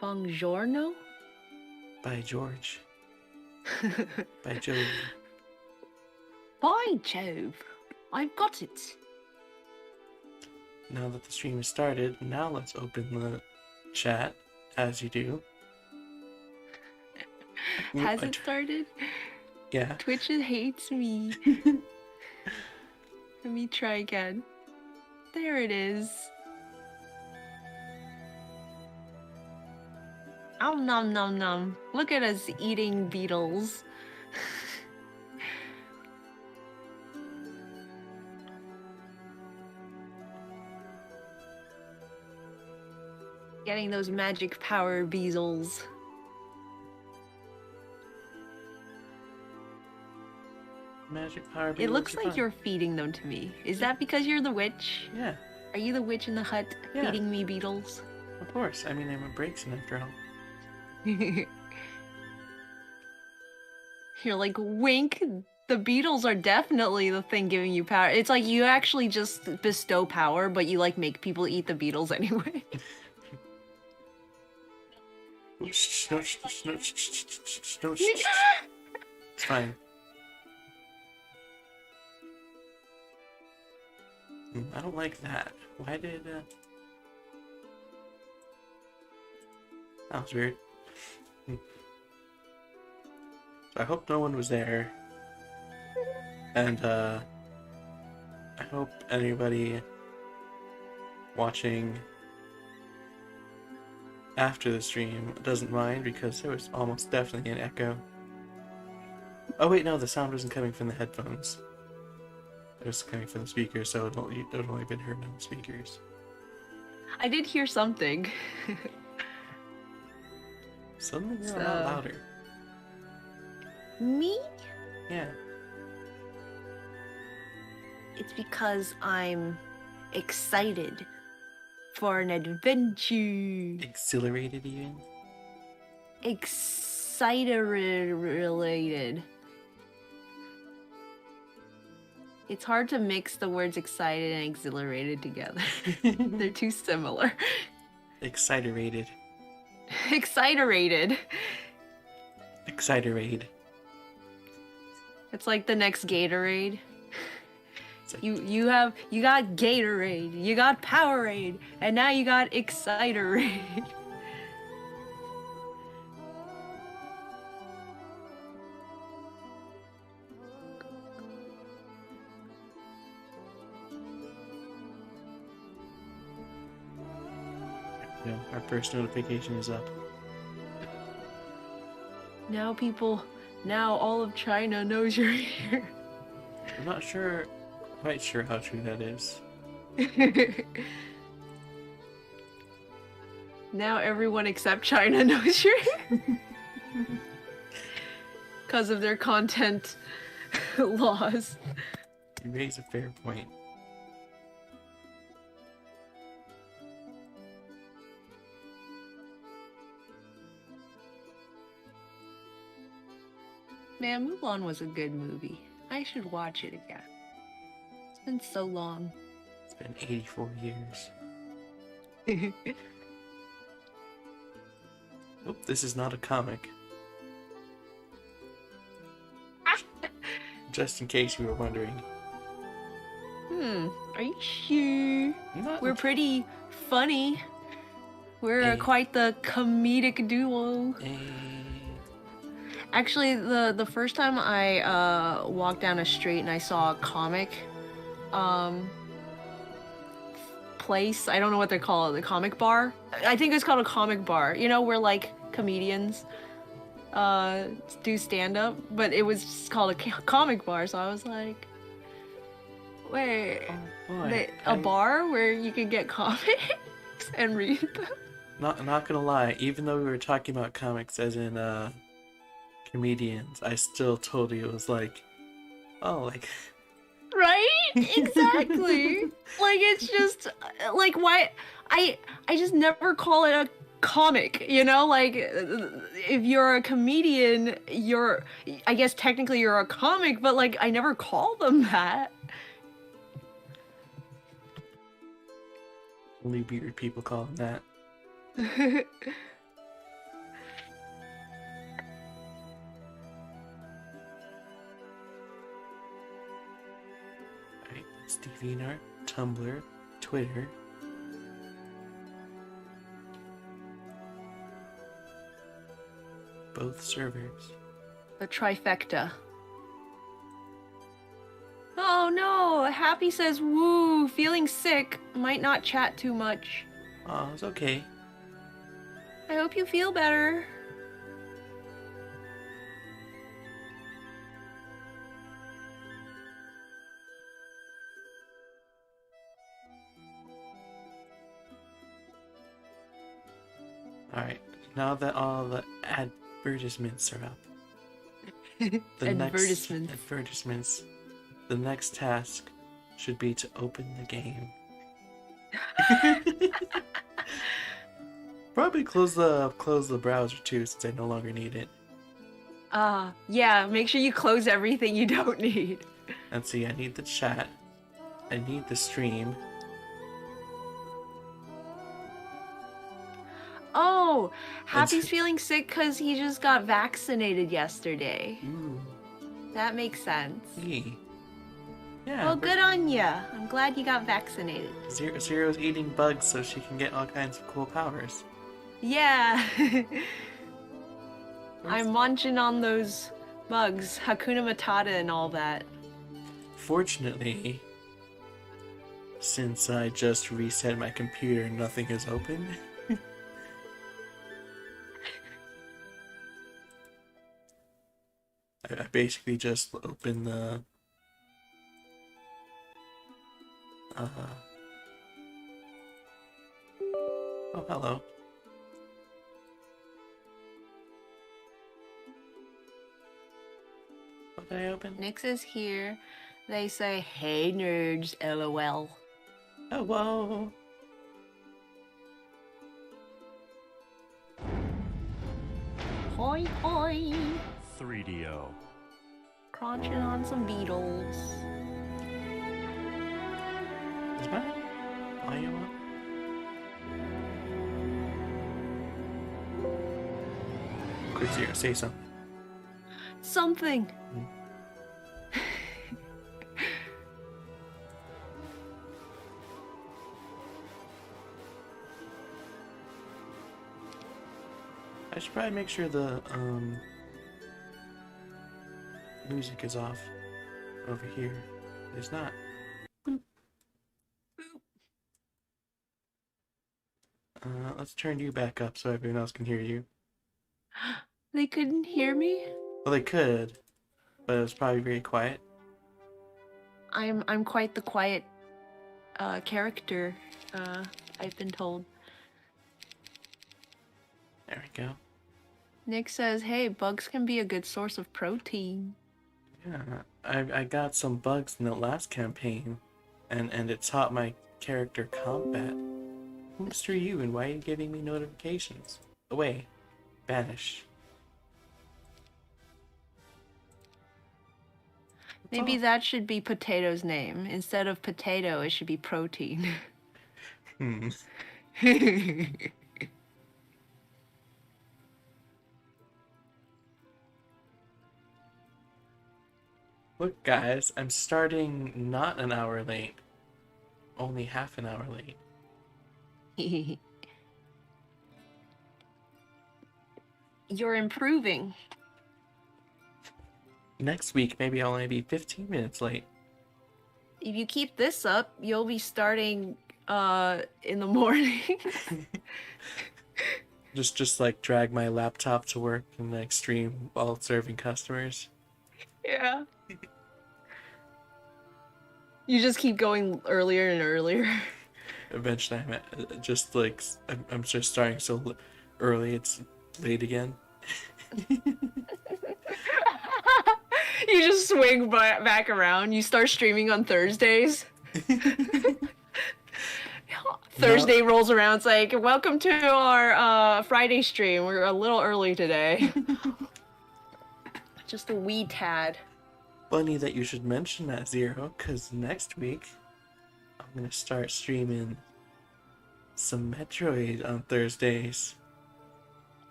Buongiorno? By George. By Jove. By Jove, I've got it. Now that the stream has started, now let's open the chat, as you do. Has it started? Yeah. Twitch hates me. Let me try again. There it is. Om nom nom nom. Look at us eating beetles. Getting those magic power beezles. Magic power beetles. It looks like you're feeding them to me. Is that because you're the witch? Yeah. Are you the witch in the hut feeding me beetles? Of course. I mean, I'm a Braixen after all. You're like, wink. The beetles are definitely the thing giving you power. It's like you actually just bestow power, but you like make people eat the beetles anyway. It's fine. I don't like that. Why did, that was weird. So I hope no one was there. And, I hope anybody watching after the stream doesn't mind, because there was almost definitely an echo. Oh wait, no, the sound wasn't coming from the headphones. It was coming from the speakers, so it would only been heard on the speakers. I did hear something. Suddenly you're a lot louder. Me? Yeah. It's because I'm excited for an adventure. Exhilarated even? Excited-related. It's hard to mix the words excited and exhilarated together. They're too similar. Exciterated. Exciterated. Exciterade. It's like the next Gatorade. You got Gatorade, you got Powerade, and now you got Exciterade. Yeah, our first notification is up. Now all of China knows you're here. I'm not quite sure how true that is. Now everyone except China knows you're here. Because of their content laws. You raise a fair point. Man, Mulan was a good movie. I should watch it again. It's been so long. It's been 84 years. Oop, this is not a comic. Just in case you were wondering. Are you sure? We're pretty funny. We're quite the comedic duo. Actually, the first time I walked down a street and I saw a comic place, I don't know what they call it, the comic bar? I think it's called a comic bar. You know, where like comedians do stand-up, but it was just called a comic bar, so I was like, wait, a bar where you can get comics and read them? Not gonna lie, even though we were talking about comics as in comedians, I still told you it was like, oh, like, right? Exactly. Like, it's just like, why I just never call it a comic, you know? Like, if you're a comedian, I guess technically you're a comic, but like, I never call them that. Only weird people call them that. DeviantArt, Tumblr, Twitter. Both servers. The trifecta. Oh no! Happy says, woo, feeling sick. Might not chat too much. Oh, it's okay. I hope you feel better. Alright, now that all the advertisements are up. Advertisements. Advertisements. The next task should be to open the game. Probably close the browser too, since I no longer need it. Yeah, make sure you close everything you don't need. Let's see, I need the chat. I need the stream. Oh, Happy's feeling sick because he just got vaccinated yesterday. Ooh. That makes sense. Hey. Yeah. Well, good on ya. I'm glad you got vaccinated. Zero's eating bugs so she can get all kinds of cool powers. Yeah. I'm munching on those bugs, Hakuna Matata and all that. Fortunately, since I just reset my computer, nothing is open. I basically just opened the oh, hello. What did I open? Nyx is here. They say, hey nerds, lol. Oh, whoa. Hoi hoi. 3DO. Crunching on some beetles. Is my volume up? Quick, Zero, say something. Something. I should probably make sure the music is off over here. It's not. Boop. Let's turn you back up so everyone else can hear you. They couldn't hear me? Well, they could, but it was probably very quiet. I'm quite the quiet character, I've been told. There we go. Nick says, hey, bugs can be a good source of protein. Yeah, I got some bugs in the last campaign, and it taught my character combat. Whomst are you, and why are you giving me notifications? Away. Banish. Maybe that should be Potato's name. Instead of potato, it should be protein. Hmm. Look, guys, I'm starting not an hour late. Only half an hour late. You're improving. Next week, maybe I'll only be 15 minutes late. If you keep this up, you'll be starting in the morning. Just like drag my laptop to work and like stream while serving customers. Yeah. You just keep going earlier and earlier. Eventually, just like I'm just starting so early, it's late again. You just swing back around. You start streaming on Thursdays. Thursday rolls around. It's like, welcome to our Friday stream. We're a little early today. Just a wee tad. Funny that you should mention that, Zero, because next week I'm gonna start streaming some Metroid on Thursdays.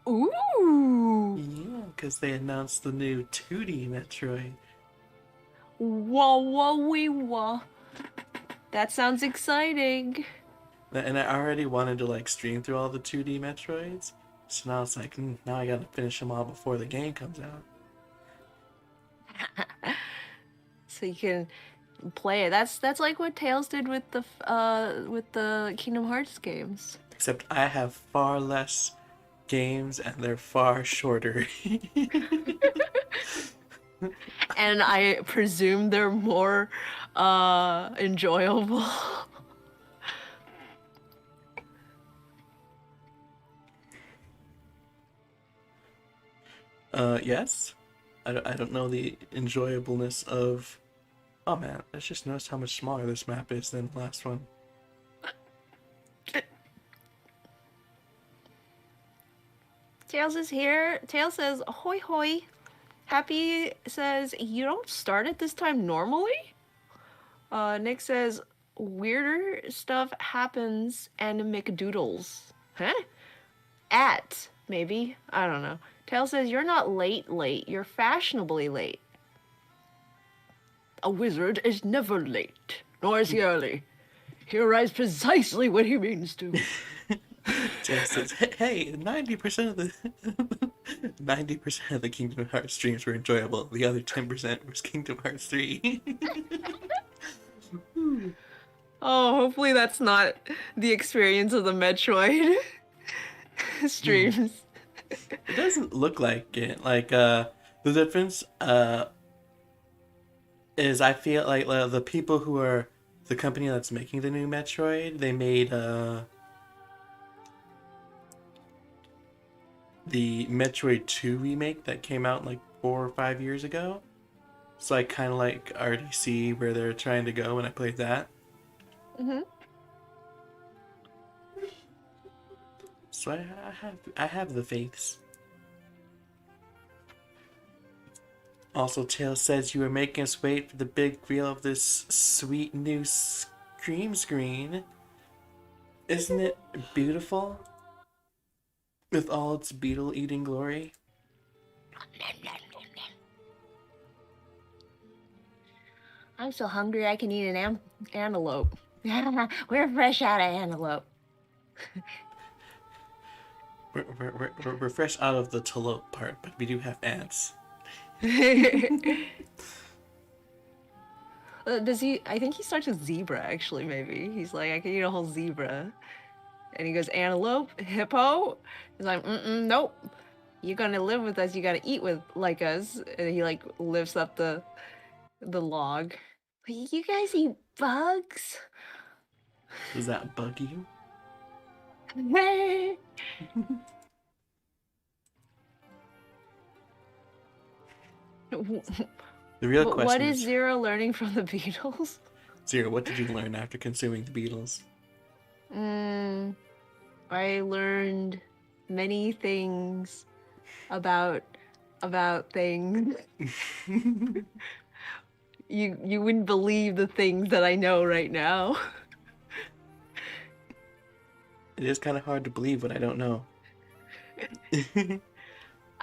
Ooh! Yeah, because they announced the new 2D Metroid. Wah wah wee wah. That sounds exciting. And I already wanted to like stream through all the 2D Metroids, so now it's like, now I gotta finish them all before the game comes out. So you can play it. That's like what Tails did with the Kingdom Hearts games. Except I have far less games and they're far shorter. And I presume they're more enjoyable. Yes. I don't know the enjoyableness of. Oh man, I just noticed how much smaller this map is than the last one. Tails is here. Tails says, "Ahoy hoy." Happy says, "You don't start it this time normally?" Nick says, "Weirder stuff happens and McDoodles." Huh? Maybe. I don't know. Tails says, "You're not late, you're fashionably late." A wizard is never late, nor is he early. He arrives precisely when he means to. Just says, hey, 90% of the 90% of the Kingdom Hearts streams were enjoyable. The other 10% was Kingdom Hearts 3. Oh, hopefully that's not the experience of the Metroid streams. It doesn't look like it. Like the difference is I feel like the people who are the company that's making the new Metroid, they made the Metroid 2 remake that came out like 4 or 5 years ago. So I kind of like already see where they're trying to go when I played that. So I have the faiths. Also, Tails says you are making us wait for the big reveal of this sweet new Scream screen. Isn't it beautiful? With all its beetle eating glory. I'm so hungry I can eat an antelope. We're fresh out of antelope. We're fresh out of the talope part, but we do have ants. Does he? I think he starts with zebra, actually, maybe. He's like, I can eat a whole zebra. And he goes, antelope, hippo. He's like, nope. You're gonna live with us, you gotta eat with like us. And he like lifts up the log. You guys eat bugs? Does that bug you? The real question what is Zero learning from the Beatles? Zero, what did you learn after consuming the Beatles? I learned many things about things. You wouldn't believe the things that I know right now. It is kind of hard to believe what I don't know.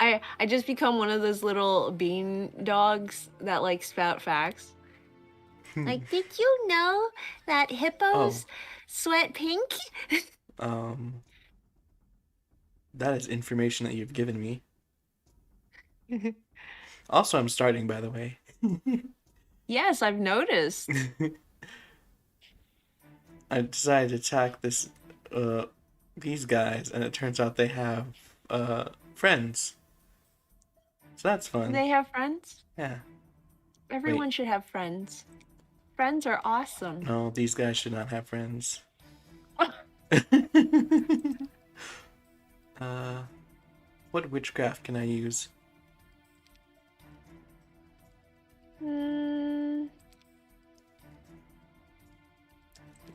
I just become one of those little bean dogs that like spout facts. Like, did you know that hippos sweat pink? That is information that you've given me. Also, I'm starting, by the way. Yes, I've noticed. I decided to attack these guys, and it turns out they have friends. So that's fun. They have friends? Yeah. Everyone should have friends. Friends are awesome. No, these guys should not have friends. What witchcraft can I use?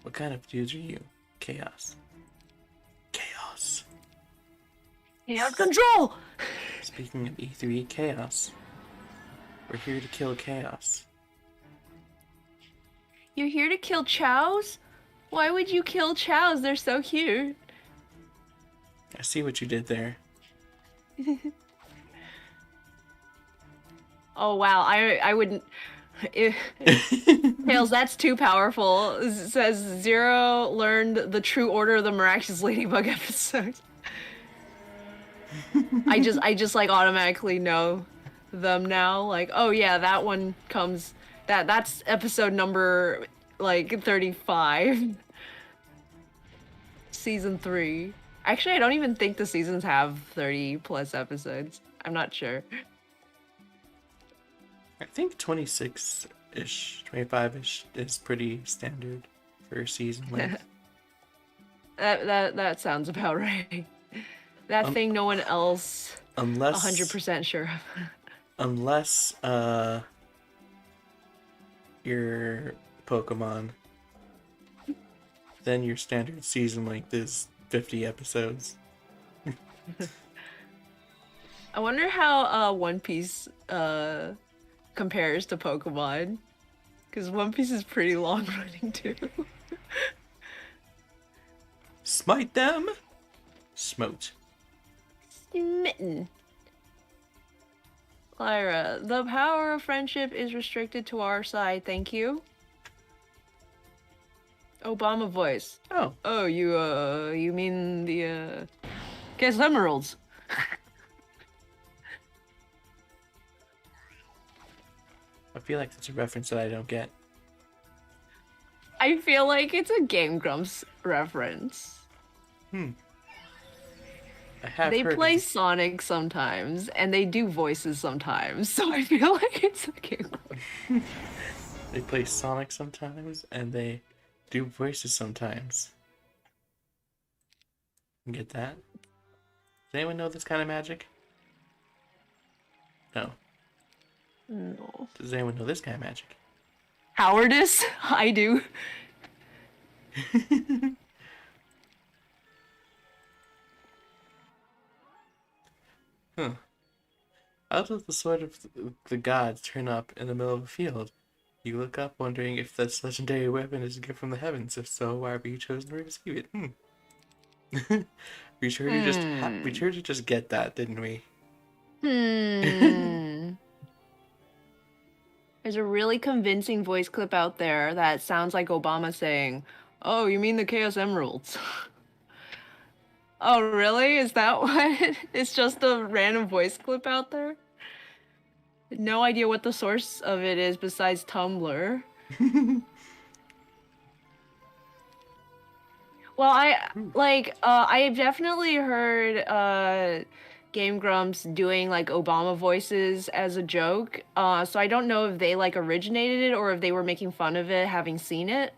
What kind of dudes are you? Chaos. Chaos. Chaos control! Speaking of E3, Chaos. We're here to kill Chaos. You're here to kill chows? Why would you kill chows? They're so cute. I see what you did there. Oh wow, I wouldn't. Tails, that's too powerful. It says Zero learned the true order of the miraculous ladybug episode. I just like automatically know them now. Like, oh yeah, that one comes. That's episode number like 35, season 3. Actually, I don't even think the seasons have 30 plus episodes. I'm not sure. I think 26-ish, 25-ish is pretty standard for season length. That sounds about right. That thing no one else Unless 100% sure of. unless your Pokemon, then your standard season length is 50 episodes. I wonder how One Piece compares to Pokemon, because One Piece is pretty long running too. Smite them! Smote. Smitten. Lyra, the power of friendship is restricted to our side, thank you. Obama voice. Oh, Oh, you mean the, Guess Emeralds. I feel like that's a reference that I don't get. I feel like it's a Game Grumps reference. I have They heard play of- Sonic sometimes, and they do voices sometimes, so I feel like it's a Game Grumps. They play Sonic sometimes, and they do voices sometimes. Get that? Does anyone know this kind of magic? No. No. Does anyone know this kind of magic? Cowardice? I do. Huh. How does the sword of the gods turn up in the middle of a field? You look up wondering if this legendary weapon is a gift from the heavens. If so, why were you chosen to receive it? We sure to just get that, didn't we? There's a really convincing voice clip out there that sounds like Obama saying, "Oh, you mean the Chaos Emeralds?" Oh, really? Is that what? It's just a random voice clip out there? No idea what the source of it is besides Tumblr. Well, I've definitely heard Game Grumps doing like Obama voices as a joke. So I don't know if they like originated it or if they were making fun of it having seen it.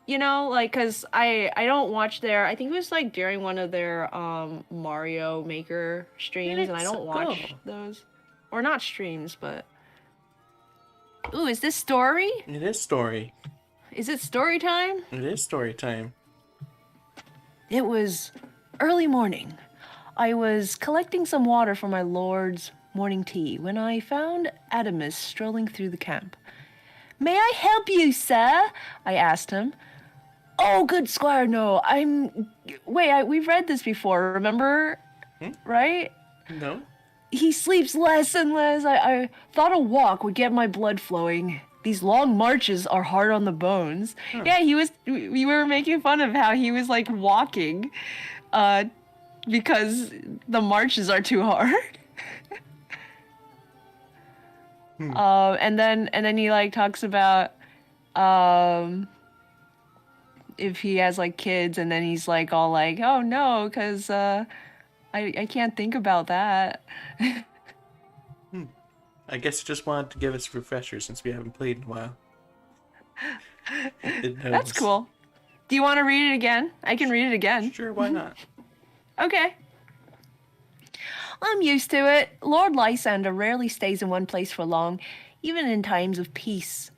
You know, like, cause I don't watch I think it was like during one of their Mario Maker streams, and I don't watch those, or not streams, but. Ooh, is this story? It is story. Is it story time? It is story time. It was early morning. I was collecting some water for my lord's morning tea when I found Adamus strolling through the camp. "May I help you, sir?" I asked him. "Oh, good squire, no, we've read this before, remember? Right? No? He sleeps less and less. I thought a walk would get my blood flowing. These long marches are hard on the bones." Huh. Yeah, we were making fun of how he was like walking, because the marches are too hard. And then he like talks about if he has like kids, and then he's like all like, "Oh no, because I can't think about that." I guess you just wanted to give us a refresher since we haven't played in a while. That's cool. Do you want to read it again? I can read it again. Sure, why not? Okay. "I'm used to it. Lord Lysander rarely stays in one place for long, even in times of peace.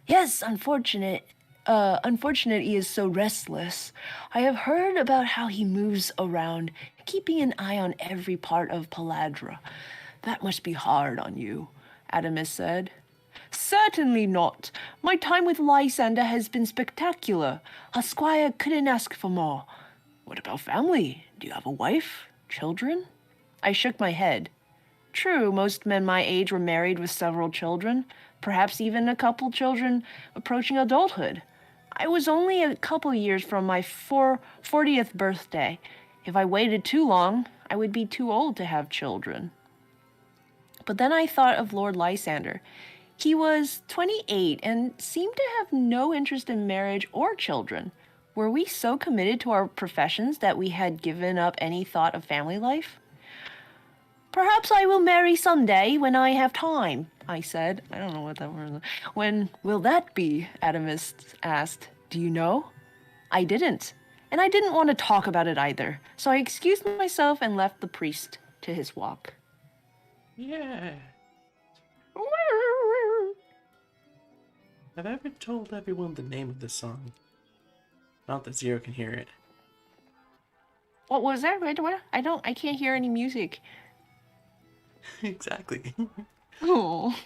Yes, unfortunate he is so restless. I have heard about how he moves around, keeping an eye on every part of Paladra. That must be hard on you," Adamus said. "Certainly not. My time with Lysander has been spectacular. A squire couldn't ask for more. What about family? Do you have a wife? Children?" I shook my head. True, most men my age were married with several children. perhaps even a couple children approaching adulthood. I was only a couple years from my 40th birthday. If I waited too long, I would be too old to have children. But then I thought of Lord Lysander. He was 28 and seemed to have no interest in marriage or children. Were we so committed to our professions that we had given up any thought of family life? Perhaps I will marry someday when I have time, I said. I don't know what that word is. When will that be? Adamus asked. Do you know? I didn't. And I didn't want to talk about it either. So I excused myself and left the priest to his walk. Yeah. Have I ever told everyone the name of this song? Not that Zero can hear it. What was that? What? I can't hear any music. Exactly. Oh.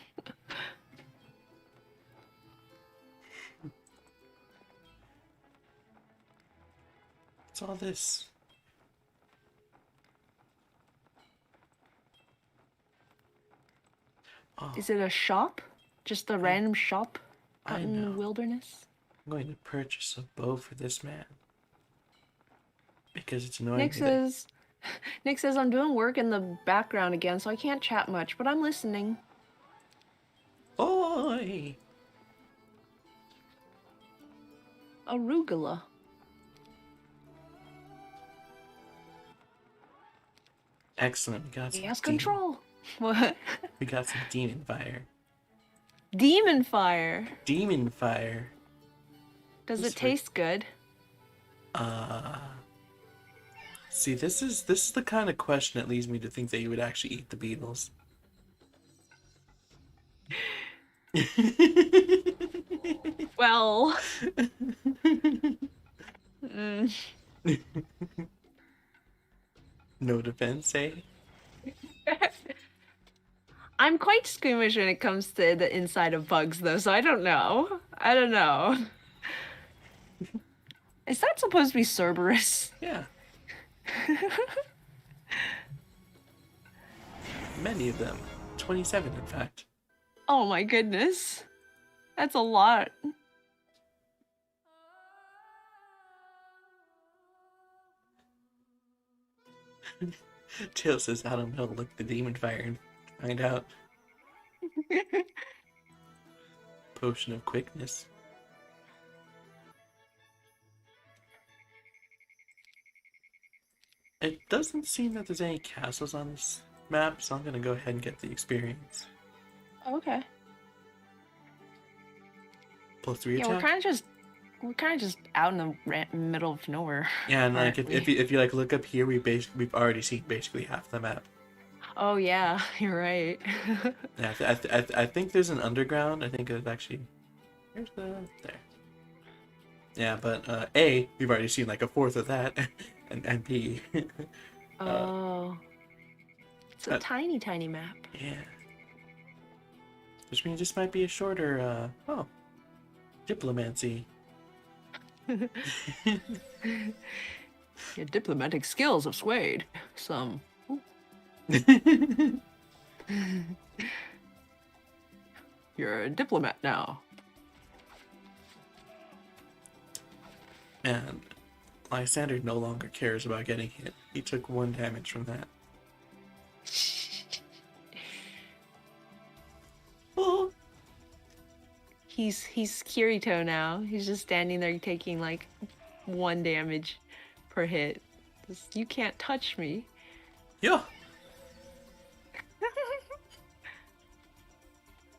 What's all this? Oh, Is it a shop? Just a random shop out I in the know. wilderness? I'm going to purchase a bow for this man. Because it's annoying Nick me that- says, Nick says I'm doing work in the background again, so I can't chat much, but I'm listening. Oi! Arugula. Excellent. We got some He has demon- control. What? We got some demon fire. Demon fire. Demon fire. Does This it taste good? See, this is the kind of question that leads me to think that you would actually eat the beetles. Well. Mm. No defense, eh? I'm quite squeamish when it comes to the inside of bugs, though, so I don't know. I don't know. Is that supposed to be Cerberus? Yeah. Many of them. 27, in fact. Oh my goodness. That's a lot. Tail says, I don't know, look the demon fire and find out. Potion of quickness. It doesn't seem that there's any castles on this map, so I'm gonna go ahead and get the experience. Okay. Plus 3 Yeah, attack. we're kind of just out in the middle of nowhere. Yeah, and like aren't if you like look up here, we've already seen basically half the map. Oh yeah, you're right. Yeah, I think there's an underground. I think it's actually here's the there. Yeah, but A, we've already seen like a fourth of that, and B, Oh. It's a uh, tiny, tiny map. yeah, which means this might be a shorter. Oh, diplomancy. Your diplomatic skills have swayed some. You're a diplomat now. And Lysander no longer cares about getting hit. He took 1 damage from that. Oh. He's Kirito now. He's just standing there taking like 1 damage per hit. Just, you can't touch me. Yeah.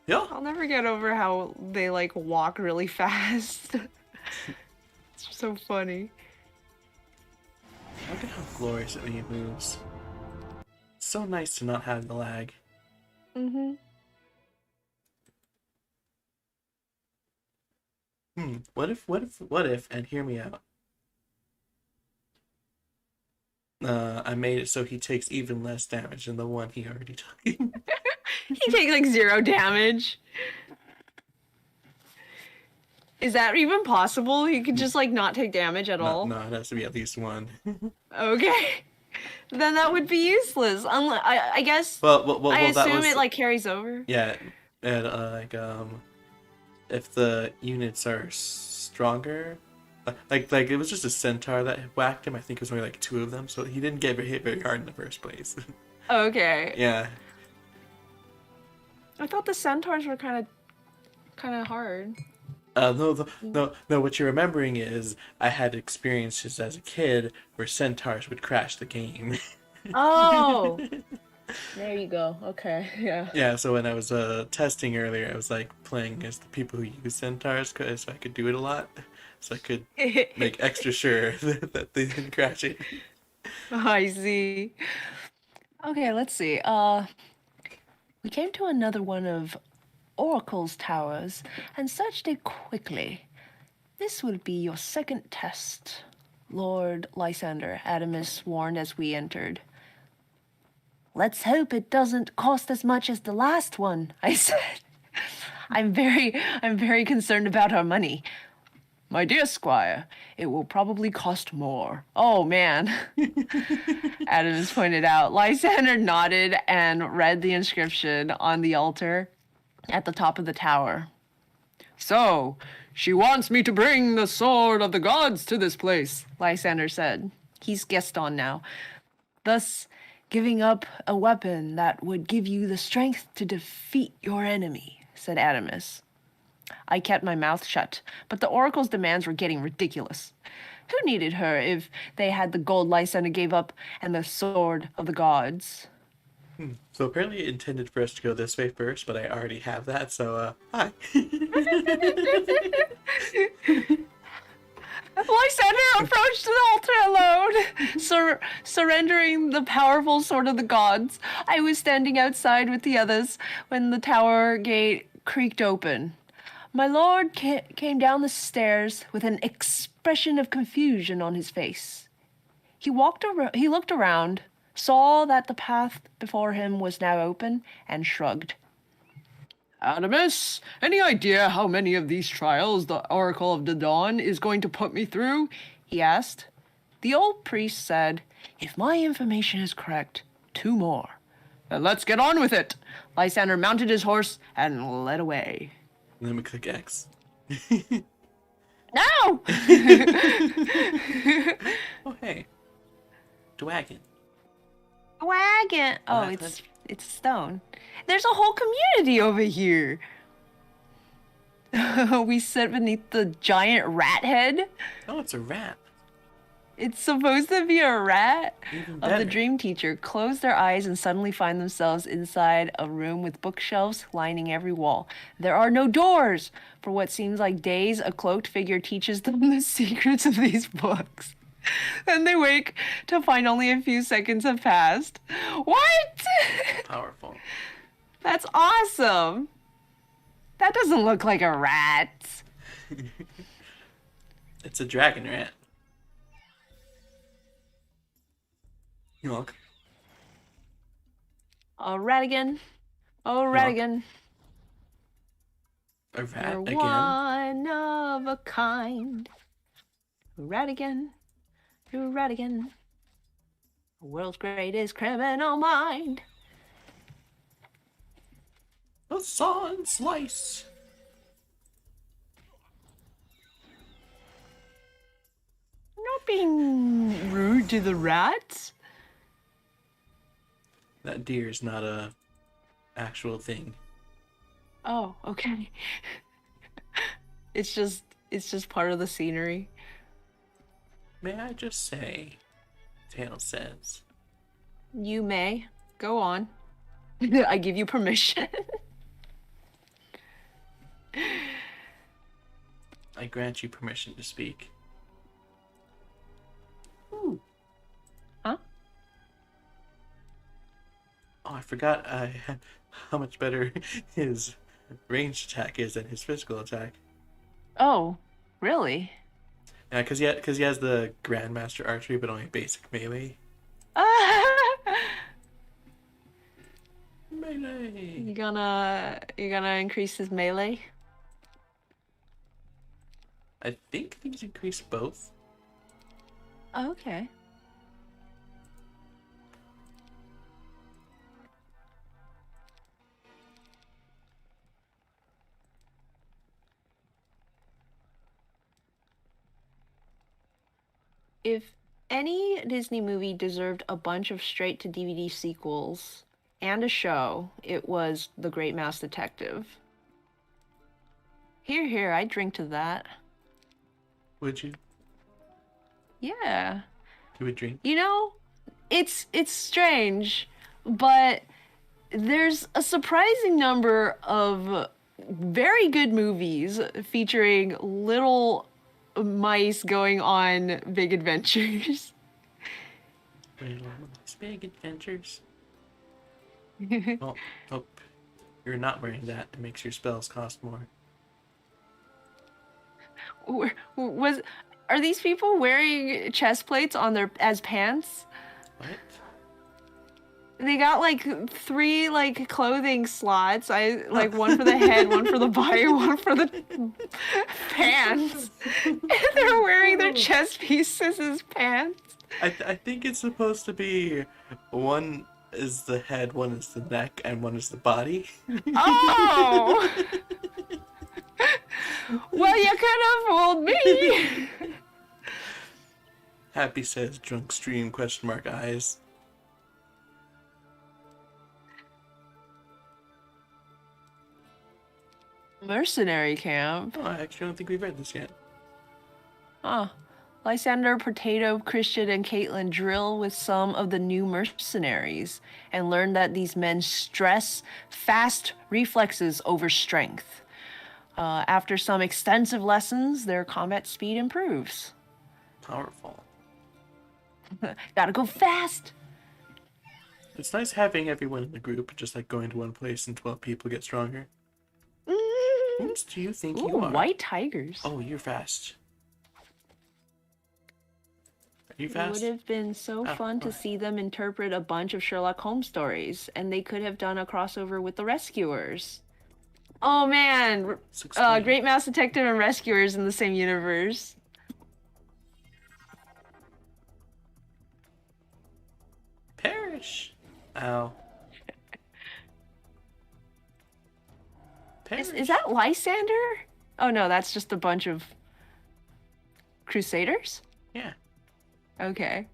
Yeah. I'll never get over how they like walk really fast. It's so funny. Look at how gloriously he moves. It's so nice to not have the lag. Mm-hmm. What if, and hear me out. I made it so he takes even less damage than the one he already took. He takes like 0 damage. Is that even possible? He could just like not take damage at all? No, it has to be at least 1. Okay. Then that would be useless. I guess Well, I that assume was it like carries over. yeah. and if the units are stronger, like it was just a centaur that whacked him. I think it was only like two of them, so he didn't get hit very hard in the first place. Okay. Yeah. I thought the centaurs were kind of hard. No. What you're remembering is I had experiences as a kid where centaurs would crash the game. Oh, there you go. Okay, yeah. Yeah, so when I was testing earlier, I was like playing as the people who use centaurs because I could do it a lot, so I could make extra sure that they didn't crash it. I see. Okay, let's see. We came to another one of Oracle's towers and searched it quickly. This will be your second test, Lord Lysander, Adamus warned as we entered. Let's hope it doesn't cost as much as the last one, I said. I'm very concerned about our money. My dear squire, it will probably cost more. Oh, man. Adams pointed out. Lysander nodded and read the inscription on the altar at the top of the tower. So, she wants me to bring the sword of the gods to this place, Lysander said. He's Gaston now. Thus, giving up a weapon that would give you the strength to defeat your enemy, said Adamus. I kept my mouth shut, but the oracle's demands were getting ridiculous. Who needed her if they had the gold Lysander gave up and the sword of the gods? So apparently it intended for us to go this way first, but I already have that, so hi. Lysander approached the altar alone, surrendering the powerful sword of the gods. I was standing outside with the others when the tower gate creaked open. My lord came down the stairs with an expression of confusion on his face. He looked around, saw that the path before him was now open, and shrugged. Adamus, any idea how many of these trials the Oracle of the Dawn is going to put me through? He asked. The old priest said, if my information is correct, 2 more. Then let's get on with it. Lysander mounted his horse and led away. And then we click X. No! Oh, hey. Dwagon. Wagon. Oh, it's stone. There's a whole community over here. We sit beneath the giant rat head. Oh, it's a rat. It's supposed to be a rat. Even Of better. the dream teacher close their eyes and suddenly find themselves inside a room with bookshelves lining every wall. There are no doors. For what seems like days, a cloaked figure teaches them the secrets of these books. Then they wake to find only a few seconds have passed. What? Powerful. That's awesome. That doesn't look like a rat. It's a dragon rat. You look. Oh, Ratigan. Oh, Yeah. Ratigan. A rat You're again. one of a kind. Ratigan. You're Ratigan. The world's greatest criminal mind. A saw and slice. I'm not being rude to the rats. That deer is not a actual thing. Oh, okay. It's just part of the scenery. May I just say, Tail says. You may. Go on. I give you permission. I grant you permission to speak. Ooh. Huh? Oh, I forgot how much better his ranged attack is than his physical attack. Oh, really? Yeah, because he has the Grandmaster Archery, but only basic melee. Melee! You gonna increase his melee? I think these increase both. Oh, okay. If any Disney movie deserved a bunch of straight to DVD sequels and a show, it was The Great Mouse Detective. Here, here, I'd drink to that. Would you? Yeah. You would drink? You know, it's strange, but there's a surprising number of very good movies featuring little mice going on big adventures. Big adventures. Oh, oh, you're not wearing that. It makes your spells cost more. Was are these people wearing chest plates on their as pants? What? They got like 3 like clothing slots. I like one for the head, one for the body, one for the pants. And they're wearing their chest pieces as pants. I think it's supposed to be one is the head, one is the neck, and one is the body. Oh! Well, you could have fooled me. Happy says drunk stream ? Eyes. Mercenary camp. Oh, I actually don't think we've read this yet. Huh. Lysander, Potato, Christian, and Caitlin drill with some of the new mercenaries and learn that these men stress fast reflexes over strength. After some extensive lessons, their combat speed improves. Powerful. Gotta go fast! It's nice having everyone in the group, just like going to one place and 12 people get stronger. Whom's do you think Ooh, you are? white tigers. Oh, you're fast. Are you It fast? would have been so fun to see them interpret a bunch of Sherlock Holmes stories, and they could have done a crossover with the Rescuers. Oh man, Great Mouse Detective and Rescuers in the same universe. Perish. Ow. Perish. Is that Lysander? Oh no, that's just a bunch of Crusaders? Yeah. Okay.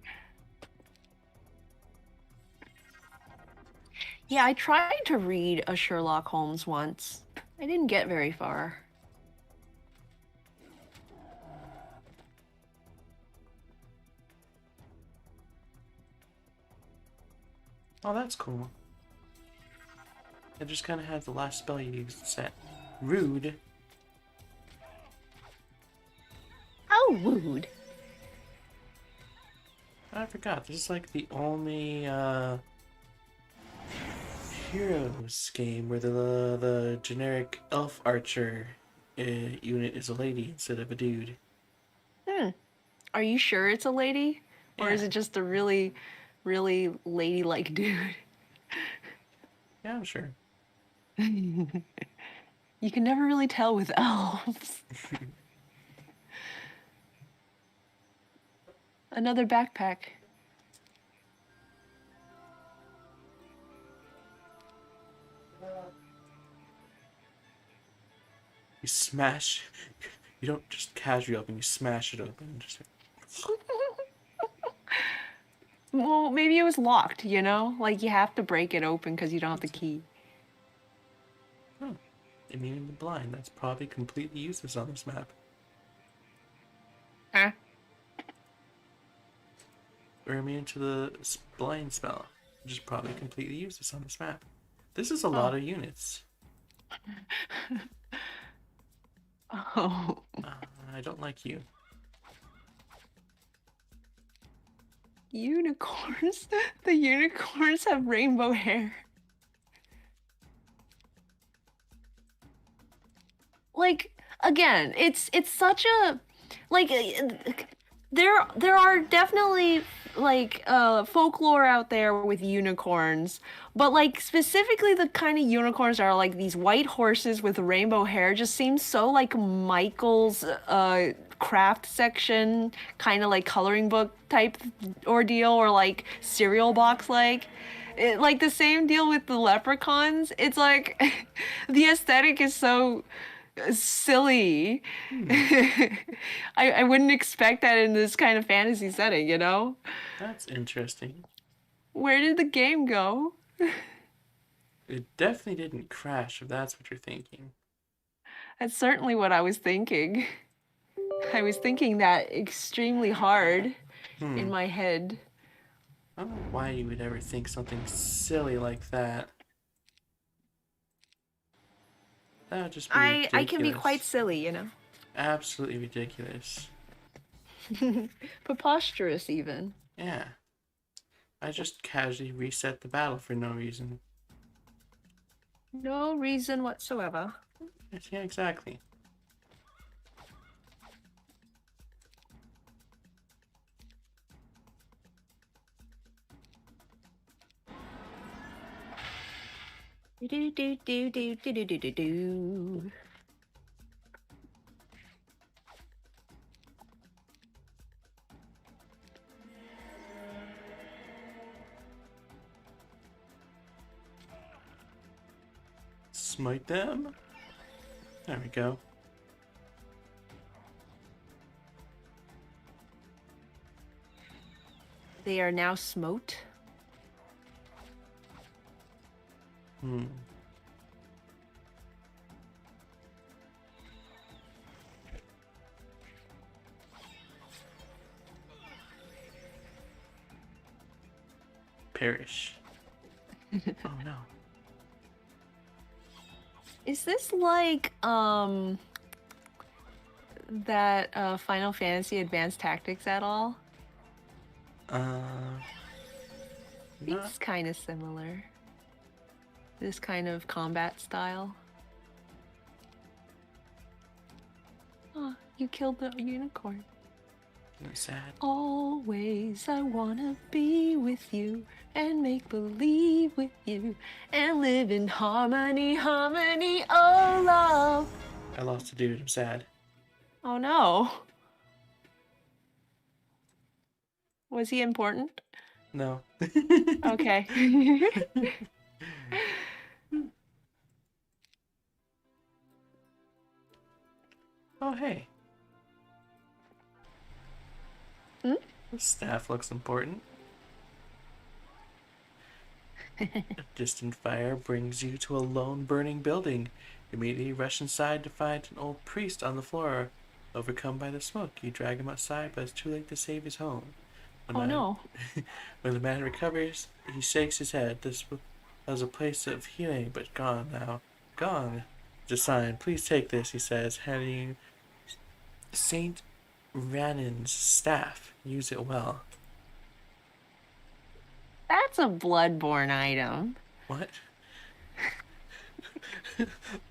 Yeah, I tried to read a Sherlock Holmes once. I didn't get very far. Oh, that's cool. I just kind of had the last spell you used set. Rude. How rude. I forgot. This is like the only Heroes game where the generic elf archer unit is a lady instead of a dude. Are you sure it's a lady? Or is Yeah. it just a really, really ladylike dude? Yeah, I'm sure. You can never really tell with elves. Another backpack. You smash. You don't just casually open. You smash it open. Just. Well, maybe it was locked, you know? Like, you have to break it open because you don't have the key. Oh, immune to blind. That's probably completely useless on this map. Huh? Or immune to the blind spell, which is probably completely useless on this map. This is a lot of units. Oh. I don't like you. Unicorns? The unicorns have rainbow hair. Like, again, it's such a like there are definitely like folklore out there with unicorns, but like specifically the kind of unicorns that are like these white horses with rainbow hair just seems so like Michael's craft section kind of like coloring book type ordeal, or like cereal box like the same deal with the leprechauns. It's like the aesthetic is so Silly. Hmm, I wouldn't expect that in this kind of fantasy setting, you know? that's interesting. Where did the game go? It definitely didn't crash, if that's what you're thinking. That's certainly what I was thinking. I was thinking that extremely hard in Hmm. my head. I don't know why you would ever think something silly like that. That would just be I can be quite ridiculous. silly, you know? Absolutely ridiculous. Preposterous, even. Yeah. I just casually reset the battle for no reason. No reason whatsoever. Yes, yeah, exactly. Do do do do do do do do do. Smite them. There we go. They are now smote. Hmm. Perish. Oh no. Is this like that Final Fantasy Advanced Tactics at all? Uh, not. It's kind of similar. This kind of combat style. Oh, you killed the unicorn. Sad. Always I wanna be with you and make believe with you and live in harmony, harmony, oh love. I lost a dude. I'm sad. Oh no. Was he important? No. Okay. Oh hey. Hmm? This staff looks important. A distant fire brings you to a lone burning building. Immediately rush inside to find an old priest on the floor. Overcome by the smoke, you drag him outside, but it's too late to save his home. When, Oh man, no. when the man recovers, he shakes his head. This was a place of healing, but gone now. Gone. It's a sign. Please take this, he says, handing you Saint Rannin's staff. Use it well. That's a bloodborne item. What?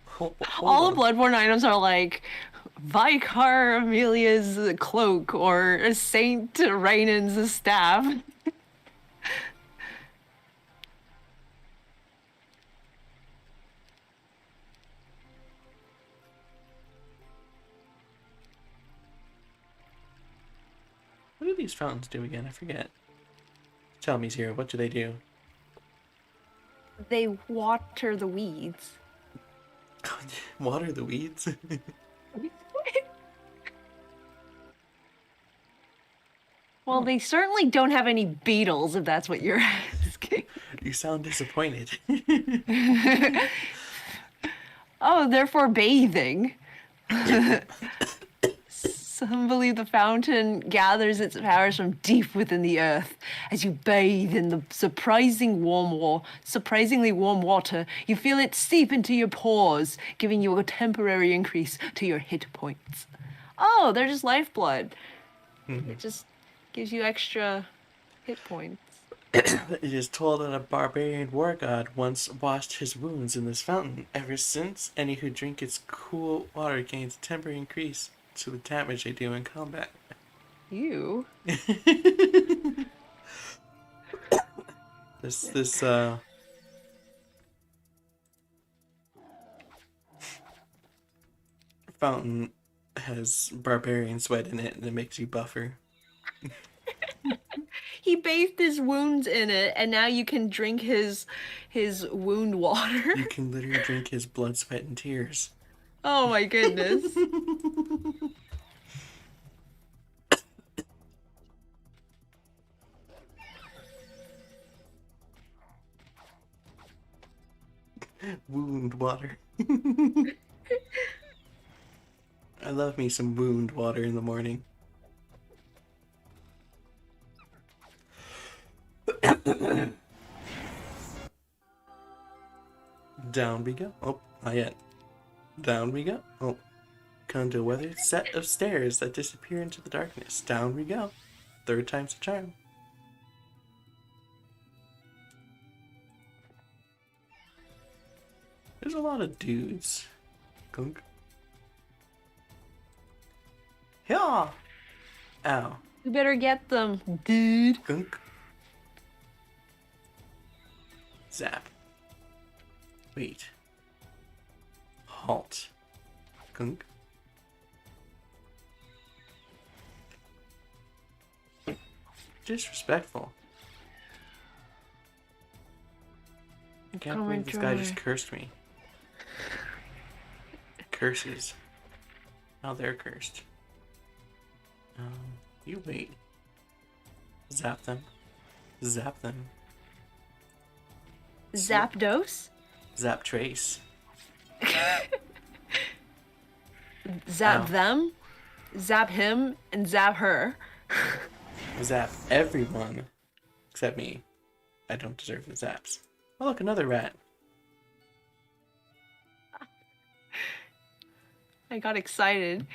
Hold All the on. bloodborne items are like Vicar Amelia's cloak or Saint Rainan's staff. What do these fountains do again? I forget. Tell me, Zero, what do they do? They water the weeds. Water the weeds? Well, they certainly don't have any beetles, if that's what you're asking. You sound disappointed. Oh, therefore bathing. Some believe the fountain gathers its powers from deep within the earth. As you bathe in the surprisingly warm water, you feel it seep into your pores, giving you a temporary increase to your hit points. Oh, they're just lifeblood. It just gives you extra hit points. It is told that a barbarian war god once washed his wounds in this fountain. Ever since, any who drink its cool water gains a temporary increase to the damage they do in combat. You? This fountain has barbarian sweat in it and it makes you buffer. He bathed his wounds in it, and now you can drink his wound water. You can literally drink his blood, sweat, and tears. Oh my goodness. Wound water. I love me some wound water in the morning. Down we go. Oh, not yet. Down we go. Oh, come to a weathered set of stairs that disappear into the darkness. Down we go. Third time's a charm. There's a lot of dudes. Gunk. Yeah. Ow. You better get them, dude. Gunk. Zap. Wait. Halt. Gunk. Disrespectful. I can't Come believe this and guy try. just cursed me. Curses. Now they're cursed. You wait. Zap them. Zap them. Zapdos? Zap Trace. Zap Ow. them? Zap him? And zap her? Zap everyone. Except me. I don't deserve the zaps. Oh look, another rat. I got excited.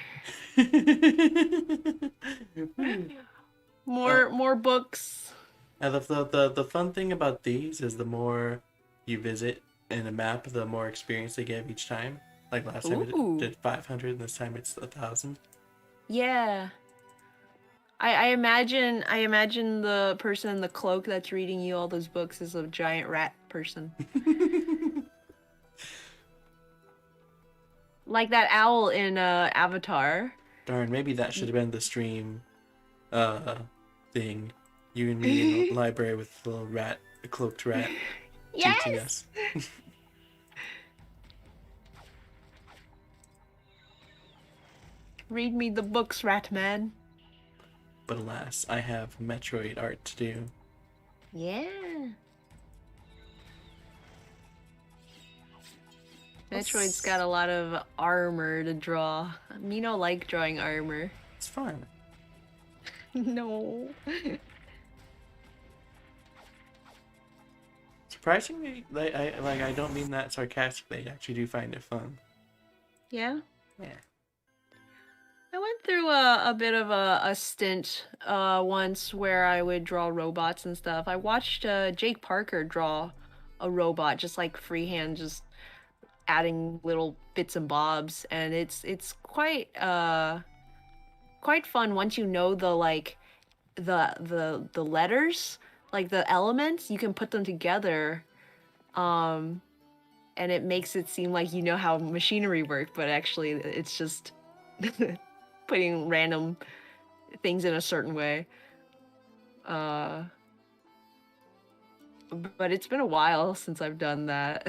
More books. And the fun thing about these is the more you visit in a map, the more experience they give each time. Like last time Ooh. it did 500, and this time it's 1,000. Yeah. I imagine the person in the cloak that's reading you all those books is a giant rat person. Like that owl in Avatar. Darn, maybe that should have been the stream thing. You and me in the library with the little rat, a cloaked rat, teaching Yes. us. Read me the books, rat man. But alas, I have Metroid art to do. Yeah. Metroid's got a lot of armor to draw. Me no like drawing armor. It's fun. No. Surprisingly, I don't mean that sarcastically. I actually do find it fun. Yeah. Yeah. I went through a bit of a stint once where I would draw robots and stuff. I watched Jake Parker draw a robot, just like freehand, just adding little bits and bobs, and it's quite fun once you know the like the letters, like the elements, you can put them together, and it makes it seem like you know how machinery work, but actually it's just putting random things in a certain way. But it's been a while since I've done that.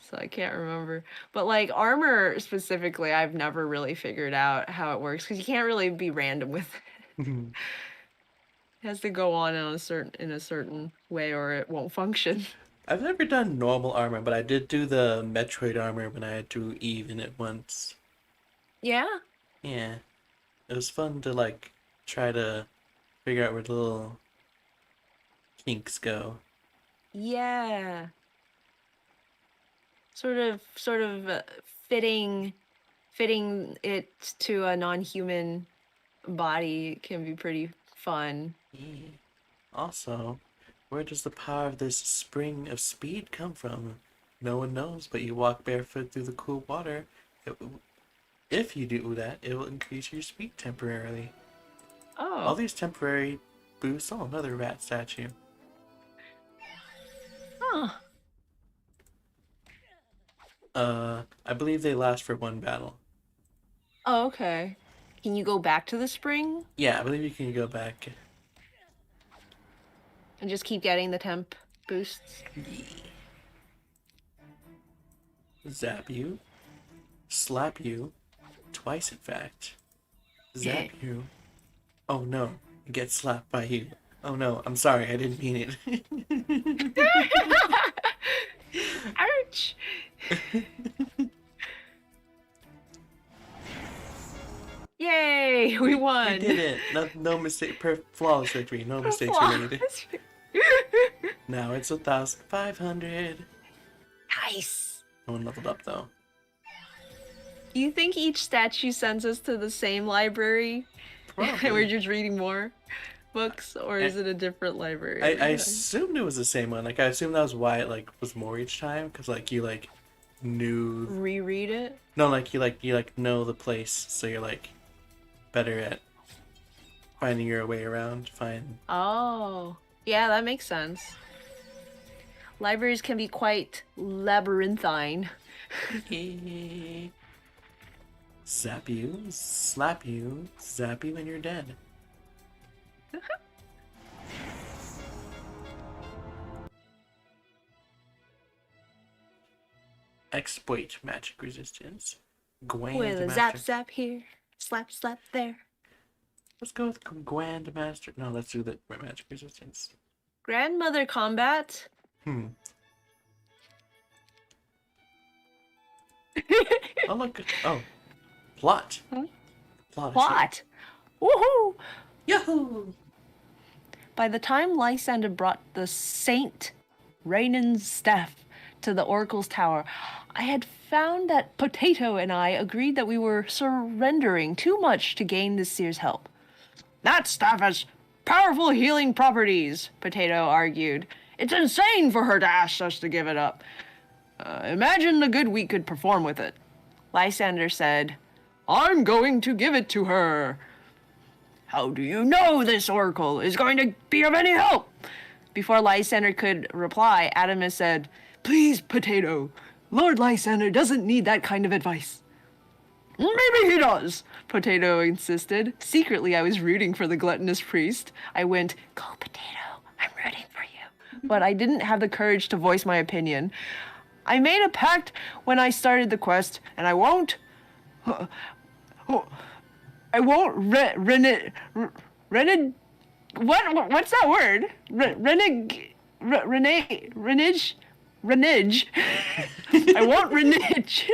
So I can't remember. But like armor specifically, I've never really figured out how it works because you can't really be random with it. It has to go on in a certain way or it won't function. I've never done normal armor, but I did do the Metroid armor when I had to even it once. Yeah. Yeah. It was fun to like try to figure out where the little kinks go. Yeah. Sort of fitting it to a non-human body can be pretty fun. Yeah. Also, where does the power of this spring of speed come from? No one knows, but you walk barefoot through the cool water. If you do that, it will increase your speed temporarily. All Oh. these temporary boosts. Oh, another rat statue. Huh. I believe they last for one battle. Oh, okay. Can you go back to the spring Yeah, I believe you can go back. and just keep getting the temp boosts? Zap you. slap you, twice in fact, zap you. Oh no, get slapped by you. Oh no, I'm sorry, I didn't mean it. Ouch! Yay! We won! We did it! No mistake, flawless victory, no mistakes were made. Now it's 1,500. Nice! No one leveled up though. Do you think each statue sends us to the same library? Probably. We're just reading more books, or is it a different library? I assumed it was the same one. Like I assumed that was why it like was more each time, because like you like knew. Reread it? No, like you know the place, so you're like better at finding your way around. Oh, yeah, that makes sense. Libraries can be quite labyrinthine. Zap you, slap you, zap you when you're dead. Exploit magic resistance. Grand With a Master. zap zap here, slap slap there. Let's go with Grand Master. No, let's do the magic resistance. Grandmother combat? Oh look. Oh, plot. Huh? Plot. Plot! Woohoo! Yahoo! By the time Lysander brought the Saint Rainan's staff to the Oracle's tower, I had found that Potato and I agreed that we were surrendering too much to gain the seer's help. That staff has powerful healing properties, Potato argued. It's insane for her to ask us to give it up. Imagine the good we could perform with it. Lysander said, I'm going to give it to her. How do you know this oracle is going to be of any help? Before Lysander could reply, Adamus said, Please, Potato, Lord Lysander doesn't need that kind of advice. Maybe he does, Potato insisted. Secretly, I was rooting for the gluttonous priest. I went, Go, Potato, I'm rooting for you. But I didn't have the courage to voice my opinion. I made a pact when I started the quest, and I won't what's that word? Renege. I won't renege.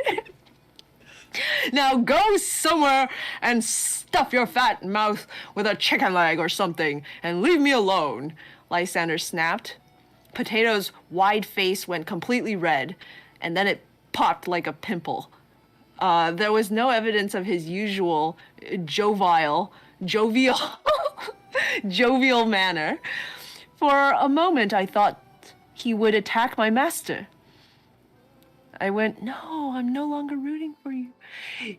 Now go somewhere and stuff your fat mouth with a chicken leg or something and leave me alone, Lysander snapped. Potato's wide face went completely red, and then it popped like a pimple. There was no evidence of his usual jovial manner. For a moment, I thought he would attack my master. I went, No, I'm no longer rooting for you.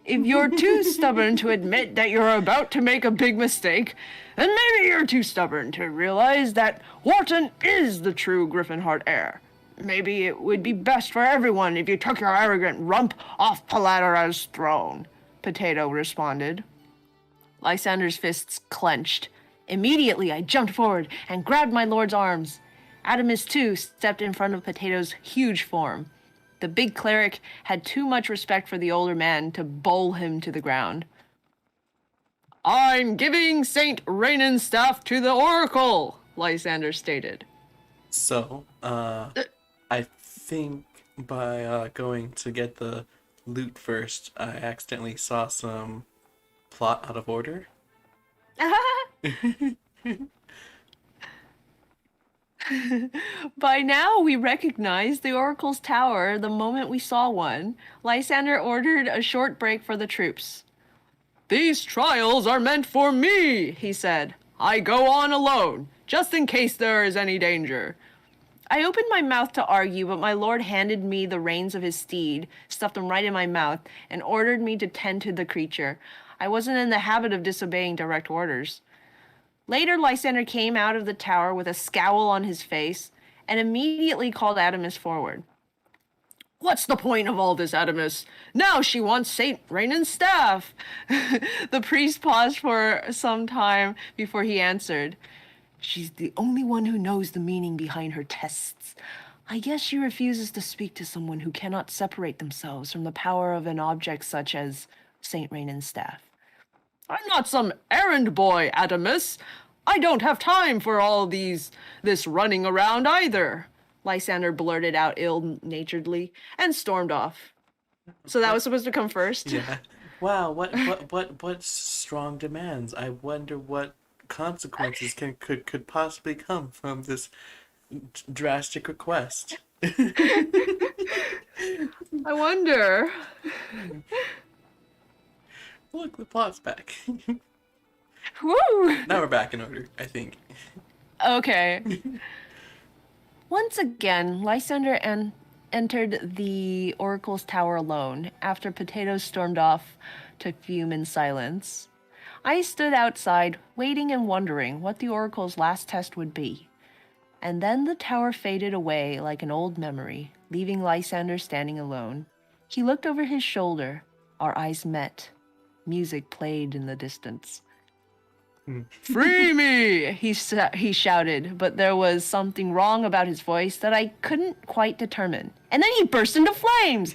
If you're too stubborn to admit that you're about to make a big mistake, then maybe you're too stubborn to realize that Wharton is the true Griffinheart heir. Maybe it would be best for everyone if you took your arrogant rump off Palatera's throne, Potato responded. Lysander's fists clenched. Immediately, I jumped forward and grabbed my lord's arms. Adamus, too, stepped in front of Potato's huge form. The big cleric had too much respect for the older man to bowl him to the ground. I'm giving Saint Rainan's staff to the Oracle, Lysander stated. So, I think by going to get the loot first, I accidentally saw some plot out of order. By now, we recognized the Oracle's tower the moment we saw one. Lysander ordered a short break for the troops. These trials are meant for me, he said. I go on alone, just in case there is any danger. I opened my mouth to argue, but my lord handed me the reins of his steed, stuffed them right in my mouth, and ordered me to tend to the creature. I wasn't in the habit of disobeying direct orders. Later, Lysander came out of the tower with a scowl on his face and immediately called Adamus forward. What's the point of all this, Adamus? Now she wants Saint Rainan's staff. The priest paused for some time before he answered. She's the only one who knows the meaning behind her tests. I guess she refuses to speak to someone who cannot separate themselves from the power of an object such as Saint Rainan's staff. I'm not some errand boy, Adamus. I don't have time for all this running around either, Lysander blurted out ill-naturedly and stormed off. So that was supposed to come first? Yeah. Wow, what strong demands. I wonder what consequences could possibly come from this drastic request. I wonder. Look, the plot's back. Woo! Now we're back in order, I think. Okay. Once again, Lysander entered the Oracle's tower alone after Potato stormed off to fume in silence. I stood outside, waiting and wondering what the Oracle's last test would be. And then the tower faded away like an old memory, leaving Lysander standing alone. He looked over his shoulder. Our eyes met. Music played in the distance. Free me! He shouted, but there was something wrong about his voice that I couldn't quite determine. And then he burst into flames!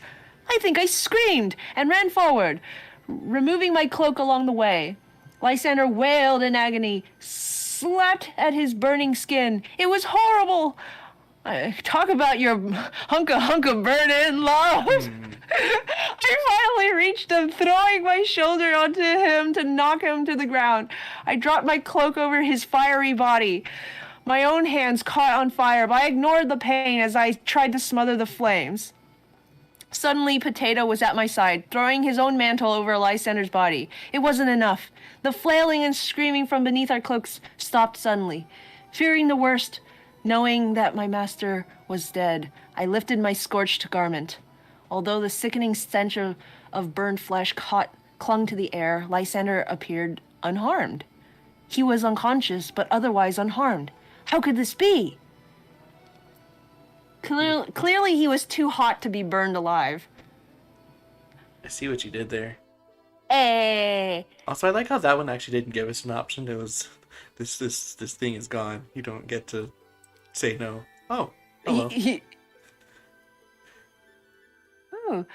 I think I screamed and ran forward, removing my cloak along the way. Lysander wailed in agony, slapped at his burning skin. It was horrible! Talk about your hunk of burn-in love! I finally reached him, throwing my shoulder onto him to knock him to the ground. I dropped my cloak over his fiery body. My own hands caught on fire, but I ignored the pain as I tried to smother the flames. Suddenly, Potato was at my side, throwing his own mantle over Lysander's body. It wasn't enough. The flailing and screaming from beneath our cloaks stopped suddenly. Fearing the worst, knowing that my master was dead, I lifted my scorched garment. Although the sickening stench of burned flesh clung to the air, Lysander appeared unharmed. He was unconscious, but otherwise unharmed. How could this be? Clearly he was too hot to be burned alive. I see what you did there. Hey! Also, I like how that one actually didn't give us an option. It was, this thing is gone. You don't get to say no. Oh, hello. Oh.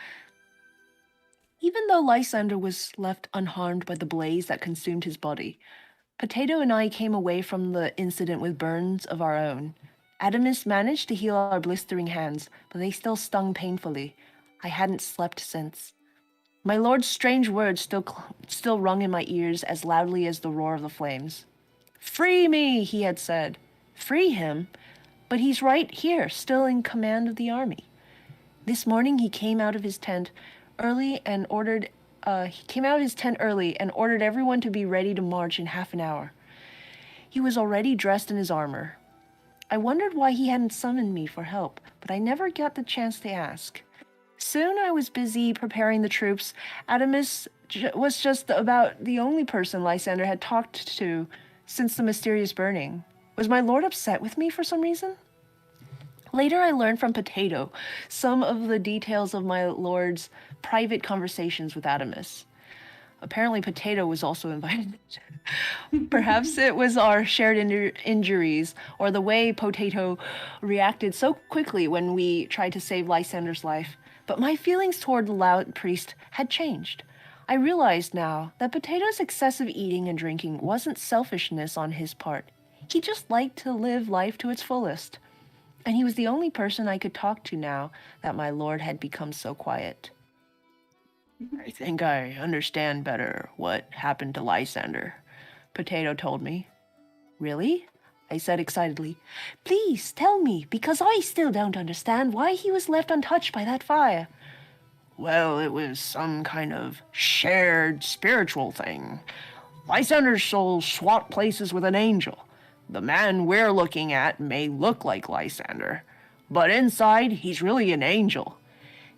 Even though Lysander was left unharmed by the blaze that consumed his body, Potato and I came away from the incident with burns of our own. Adamus managed to heal our blistering hands, but they still stung painfully. I hadn't slept since. My lord's strange words still rung in my ears as loudly as the roar of the flames. Free me, he had said. Free him? But he's right here, still in command of the army. This morning he came out of his tent early and ordered everyone to be ready to march in half an hour. He was already dressed in his armor. I wondered why he hadn't summoned me for help, but I never got the chance to ask. Soon I was busy preparing the troops. Adamus was just about the only person Lysander had talked to since the mysterious burning. Was my lord upset with me for some reason? Later I learned from Potato some of the details of my lord's private conversations with Adamus. Apparently Potato was also invited. Perhaps it was our shared injuries or the way Potato reacted so quickly when we tried to save Lysander's life. But my feelings toward the loud priest had changed. I realized now that Potato's excessive eating and drinking wasn't selfishness on his part. He just liked to live life to its fullest. And he was the only person I could talk to now that my lord had become so quiet. I think I understand better what happened to Lysander, Potato told me. Really? I said excitedly. Please tell me, because I still don't understand why he was left untouched by that fire. Well, it was some kind of shared spiritual thing. Lysander's soul swapped places with an angel. The man we're looking at may look like Lysander, but inside he's really an angel.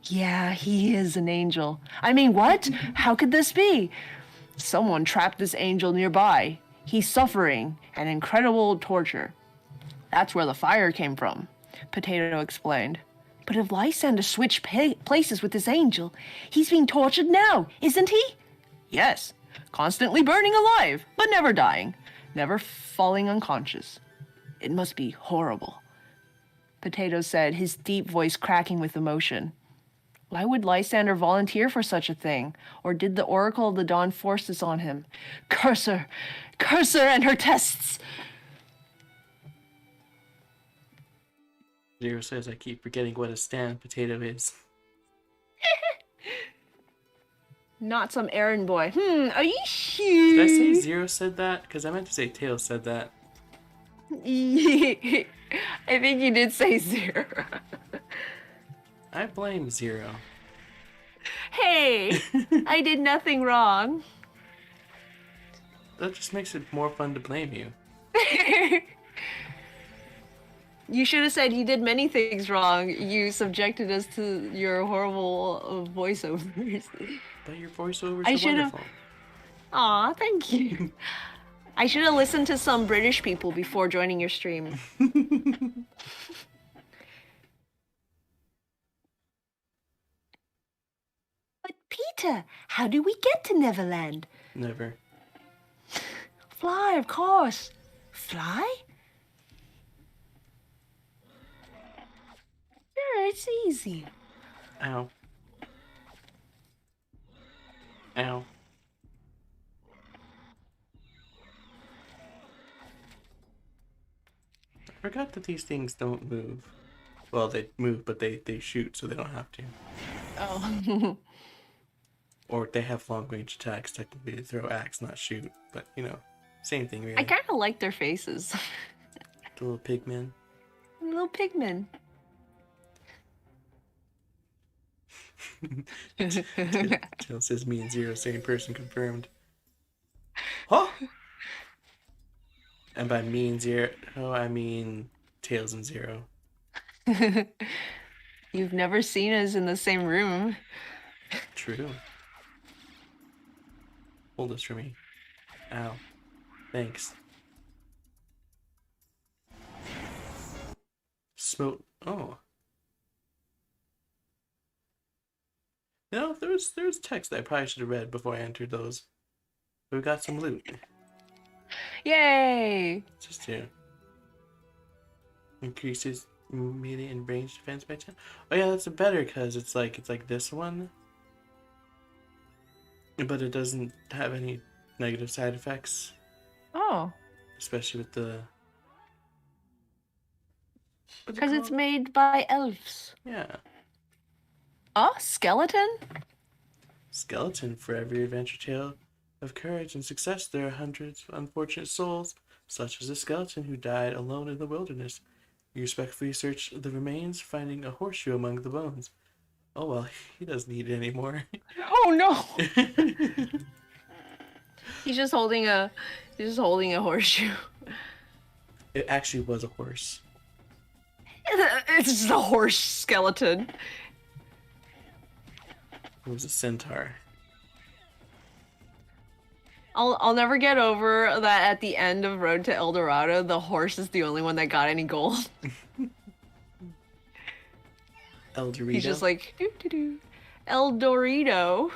Yeah, he is an angel. I mean, what? How could this be? Someone trapped this angel nearby. He's suffering an incredible torture. That's where the fire came from, Potato explained. But if Lysander switched places with this angel, he's being tortured now, isn't he? Yes, constantly burning alive, but never dying, never falling unconscious. It must be horrible. Potato said, his deep voice cracking with emotion. Why would Lysander volunteer for such a thing? Or did the Oracle of the Dawn force this on him? Curse her! Curse her and her tests! Zero says, I keep forgetting what a stand potato is. Not some errand boy. Are you sure? Did I say Zero said that? Because I meant to say Tails said that. I think you did say Zero. I blame Zero. Hey, I did nothing wrong. That just makes it more fun to blame you. You should have said you did many things wrong. You subjected us to your horrible voiceovers. But your voiceovers I are should've- wonderful. Aw, thank you. I should have listened to some British people before joining your stream. But Peter, how do we get to Neverland? Never. Fly, of course. Fly? Sure, it's easy. Ow. Ow. I forgot that these things don't move. Well, they move, but they shoot, so they don't have to. Oh. Or they have long range attacks, technically they throw axe, not shoot. But, you know, same thing really. I kind of like their faces. The little pigmen. Little pigmen. Tail says me and Zero, same person confirmed. Huh? And by me and Zero, I mean Tails and Zero. You've never seen us in the same room. True. Hold this for me. Ow. Thanks. Smote. Oh. You know, there's text that I probably should have read before I entered those. But we got some loot. Yay! Just to increases melee and range defense by 10. Oh yeah, that's better because it's like this one, but it doesn't have any negative side effects, Oh, especially with the. What's it because it's called? made by elves. Yeah, Oh, skeleton? skeleton. For every adventure tale of courage and success, there are hundreds of unfortunate souls, such as a skeleton who died alone in the wilderness. You respectfully search the remains, finding a horseshoe among the bones. Oh well, he doesn't need it anymore. Oh no! He's just holding a horseshoe. It actually was a horse. It's just a horse skeleton. It was a centaur. I'll never get over that at the end of Road to El Dorado, the horse is the only one that got any gold. El Dorito. He's just like, doo doo doo. El Dorito.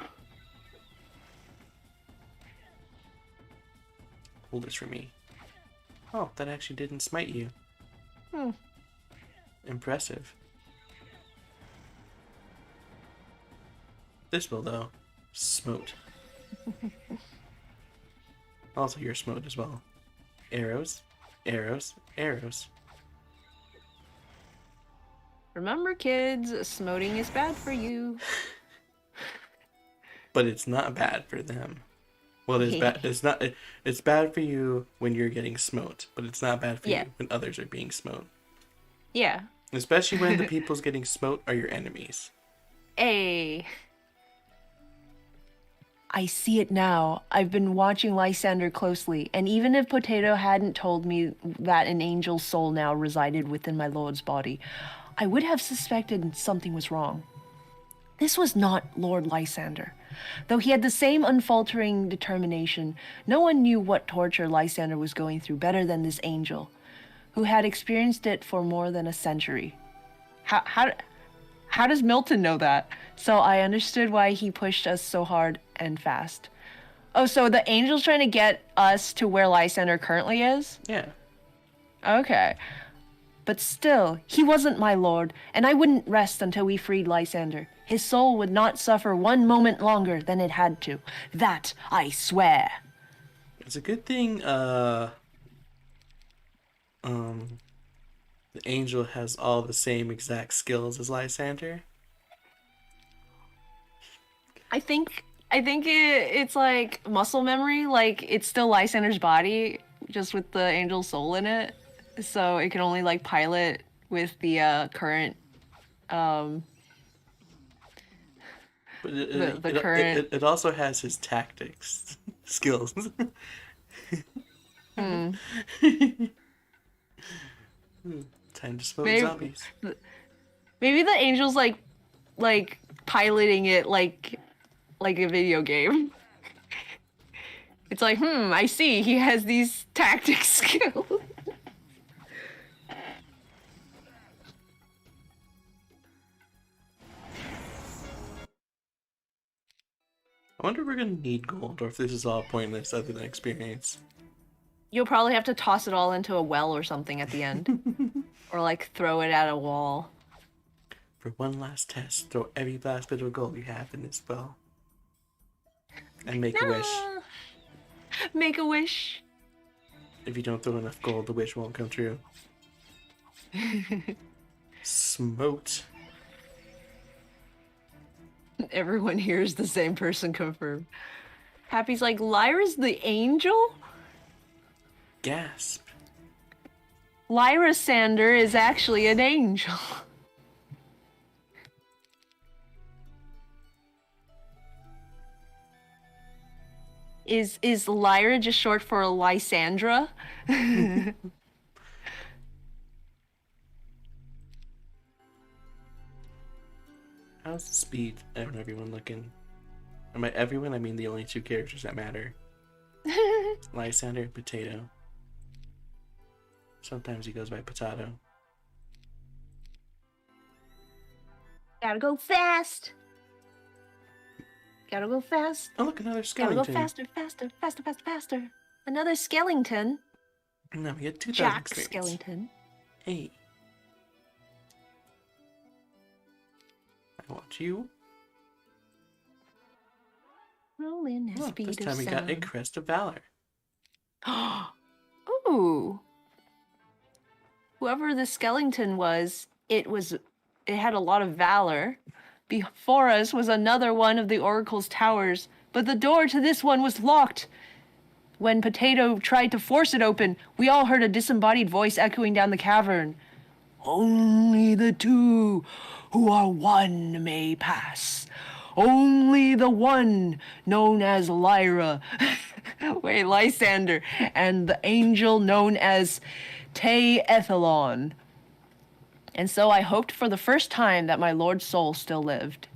Hold this for me. Oh, that actually didn't smite you. Hmm. Impressive. This will, though. Smote. Also, you're smote as well. Arrows, arrows, arrows. Remember, kids, smoting is bad for you. But it's not bad for them. Well, it's bad. It's not. It's bad for you when you're getting smote, but it's not bad for Yeah. you when others are being smote. Yeah. Especially when the people's getting smote are your enemies. Hey. I see it now. I've been watching Lysander closely, and even if Potato hadn't told me that an angel's soul now resided within my lord's body, I would have suspected something was wrong. This was not Lord Lysander. Though he had the same unfaltering determination, no one knew what torture Lysander was going through better than this angel, who had experienced it for more than a century. How does Milton know that? So I understood why he pushed us so hard and fast. Oh, so the angel's trying to get us to where Lysander currently is? Yeah. Okay. But still, he wasn't my lord, and I wouldn't rest until we freed Lysander. His soul would not suffer one moment longer than it had to. That I swear. It's a good thing, um, the angel has all the same exact skills as Lysander. I think it's like muscle memory. Like it's still Lysander's body, just with the angel's soul in it. So it can only like pilot with the current um But the current it also has his tactics skills. hmm, Time to smoke maybe zombies. maybe the angel's like piloting it like a video game. It's like, I see he has these tactic skills. I wonder if we're gonna need gold or if this is all pointless other than experience. You'll probably have to toss it all into a well or something at the end. Or like throw it at a wall. For one last test, throw every last bit of gold you have in this spell. And make a wish. Ah, make a wish. If you don't throw enough gold, the wish won't come true. Smoked. Everyone here is the same person confirmed. Happy's like, Lyra's the angel? Gasp. Lyra Sander is actually an angel. Is Lyra just short for Lysandra? How's the speed of everyone looking? And by everyone, I mean the only two characters that matter. Lysander and Potato. Sometimes he goes by Potato. Gotta go fast. Gotta go fast. Oh look, another Gotta skeleton. go faster, faster, faster, faster, faster. Another skeleton. No, we get 2,000 Jack experience. skeleton. Hey. I want you. Rolling at Oh, speed this of time we got a sound. Crest of Valor. Ooh. Whoever the skeleton was, it had a lot of valor. Before us was another one of the Oracle's towers, but the door to this one was locked. When Potato tried to force it open, we all heard a disembodied voice echoing down the cavern. Only the two who are one may pass. Only the one known as Lyra. Wait, Lysander. And the angel known as Ethelon. And so I hoped for the first time that my lord's soul still lived.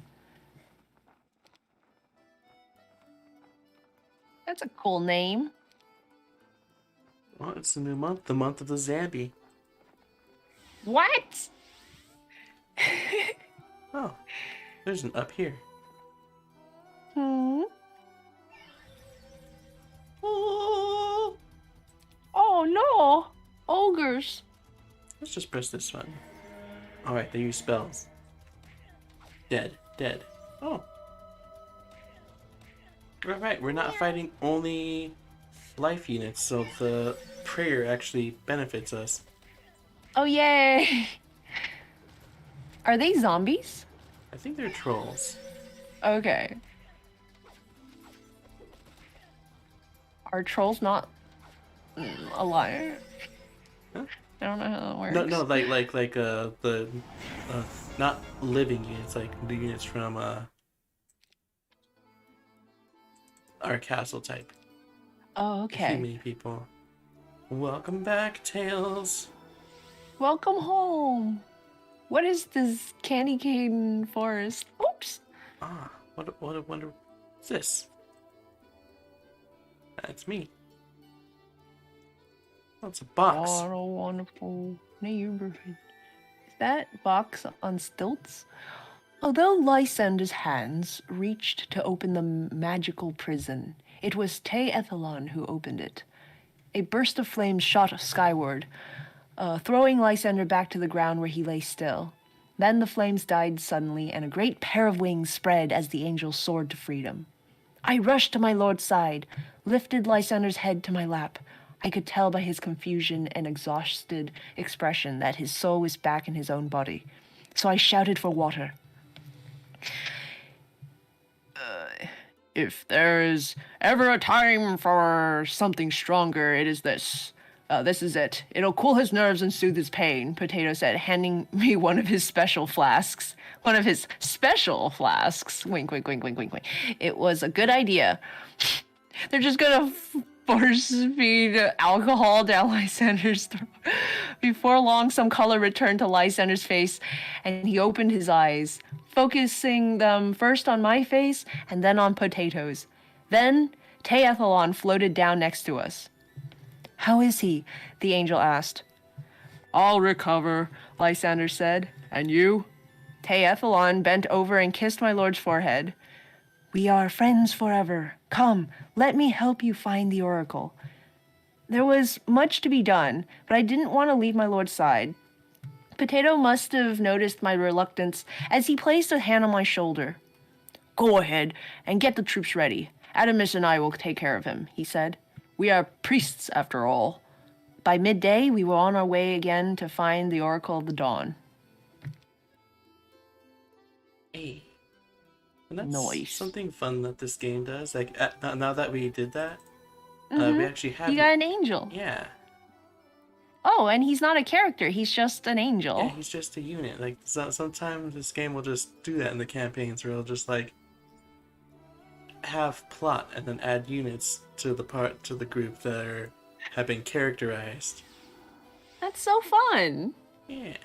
That's a cool name. Well, it's a new month, the month of the Zambi. What? Oh, there's an up here. Hmm? Oh, Oh no! Ogres. let's just press this one. Alright, they use spells. Dead, dead. Oh. Right, we're not fighting only life units, so the prayer actually benefits us. Oh yay! Are they zombies? I think they're trolls. Okay. Are trolls not alive? Huh? I don't know how that works. No, like the not living units, like the units from our castle type. Oh, okay. Human people. Welcome back, Tails. Welcome home. What is this candy cane forest? Oops. Ah, what a wonder. What's this? That's me. Oh, it's a box. What a wonderful neighborhood. Is that box on stilts? Although Lysander's hands reached to open the magical prison, it was Ethelon who opened it. A burst of flames shot skyward. throwing Lysander back to the ground where he lay still. Then the flames died suddenly, and a great pair of wings spread as the angel soared to freedom. I rushed to my lord's side, lifted Lysander's head to my lap. I could tell by his confusion and exhausted expression that his soul was back in his own body. So I shouted for water. If there is ever a time for something stronger, it is this. This is it. It'll cool his nerves and soothe his pain, Potato said, handing me one of his special flasks. One of his special flasks. Wink, wink, wink, wink, wink, wink. It was a good idea. They're just gonna force feed alcohol down Lysander's throat. Before long, some color returned to Lysander's face, and he opened his eyes, focusing them first on my face and then on Potato's. Then, Teethalon floated down next to us. How is he? The angel asked. I'll recover, Lysander said. And you? Teethalon bent over and kissed my lord's forehead. We are friends forever. Come, let me help you find the oracle. There was much to be done, but I didn't want to leave my lord's side. Potato must have noticed my reluctance as he placed a hand on my shoulder. Go ahead and get the troops ready. Adamus and I will take care of him, he said. We are priests, after all. By midday, we were on our way again to find the Oracle of the Dawn. Hey. And that's Nice. something fun that this game does. Like, now that we did that, we actually have... He got an angel. Yeah. Oh, and he's not a character. He's just an angel. Yeah, he's just a unit. Like, sometimes this game will just do that in the campaigns, where it'll just, like, have plot and then add units to the group that have been characterized. That's so fun. Yeah.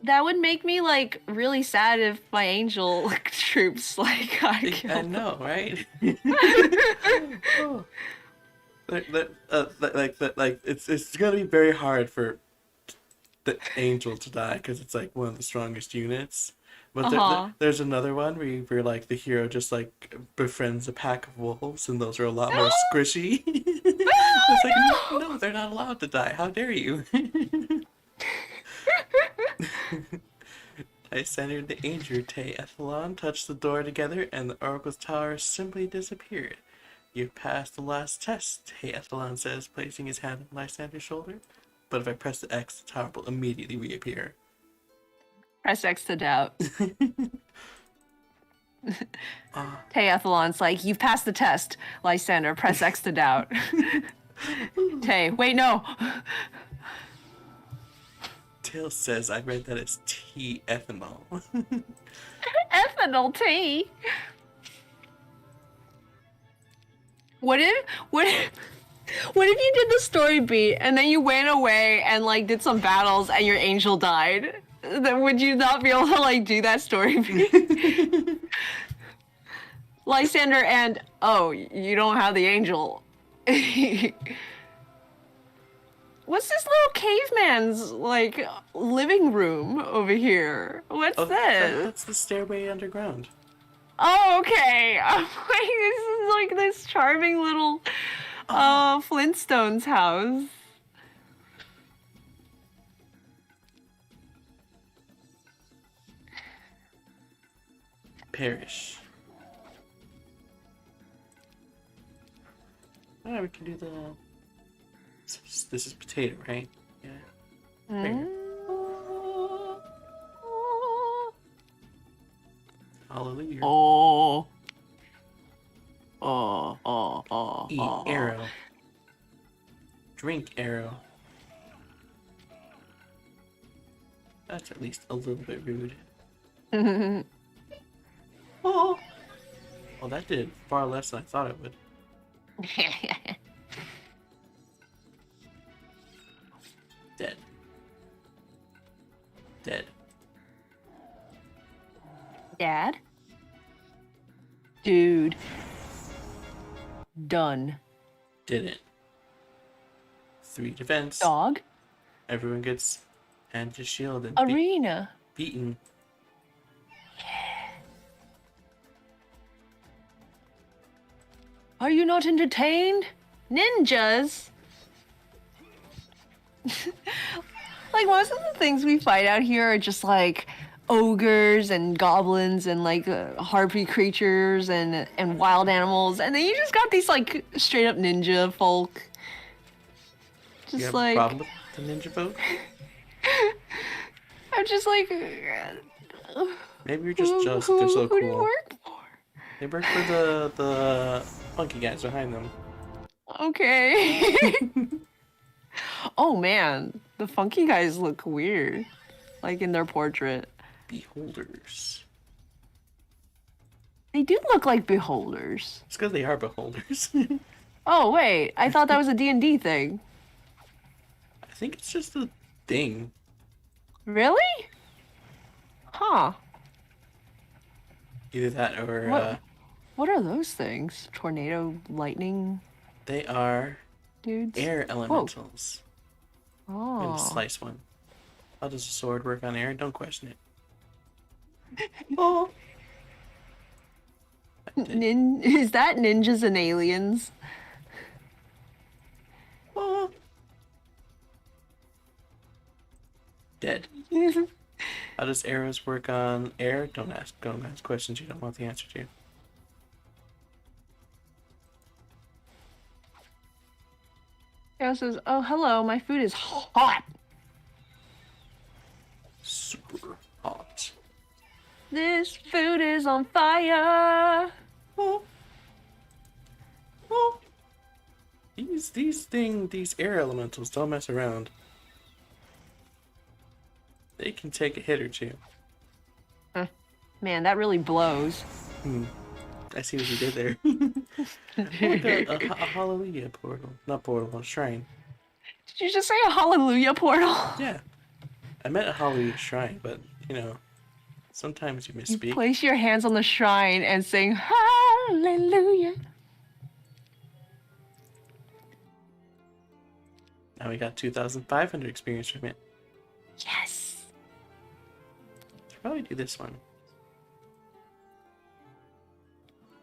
That would make me, like, really sad if my angel troops, like, got I killed. know, right? It's gonna be very hard for the angel to die because it's like one of the strongest units. But there's another one where like the hero just like befriends a pack of wolves, and those are a lot more squishy. It's like no, they're not allowed to die. How dare you? Lysander and the angel Teethalon touched the door together, and the oracle's tower simply disappeared. You've passed the last test, Teethalon says, placing his hand on Lysander's shoulder. But if I press the X, the tower will immediately reappear. Press X to doubt. Teethalon's like, you've passed the test, Lysander. Press X to doubt. Tay, wait, no. Tails says I read that as T-ethanol. Ethanol tea. What if you did the story beat and then you went away and like did some battles and your angel died? Then would you not be able to like do that story beat? Lysander and you don't have the angel. What's this little caveman's like living room over here? What's this? That's the stairway underground. Oh, okay. I'm like, this is like this charming little Flintstones house. Perish. Alright, we can do the... This is potato, right? Yeah. There. Hallelujah. Eat arrow. Drink arrow. That's at least a little bit rude. Oh, that did far less than I thought it would. Dead. Dead. Dad? Dude. Done. Didn't. 3 defense. Dog? Everyone gets handed a shield and Arena. beaten. Are you not entertained? Ninjas? Like most of the things we fight out here are just like ogres and goblins and like harpy creatures and wild animals, and then you just got these like straight up ninja folk. You Just have like a problem with the ninja folk? I'm just like, Maybe you're just jealous that they're so who do you cool. work for? They work for the funky guys behind them. Okay. Oh man, the funky guys look weird, like in their portrait. Beholders. They do look like beholders. It's because they are beholders. Oh wait, I thought that was a D&D thing. I think it's just a thing. Really? Huh. Either that or What? What are those things? Tornado, lightning they are dudes? air elementals. I'm gonna Oh. slice one. How does a sword work on air? Don't question it. Oh. Is that ninjas and aliens? Oh. Dead. How does arrows work on air? Don't ask questions you don't want the answer to. Arrow says, "Oh hello, my food is hot. Super hot. This food is on fire." Oh. Oh. These air elementals don't mess around. They can take a hit or two. Man, that really blows. I see what you did there. Like a hallelujah portal. Not portal, a shrine. Did you just say a hallelujah portal? Yeah. I meant a hallelujah shrine, but, you know, sometimes you You misspeak. place your hands on the shrine and sing hallelujah. Now we got 2,500 experience from it. Yes. Should probably do this one.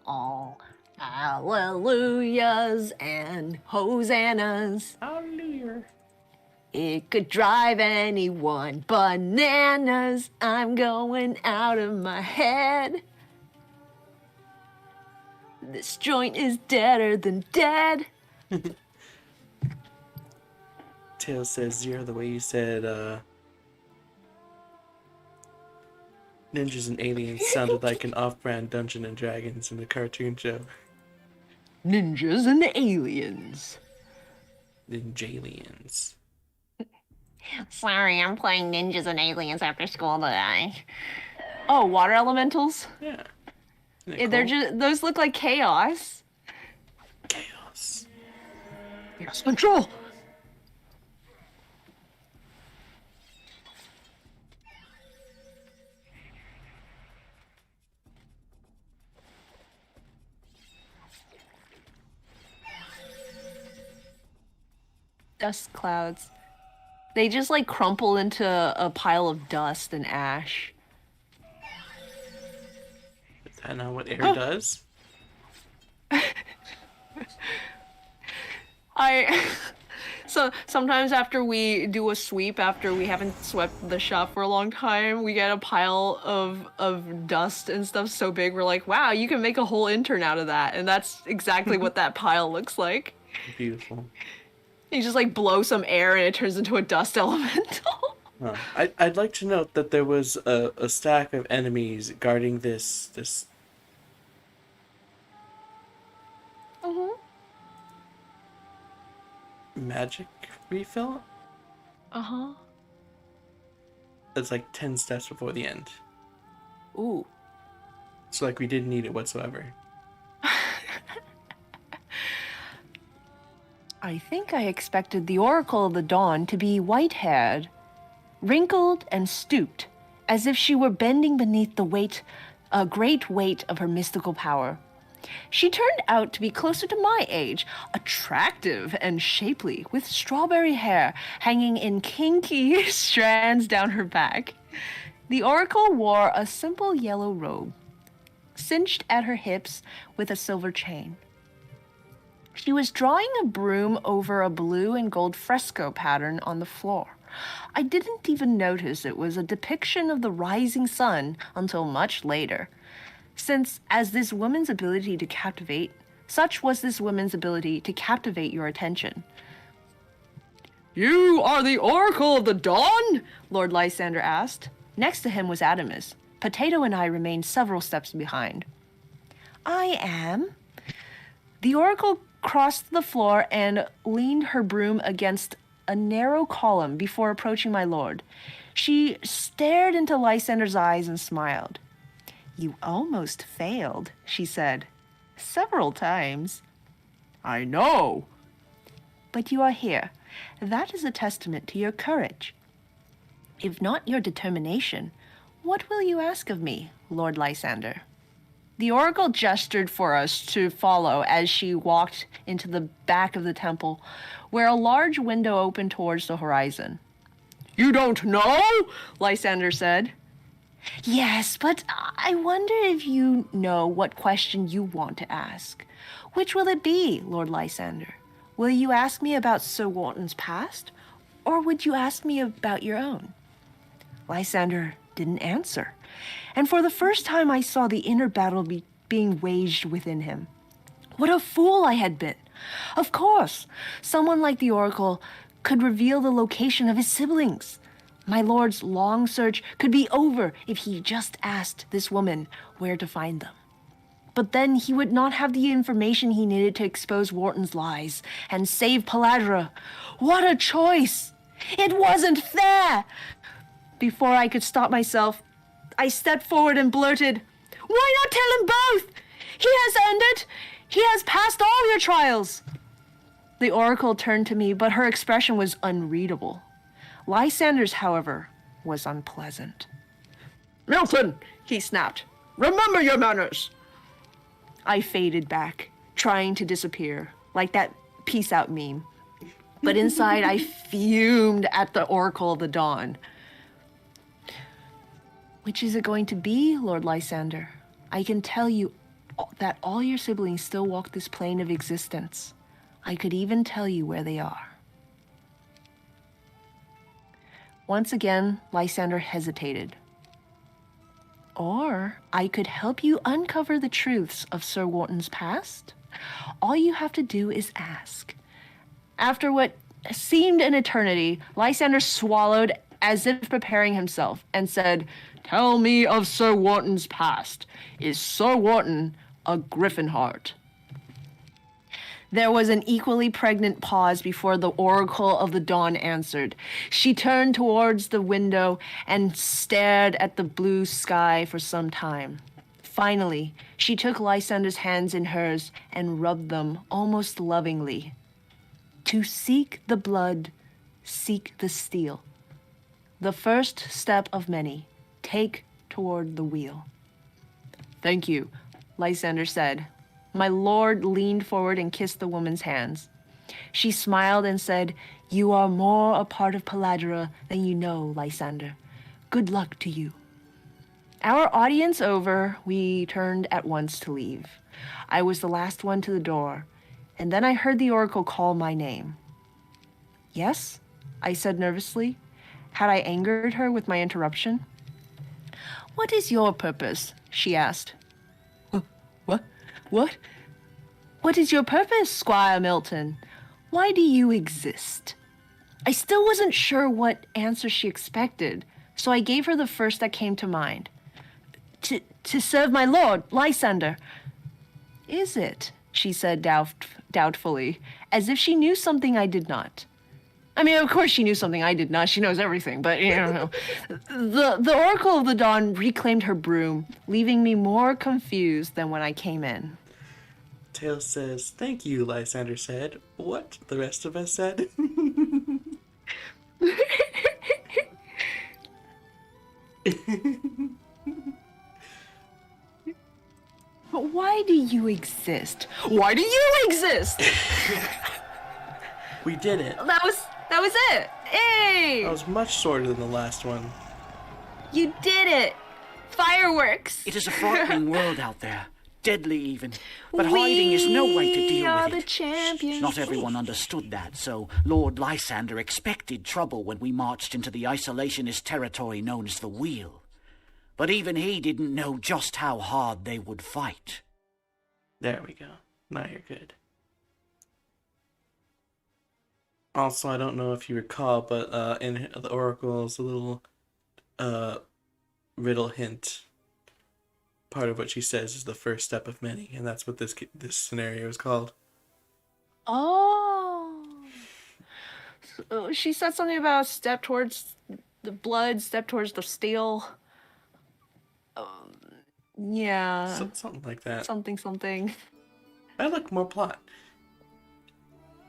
All hallelujahs and hosannas. Hallelujah. It could drive anyone bananas. I'm going out of my head. This joint is deader than dead. Tails says 0 the way you said ninjas and aliens sounded like an off-brand Dungeon and Dragons in the cartoon show. Ninjas and aliens. Ninjalians. Sorry, I'm playing Ninjas and Aliens after school today. Oh, water elementals? Yeah. Isn't it Yeah, they're cool? just those look like chaos. Chaos. Chaos control. Dust clouds. They just like crumple into a pile of dust and ash. Is that not what air does? So sometimes after we do a sweep, after we haven't swept the shop for a long time, we get a pile of dust and stuff so big we're like, wow, you can make a whole intern out of that. And that's exactly what that pile looks like. Beautiful. You just like blow some air and it turns into a dust elemental. Huh. I'd like to note that there was a stack of enemies guarding this magic refill. Uh-huh. That's like 10 steps before the end. Ooh. So like we didn't need it whatsoever. I think I expected the Oracle of the Dawn to be white-haired, wrinkled and stooped, as if she were bending beneath a great weight of her mystical power. She turned out to be closer to my age, attractive and shapely, with strawberry hair hanging in kinky strands down her back. The Oracle wore a simple yellow robe, cinched at her hips with a silver chain. She was drawing a broom over a blue and gold fresco pattern on the floor. I didn't even notice it was a depiction of the rising sun until much later. Such was this woman's ability to captivate your attention. "You are the Oracle of the Dawn?" Lord Lysander asked. Next to him was Adamus. Potato and I remained several steps behind. "I am." The Oracle crossed the floor and leaned her broom against a narrow column before approaching my lord. She stared into Lysander's eyes and smiled. "You almost failed," she said. "Several times." "I know." "But you are here. That is a testament to your courage. If not your determination, what will you ask of me, Lord Lysander?" The Oracle gestured for us to follow as she walked into the back of the temple, where a large window opened towards the horizon. "You don't know?" Lysander said. "Yes, but I wonder if you know what question you want to ask. Which will it be, Lord Lysander? Will you ask me about Sir Wharton's past, or would you ask me about your own?" Lysander didn't answer, and for the first time I saw the inner battle being waged within him. What a fool I had been! Of course, someone like the Oracle could reveal the location of his siblings. My lord's long search could be over if he just asked this woman where to find them. But then he would not have the information he needed to expose Wharton's lies and save Peladra. What a choice! It wasn't fair! Before I could stop myself, I stepped forward and blurted, "Why not tell him both? He has earned it! He has passed all your trials!" The Oracle turned to me, but her expression was unreadable. Lysander's, however, was unpleasant. "Milton," he snapped, "remember your manners!" I faded back, trying to disappear, like that peace out meme. But inside, I fumed at the Oracle of the Dawn. "Which is it going to be, Lord Lysander? I can tell you that all your siblings still walk this plane of existence. I could even tell you where they are." Once again, Lysander hesitated. "Or I could help you uncover the truths of Sir Wharton's past. All you have to do is ask." After what seemed an eternity, Lysander swallowed as if preparing himself and said, "Tell me of Sir Wharton's past. Is Sir Wharton a Griffinheart?" There was an equally pregnant pause before the Oracle of the Dawn answered. She turned towards the window and stared at the blue sky for some time. Finally, she took Lysander's hands in hers and rubbed them almost lovingly. "To seek the blood, seek the steel. The first step of many. Take toward the wheel." "Thank you," Lysander said. My lord leaned forward and kissed the woman's hands. She smiled and said, "You are more a part of Peladra than you know, Lysander. Good luck to you." Our audience over, we turned at once to leave. I was the last one to the door, and then I heard the Oracle call my name. "Yes?" I said nervously. Had I angered her with my interruption? "What is your purpose?" she asked. What? What is your purpose, Squire Milton? Why do you exist?" I still wasn't sure what answer she expected, so I gave her the first that came to mind. To serve my lord, Lysander." "Is it?" she said doubtfully, as if she knew something I did not. I mean, of course she knew something I did not. She knows everything, but you know. The Oracle of the Dawn reclaimed her broom, leaving me more confused than when I came in. Tails says, "Thank you," Lysander said. What? The rest of us said? But why do you exist? Why do you exist? We did it. That was it. Hey! That was much shorter than the last one. You did it. Fireworks. It is a frightening world out there. deadly even. But hiding is no way to deal We are with the it. champions. Not everyone understood that, so Lord Lysander expected trouble when we marched into the isolationist territory known as the Wheel. But even he didn't know just how hard they would fight. There we go. Now you're good. Also, I don't know if you recall, but in the Oracle's little riddle hint, part of what she says is the first step of many, and that's what this scenario is called. Oh. So she said something about step towards the blood, step towards the steel. Yeah. Something like that. Something. I look more plot.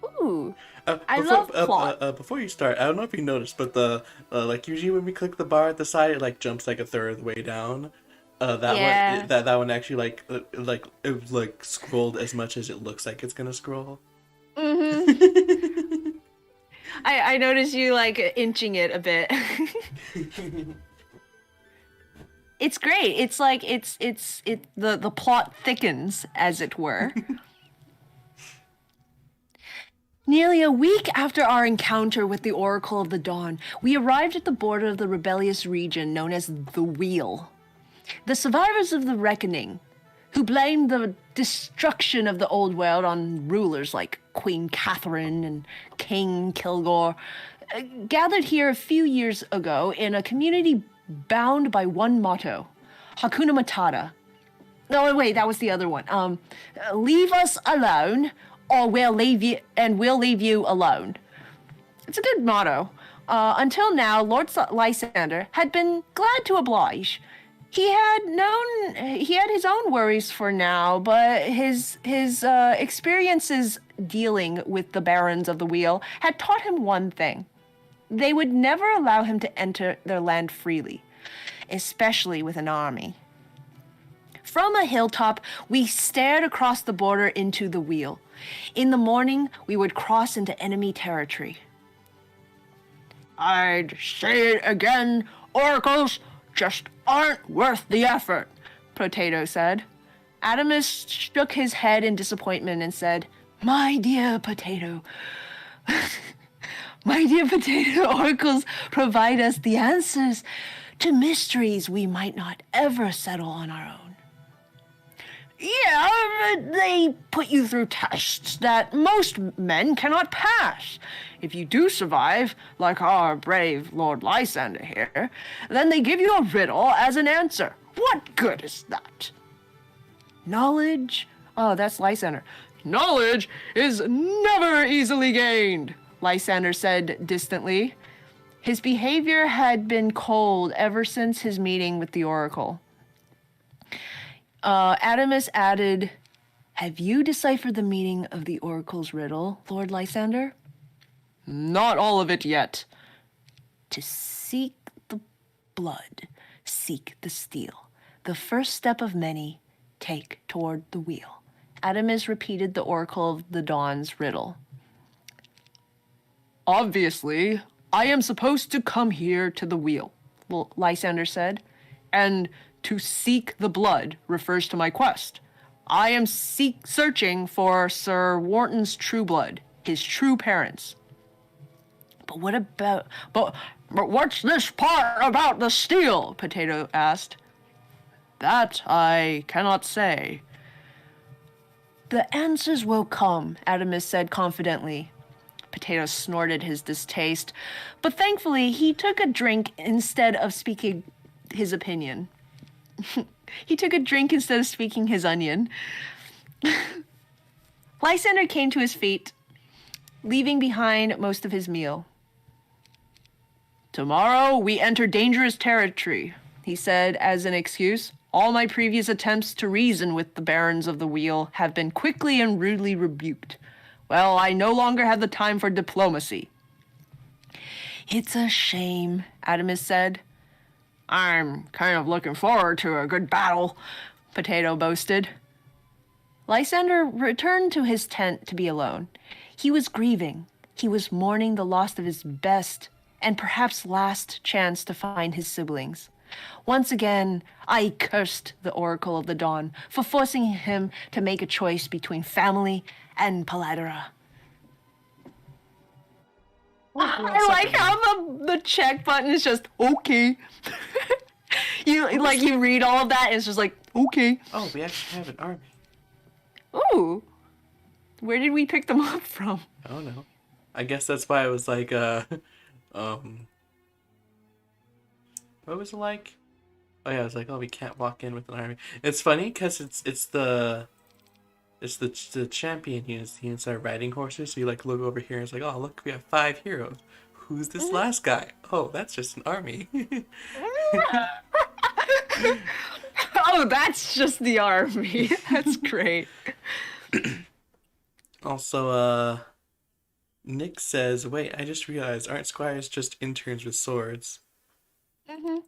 Ooh. I love plot. Before you start, I don't know if you noticed, but the like usually when we click the bar at the side, it like jumps like a third of the way down. That one actually like it was like scrolled as much as it looks like it's gonna scroll. Mm-hmm. I noticed you like inching it a bit. It's great. It's like the plot thickens, as it were. Nearly a week after our encounter with the Oracle of the Dawn, we arrived at the border of the rebellious region known as the Wheel. The survivors of the Reckoning, who blamed the destruction of the old world on rulers like Queen Catherine and King Kilgore, gathered here a few years ago in a community bound by one motto, Hakuna Matata. No, wait, that was the other one. Leave us alone, or we'll leave you alone. It's a good motto. Until now, Lord Lysander had been glad to oblige. He had his own worries for now, but his experiences dealing with the barons of the Wheel had taught him one thing. They would never allow him to enter their land freely, especially with an army. From a hilltop, we stared across the border into the Wheel. In the morning, we would cross into enemy territory. I'd say it again, oracles just aren't worth the effort, Potato said. Adamus shook his head in disappointment and said, My dear Potato, oracles provide us the answers to mysteries we might not ever settle on our own. Yeah, but they put you through tests that most men cannot pass. If you do survive, like our brave Lord Lysander here, then they give you a riddle as an answer. What good is that? Knowledge? Oh, that's Lysander. Knowledge is never easily gained, Lysander said distantly. His behavior had been cold ever since his meeting with the Oracle. Adamus added, Have you deciphered the meaning of the Oracle's riddle, Lord Lysander? Not all of it yet. To seek the blood, seek the steel. The first step of many, take toward the Wheel. Adamus repeated the Oracle of the Dawn's riddle. Obviously, I am supposed to come here to the Wheel, Lysander said, and to seek the blood refers to my quest. I am searching for Sir Wharton's true blood, his true parents. But what's this part about the steel? Potato asked. That I cannot say. The answers will come, Adamus said confidently. Potato snorted his distaste, but thankfully he took a drink instead of speaking his opinion. He took a drink instead of speaking his onion. Lysander came to his feet, leaving behind most of his meal. Tomorrow we enter dangerous territory, he said as an excuse. All my previous attempts to reason with the barons of the Wheel have been quickly and rudely rebuked. Well, I no longer have the time for diplomacy. It's a shame, Adamus said. I'm kind of looking forward to a good battle, Potato boasted. Lysander returned to his tent to be alone. He was grieving. He was mourning the loss of his best and perhaps last chance to find his siblings. Once again, I cursed the Oracle of the Dawn for forcing him to make a choice between family and Paladra. I like how the check button is just okay. You read all of that and it's just like okay. Oh, we actually have an army. Ooh, where did we pick them up from? I don't know. I guess that's why it was like what was it like? Oh yeah, I was like, oh, we can't walk in with an army. It's funny because it's the champion units. The units are riding horses. So you like look over here and it's like, oh look, we have 5 heroes. Who's this last guy? Oh, that's just an army. Oh, that's just the army. That's great. Also, Nick says, wait, I just realized, aren't squires just interns with swords? Mm-hmm.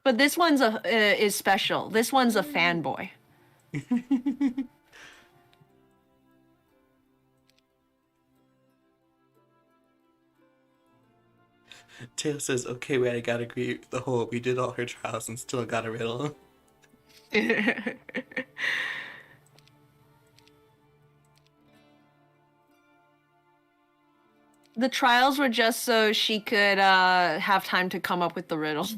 But this one's is special. This one's a fanboy. Tail says, okay, wait, I gotta agree with the whole, we did all her trials and still got a riddle. The trials were just so she could have time to come up with the riddle.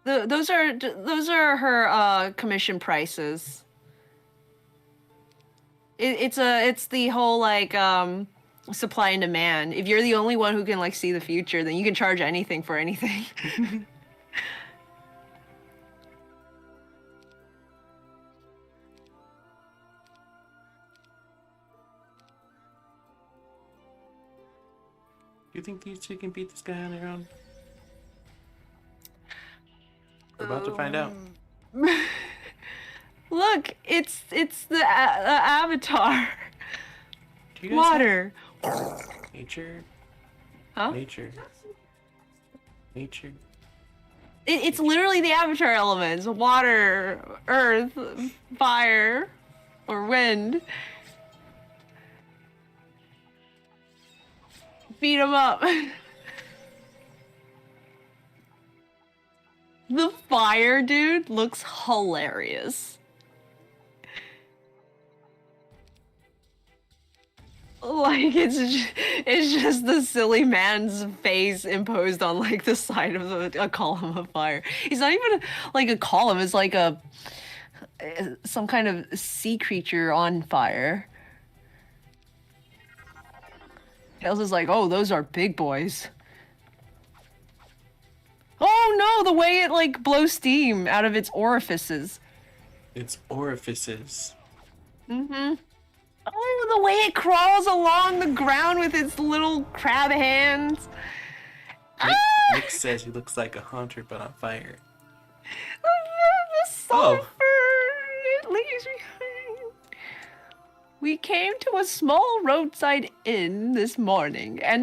Those are her commission prices. It's the whole like supply and demand. If you're the only one who can like see the future, then you can charge anything for anything. You think these two can beat this guy on their own? We're about to find out. Look, it's the avatar. Do you guys Water. have nature? Huh? Nature. It's literally the avatar elements: water, earth, fire, or wind. Beat him up. The fire dude looks hilarious. Like it's just the silly man's face imposed on like the side of a column of fire. He's not even like a column. It's like some kind of sea creature on fire. Tails is like, oh, those are big boys. Oh no, the way it like blows steam out of its orifices. Its orifices. Mm-hmm. Oh, the way it crawls along the ground with its little crab hands. Nick says he looks like a hunter but on fire. The sulfur, it leaves me. We came to a small roadside inn this morning, and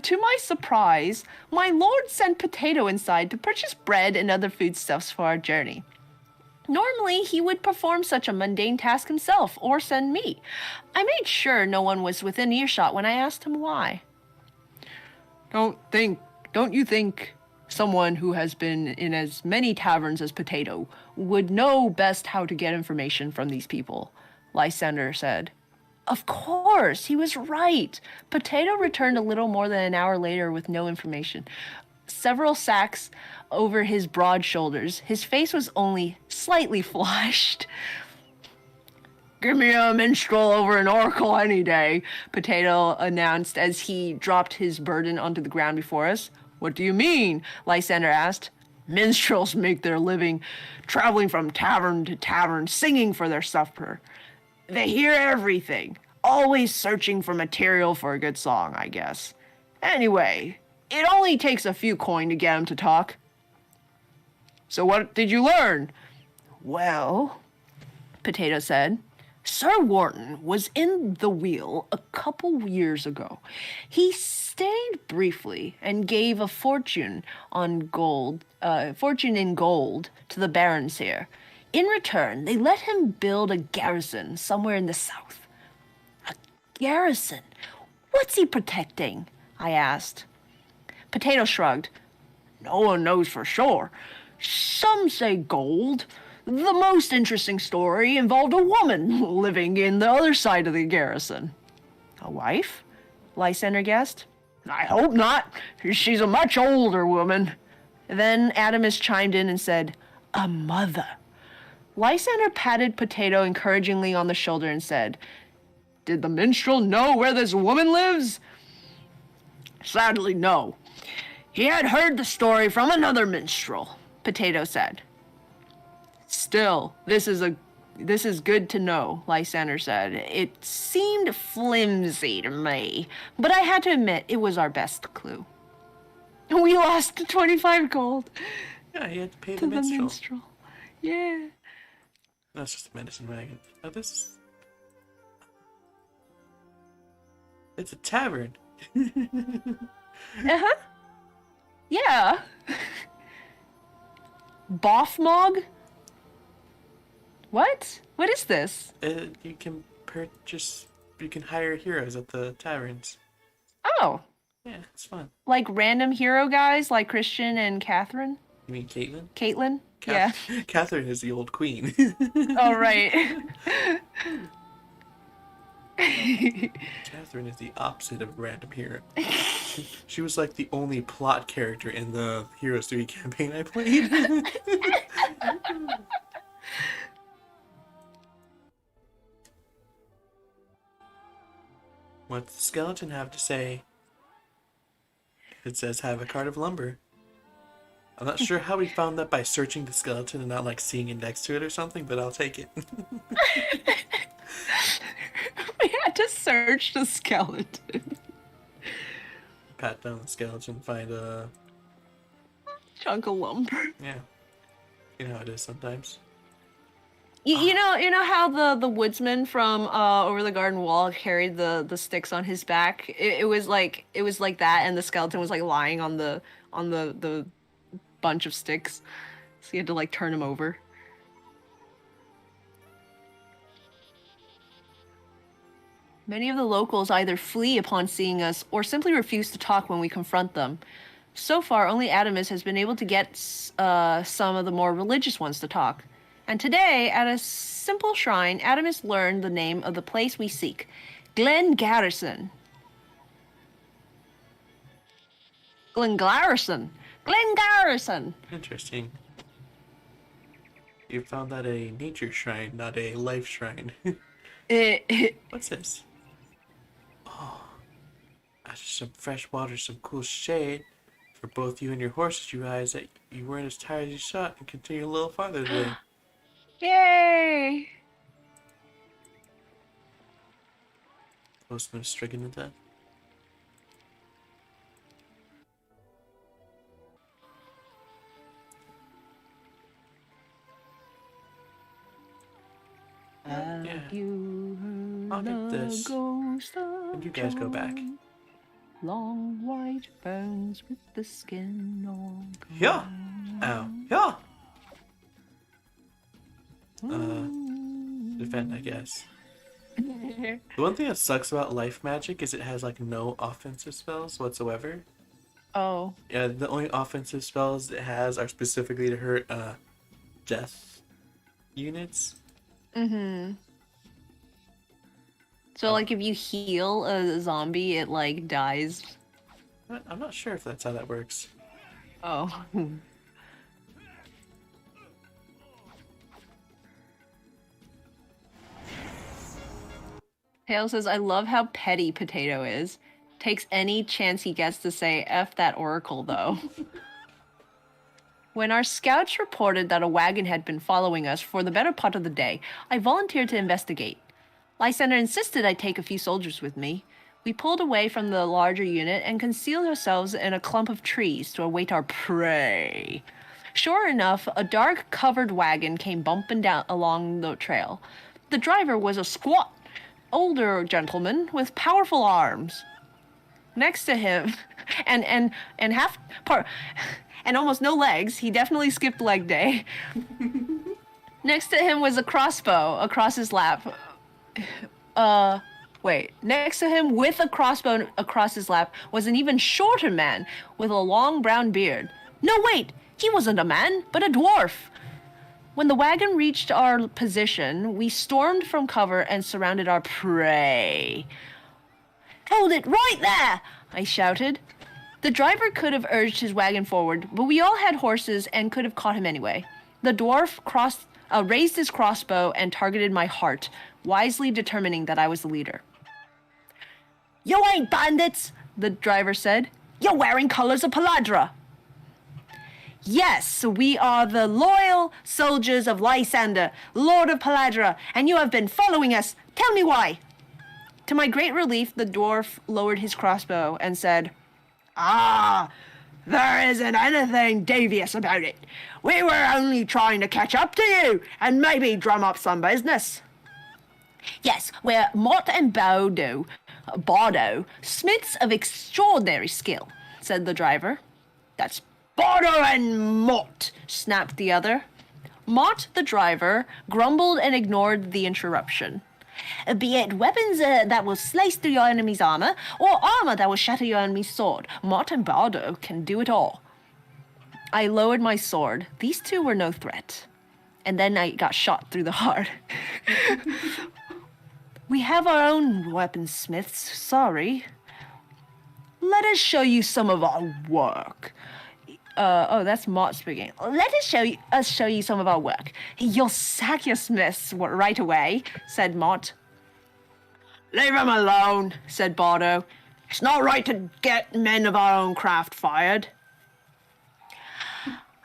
to my surprise, my lord sent Potato inside to purchase bread and other foodstuffs for our journey. Normally, he would perform such a mundane task himself, or send me. I made sure no one was within earshot when I asked him why. Don't you think someone who has been in as many taverns as Potato would know best how to get information from these people? Lysander said. Of course, he was right. Potato returned a little more than an hour later with no information. Several sacks over his broad shoulders. His face was only slightly flushed. Give me a minstrel over an oracle any day, Potato announced as he dropped his burden onto the ground before us. What do you mean? Lysander asked. Minstrels make their living traveling from tavern to tavern, singing for their supper. They hear everything, always searching for material for a good song, I guess. Anyway, it only takes a few coin to get them to talk. So what did you learn? Well, Potato said, Sir Wharton was in the wheel a couple years ago. He stayed briefly and gave a fortune in gold to the barons here. In return, they let him build a garrison somewhere in the south. A garrison? What's he protecting? I asked. Potato shrugged. No one knows for sure. Some say gold. The most interesting story involved a woman living in the other side of the garrison. A wife? Lysander guessed. I hope not. She's a much older woman. Then Adamus chimed in and said, a mother. Lysander patted Potato encouragingly on the shoulder and said, did the minstrel know where this woman lives? Sadly, no. He had heard the story from another minstrel, Potato said. Still, this is good to know, Lysander said. It seemed flimsy to me, but I had to admit it was our best clue. We lost 25 gold. Yeah, you had to pay to the minstrel. Yeah. That's just a medicine wagon. Oh, this. It's a tavern. Uh-huh. Yeah. Boffmog? What? What is this? You can purchase. You can hire heroes at the taverns. Oh, Yeah, it's fun. like random hero guys like Christian and Catherine? You mean Caitlin? Caitlin? Yeah. Catherine is the old queen. Oh, right. Catherine is the opposite of a random hero. She was like the only plot character in the Heroes 3 campaign I played. What does the skeleton have to say? It says have a cart of lumber. I'm not sure how we found that by searching the skeleton and not like seeing it next to it or something, but I'll take it. We had to search the skeleton. Pat down the skeleton, find a... Chunk of lumber. Yeah. You know how it is sometimes. You know how the woodsman from Over the Garden Wall carried the sticks on his back? It was like that, and the skeleton was like lying on the bunch of sticks. So you had to like turn him over. Many of the locals either flee upon seeing us or simply refuse to talk when we confront them. So far, only Adamus has been able to get some of the more religious ones to talk. And today, at a simple shrine, Adamus learned the name of the place we seek, Glen Garrison. Glen Garrison. Glen Garrison. Interesting. You found that a nature shrine, not a life shrine. What's this? Oh, after some fresh water, some cool shade for both you and your horses. You realize that you weren't as tired as you thought and continue a little farther today. Yay! Postman is stricken to death. Yeah. I'll get this. And you guys go back. Long white bones with the skin all gone. Yeah. Ow. Yeah. Defend, I guess. The one thing that sucks about life magic is it has like no offensive spells whatsoever. Oh. Yeah, the only offensive spells it has are specifically to hurt death units. Mm-hmm. So like if you heal a zombie, it like dies. I'm not sure if that's how that works. Oh. Tail says, I love how petty Potato is. Takes any chance he gets to say, F that oracle, though. When our scouts reported that a wagon had been following us for the better part of the day, I volunteered to investigate. Lysander insisted I take a few soldiers with me. We pulled away from the larger unit and concealed ourselves in a clump of trees to await our prey. Sure enough, a dark covered wagon came bumping down along the trail. The driver was a squat, older gentleman with powerful arms. Next to him, and almost no legs. He definitely skipped leg day. Next to him was a crossbow across his lap. Wait, next to him, with a crossbow across his lap, was an even shorter man with a long brown beard. No, wait, he wasn't a man, but a dwarf. When the wagon reached our position, we stormed from cover and surrounded our prey. Hold it right there, I shouted. The driver could have urged his wagon forward, but we all had horses and could have caught him anyway. The dwarf raised his crossbow and targeted my heart, wisely determining that I was the leader. You ain't bandits, the driver said. You're wearing colors of Paladra. Yes, we are the loyal soldiers of Lysander, Lord of Paladra, and you have been following us. Tell me why. To my great relief, the dwarf lowered his crossbow and said, there isn't anything devious about it. We were only trying to catch up to you and maybe drum up some business. Yes, we're Mott and Bardo, smiths of extraordinary skill, said the driver. That's Bardo and Mott, snapped the other. Mott, the driver, grumbled and ignored the interruption. Be it weapons that will slice through your enemy's armor, or armor that will shatter your enemy's sword, Mott and Bardo can do it all. I lowered my sword. These two were no threat. And then I got shot through the heart. We have our own weaponsmiths, sorry. Let us show you some of our work. That's Mott speaking. Let us show you some of our work. You'll sack your smiths right away, said Mott. Leave him alone, said Bardo. It's not right to get men of our own craft fired.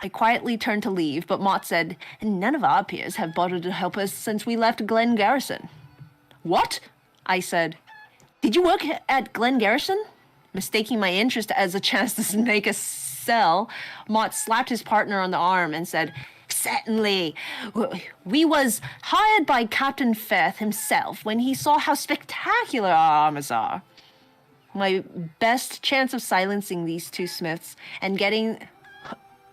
I quietly turned to leave, but Mott said, none of our peers have bothered to help us since we left Glen Garrison. What? I said. Did you work at Glen Garrison? Mistaking my interest as a chance to make a sell, Mott slapped his partner on the arm and said, certainly. We was hired by Captain Firth himself when he saw how spectacular our armors are. My best chance of silencing these two smiths and getting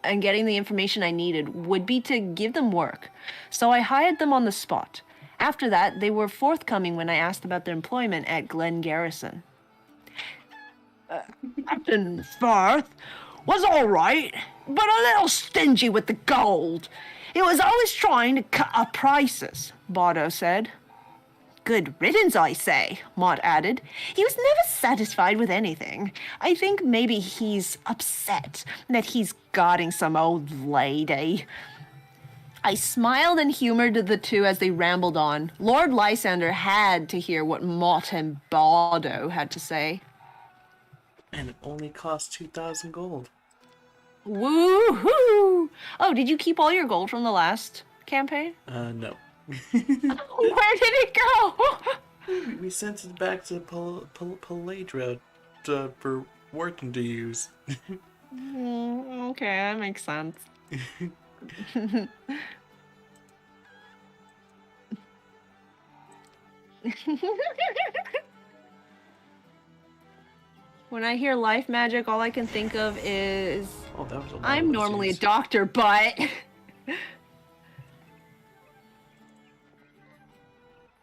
the information I needed would be to give them work. So I hired them on the spot. After that, they were forthcoming when I asked about their employment at Glen Garrison. Captain Firth was all right, but a little stingy with the gold. He was always trying to cut our prices, Bardo said. Good riddance, I say, Mott added. He was never satisfied with anything. I think maybe he's upset that he's guarding some old lady. I smiled and humored the two as they rambled on. Lord Lysander had to hear what Mott and Bardo had to say. And it only cost 2,000 gold. Woohoo! Oh, did you keep all your gold from the last campaign? No. Where did it go? We sent it back to Paladra for Wharton to use. Okay, that makes sense. When I hear life magic, all I can think of is... Oh, that was a lot I'm of normally a things. doctor, but...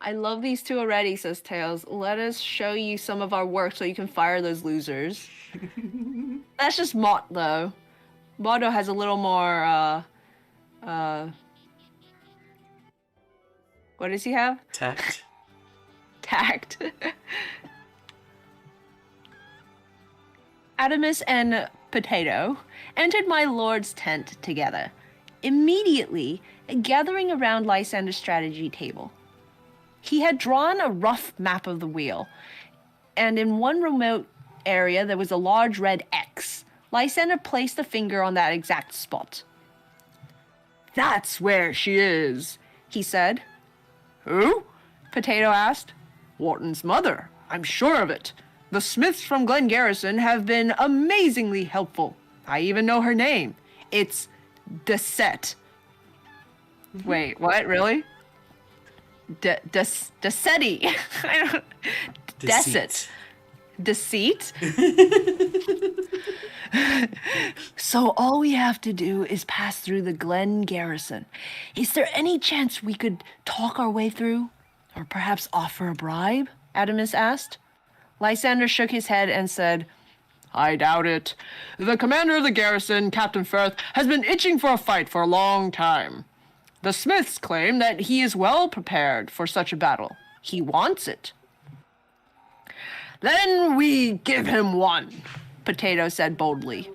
I love these two already, says Tails. Let us show you some of our work so you can fire those losers. That's just Mott, though. Bardo has a little more, what does he have? Tact. Tact. Adamus and Potato entered my lord's tent together, immediately gathering around Lysander's strategy table. He had drawn a rough map of the wheel, and in one remote area there was a large red X. Lysander placed a finger on that exact spot. That's where she is, he said. Who? Potato asked. Wharton's mother, I'm sure of it. The Smiths from Glen Garrison have been amazingly helpful. I even know her name. It's Desette. Wait, what? Really? Desetti. Decet. Deceit? So all we have to do is pass through the Glen Garrison. Is there any chance we could talk our way through? Or perhaps offer a bribe? Adamus asked. Lysander shook his head and said, I doubt it. The commander of the garrison, Captain Firth, has been itching for a fight for a long time. The Smiths claim that he is well prepared for such a battle. He wants it. Then we give him one, Potato said boldly.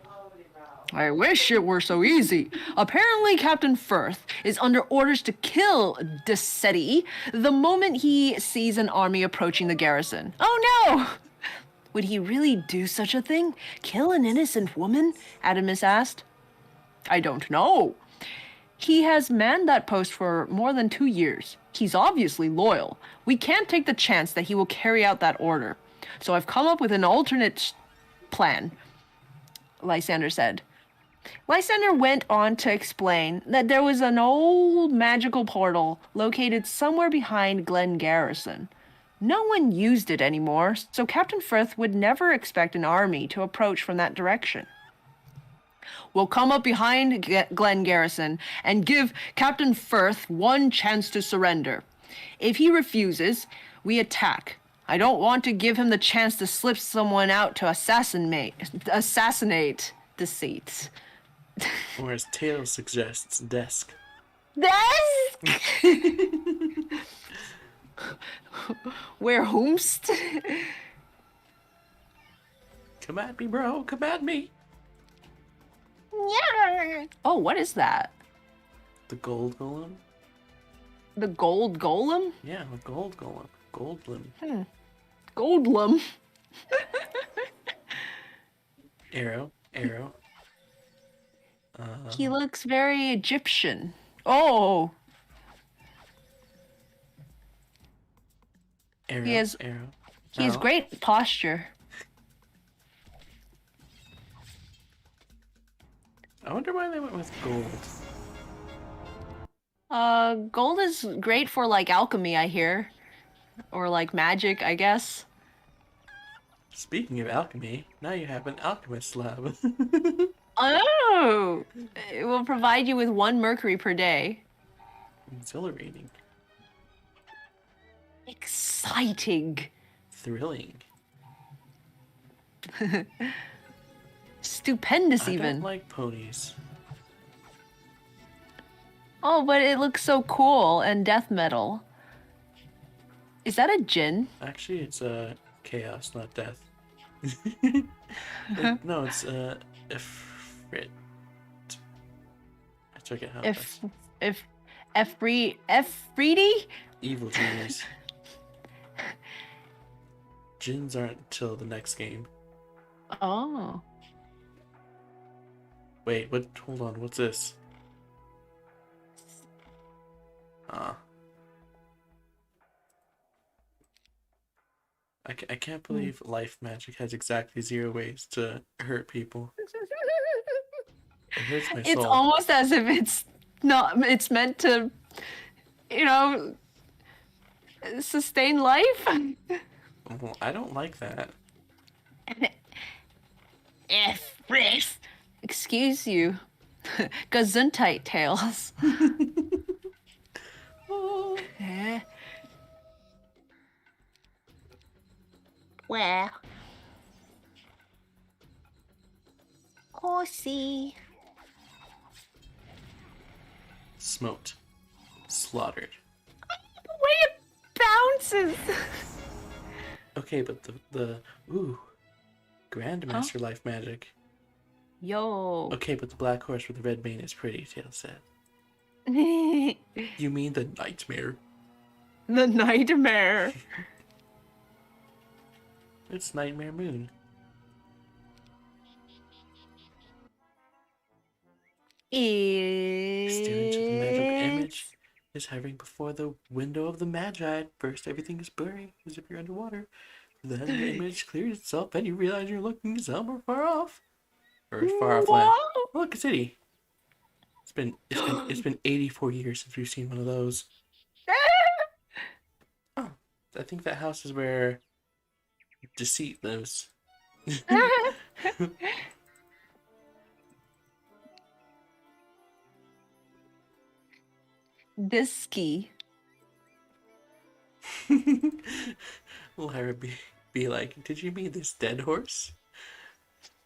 I wish it were so easy. Apparently, Captain Firth is under orders to kill Desetti the moment he sees an army approaching the garrison. Oh no! Would he really do such a thing? Kill an innocent woman? Adamus asked. I don't know. He has manned that post for more than 2 years. He's obviously loyal. We can't take the chance that he will carry out that order. So I've come up with an alternate plan, Lysander said. Lysander went on to explain that there was an old magical portal located somewhere behind Glen Garrison. No one used it anymore, so Captain Firth would never expect an army to approach from that direction. We'll come up behind Glen Garrison and give Captain Firth one chance to surrender. If he refuses, we attack. I don't want to give him the chance to slip someone out to assassinate Deceit. Or as Tails suggests, desk. Desk? Where whomst? Come at me, bro. Come at me. Yeah. Oh, what is that? The gold golem? The gold golem? Yeah, the gold golem. Goldblum. Goldlum. Arrow. He looks very Egyptian. Oh. Arrow. He has Arrow. great posture. I wonder why they went with gold. Gold is great for like alchemy, I hear. Or like magic, I guess. Speaking of alchemy, now you have an alchemist lab. Oh! It will provide you with 1 mercury per day. Exhilarating. Exciting. Thrilling. Stupendous, I even. don't like ponies. Oh, but it looks so cool and death metal. Is that a djinn? Actually, it's chaos, not death. No, it's Ifrit. I took it how Efreeti? evil genius. Jinns aren't until the next game. Oh. Wait, what? Hold on, what's this? I can't believe life magic has exactly 0 ways to hurt people. It hurts my soul. It's almost as if it's meant to, sustain life. Well, I don't like that. Excuse you. Gesundheit, Tails. Where? Horsey. Smoked. Slaughtered. The way it bounces. Okay, but the Grandmaster life magic. Yo. Okay, but the black horse with the red mane is pretty, Tails said. The You mean the nightmare? nightmare. It's Nightmare Moon. Students of the magic image is hovering before the window of the Magi. First, everything is blurry, as if you're underwater. Then the image clears itself, and you realize you're looking somewhere far off, or far off land. Oh, look, a city. It's been 84 years since we've seen one of those. Oh, I think that house is where Deceit lives. Disky. Lyra be like, did you mean this dead horse?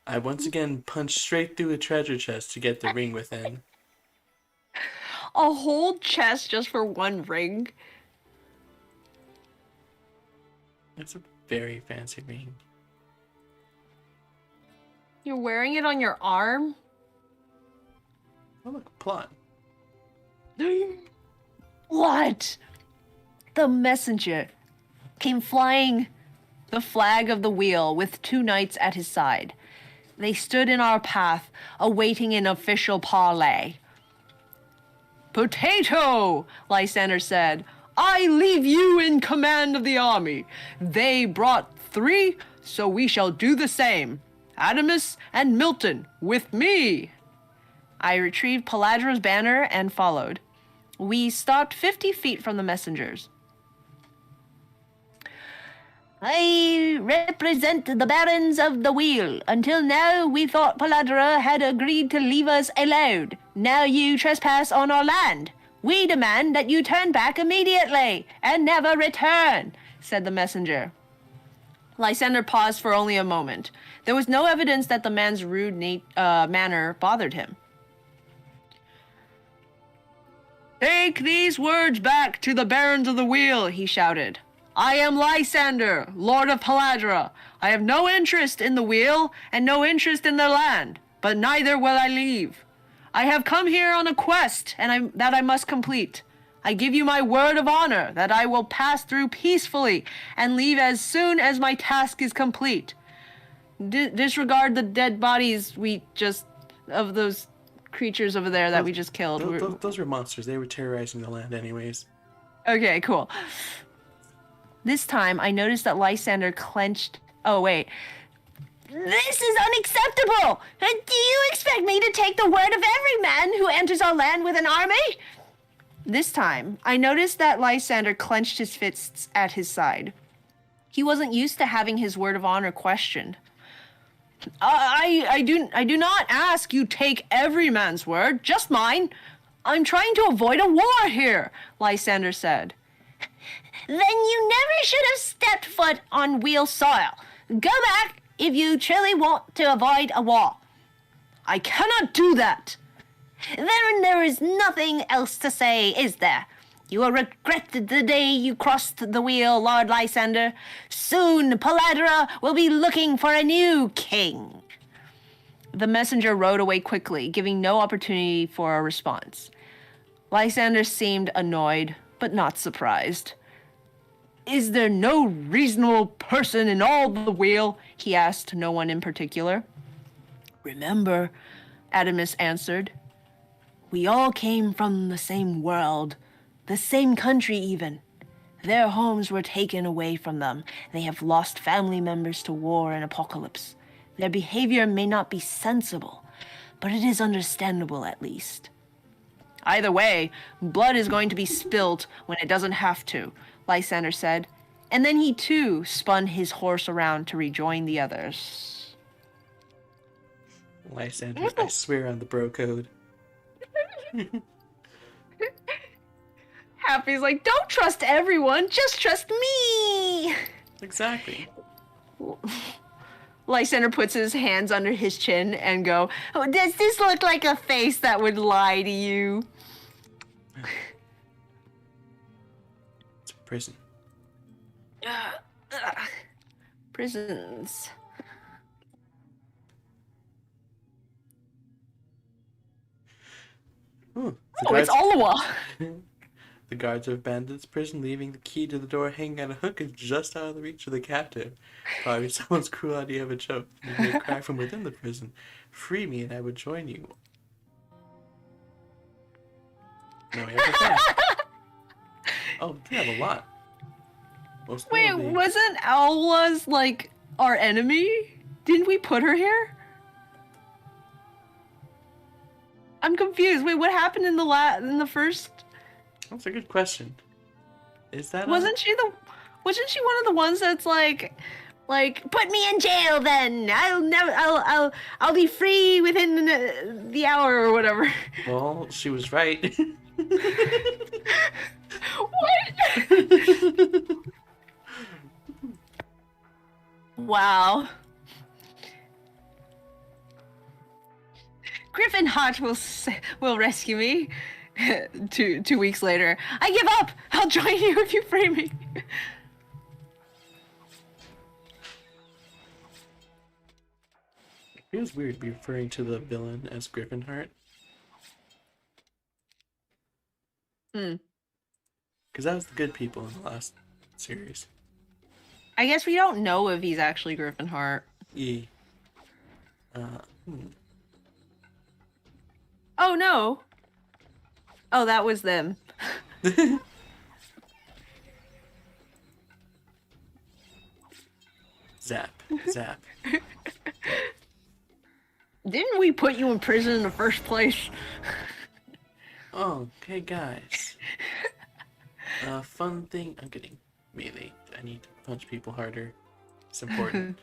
I once again punched straight through a treasure chest to get the ring within. A whole chest just for one ring? It's a very fancy ring. You're wearing it on your arm? Oh look, plot. What? The messenger came flying the flag of the wheel with 2 knights at his side. They stood in our path, awaiting an official parley. "Potato," Lysander said, "I leave you in command of the army. They brought 3, so we shall do the same. Adamus and Milton, with me." I retrieved Peladra's banner and followed. We stopped 50 feet from the messengers. "I represent the barons of the wheel. Until now, we thought Peladra had agreed to leave us alone. Now you trespass on our land. We demand that you turn back immediately and never return," said the messenger. Lysander paused for only a moment. There was no evidence that the man's rude manner bothered him. "Take these words back to the barons of the wheel," he shouted. "I am Lysander, Lord of Peladra. I have no interest in the wheel and no interest in their land, but neither will I leave. I have come here on a quest that I must complete. I give you my word of honor that I will pass through peacefully and leave as soon as my task is complete. Disregard the dead bodies of those creatures over there that we just killed. Those were monsters. They were terrorizing the land anyways. Okay, cool. This time, I noticed that Lysander clenched... Oh, wait. "This is unacceptable! Do you expect me to take the word of every man who enters our land with an army?" This time, I noticed that Lysander clenched his fists at his side. He wasn't used to having his word of honor questioned. I do not ask you take every man's word, just mine. I'm trying to avoid a war here," Lysander said. "Then you never should have stepped foot on wheel soil. Go back if you truly want to avoid a war." "I cannot do that." "Then there is nothing else to say, is there? You will regret the day you crossed the wheel, Lord Lysander. Soon Peladra will be looking for a new king." The messenger rode away quickly, giving no opportunity for a response. Lysander seemed annoyed, but not surprised. "Is there no reasonable person in all the wheel?" he asked no one in particular. "Remember," Adamus answered, "we all came from the same world, the same country even. Their homes were taken away from them. They have lost family members to war and apocalypse. Their behavior may not be sensible, but it is understandable at least. Either way, blood is going to be spilt when it doesn't have to," Lysander said, and then he too spun his horse around to rejoin the others. Lysander, I swear on the bro code. Happy's like, "Don't trust everyone, just trust me." Exactly. Lysander puts his hands under his chin and go, "Oh, does this look like a face that would lie to you?" It's a prison. Prisons. Ooh, Oh, it's Olawa. The guards have abandoned this prison, leaving the key to the door hanging on a hook and just out of the reach of the captive. Probably someone's cruel idea of a joke. You hear a cry from within the prison. "Free me and I would join you." No, we have a thing. Oh, we have a lot. Most Wait, notably- wasn't Ola's like our enemy? Didn't we put her here? I'm confused. Wait, what happened in the first? That's a good question. Is that Wasn't she one of the ones that's like put me in jail then? I'll be free within the hour or whatever. Well, she was right. What? Wow. Griffin Hart will rescue me. 2 weeks later, I give up. I'll join you if you free me. It feels weird to be referring to the villain as Griffinheart. Hmm. Because that was the good people in the last series. I guess we don't know if he's actually Griffin Hart. E. Oh no. Oh, that was them. Zap. Zap. Didn't we put you in prison in the first place? Oh, okay, guys. Fun thing. I'm getting melee. I need to punch people harder. It's important.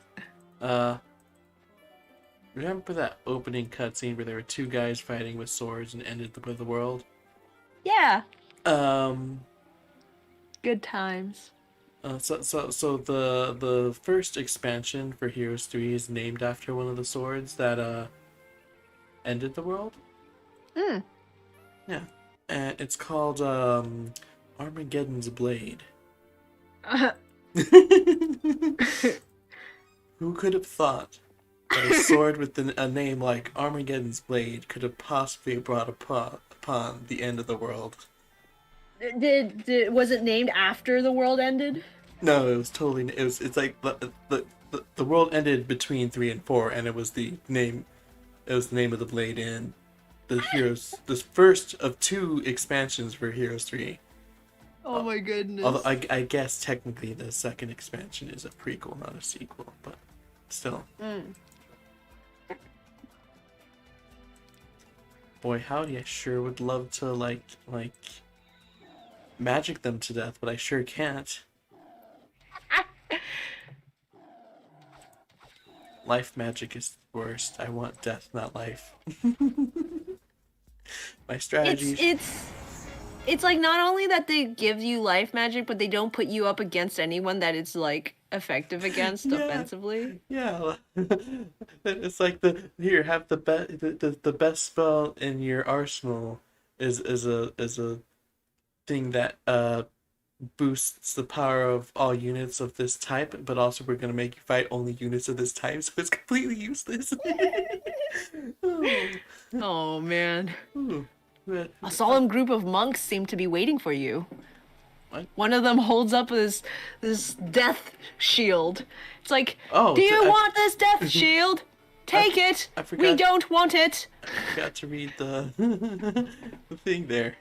Remember that opening cutscene where there were two guys fighting with swords and ended with the world? Yeah. Um. Good times. So the first expansion for Heroes 3 is named after one of the swords that ended the world. Hmm. Yeah, and it's called Armageddon's Blade. Who could have thought that a sword with a name like Armageddon's Blade could have possibly brought upon the end of the world? Was it named after the world ended? No, it was totally. It's like the world ended between 3 and 4, and it was the name. It was the name of the blade in the Heroes. This first of 2 expansions for Heroes 3. Oh my goodness. Although I guess technically the second expansion is a prequel, not a sequel, but still. Boy, howdy! I sure would love to like magic them to death, but I sure can't. Life magic is the worst. I want death, not life. My strategy. It's like not only that they give you life magic, but they don't put you up against anyone that it's like effective against offensively. Yeah, it's like here have the best spell in your arsenal is a thing that boosts the power of all units of this type, but also we're gonna make you fight only units of this type, so it's completely useless. Oh man. Ooh. A solemn group of monks seem to be waiting for you. What? One of them holds up this death shield. It's like, Oh, do you want this death shield? Take it. I We forgot- don't want it. I forgot to read the the thing there.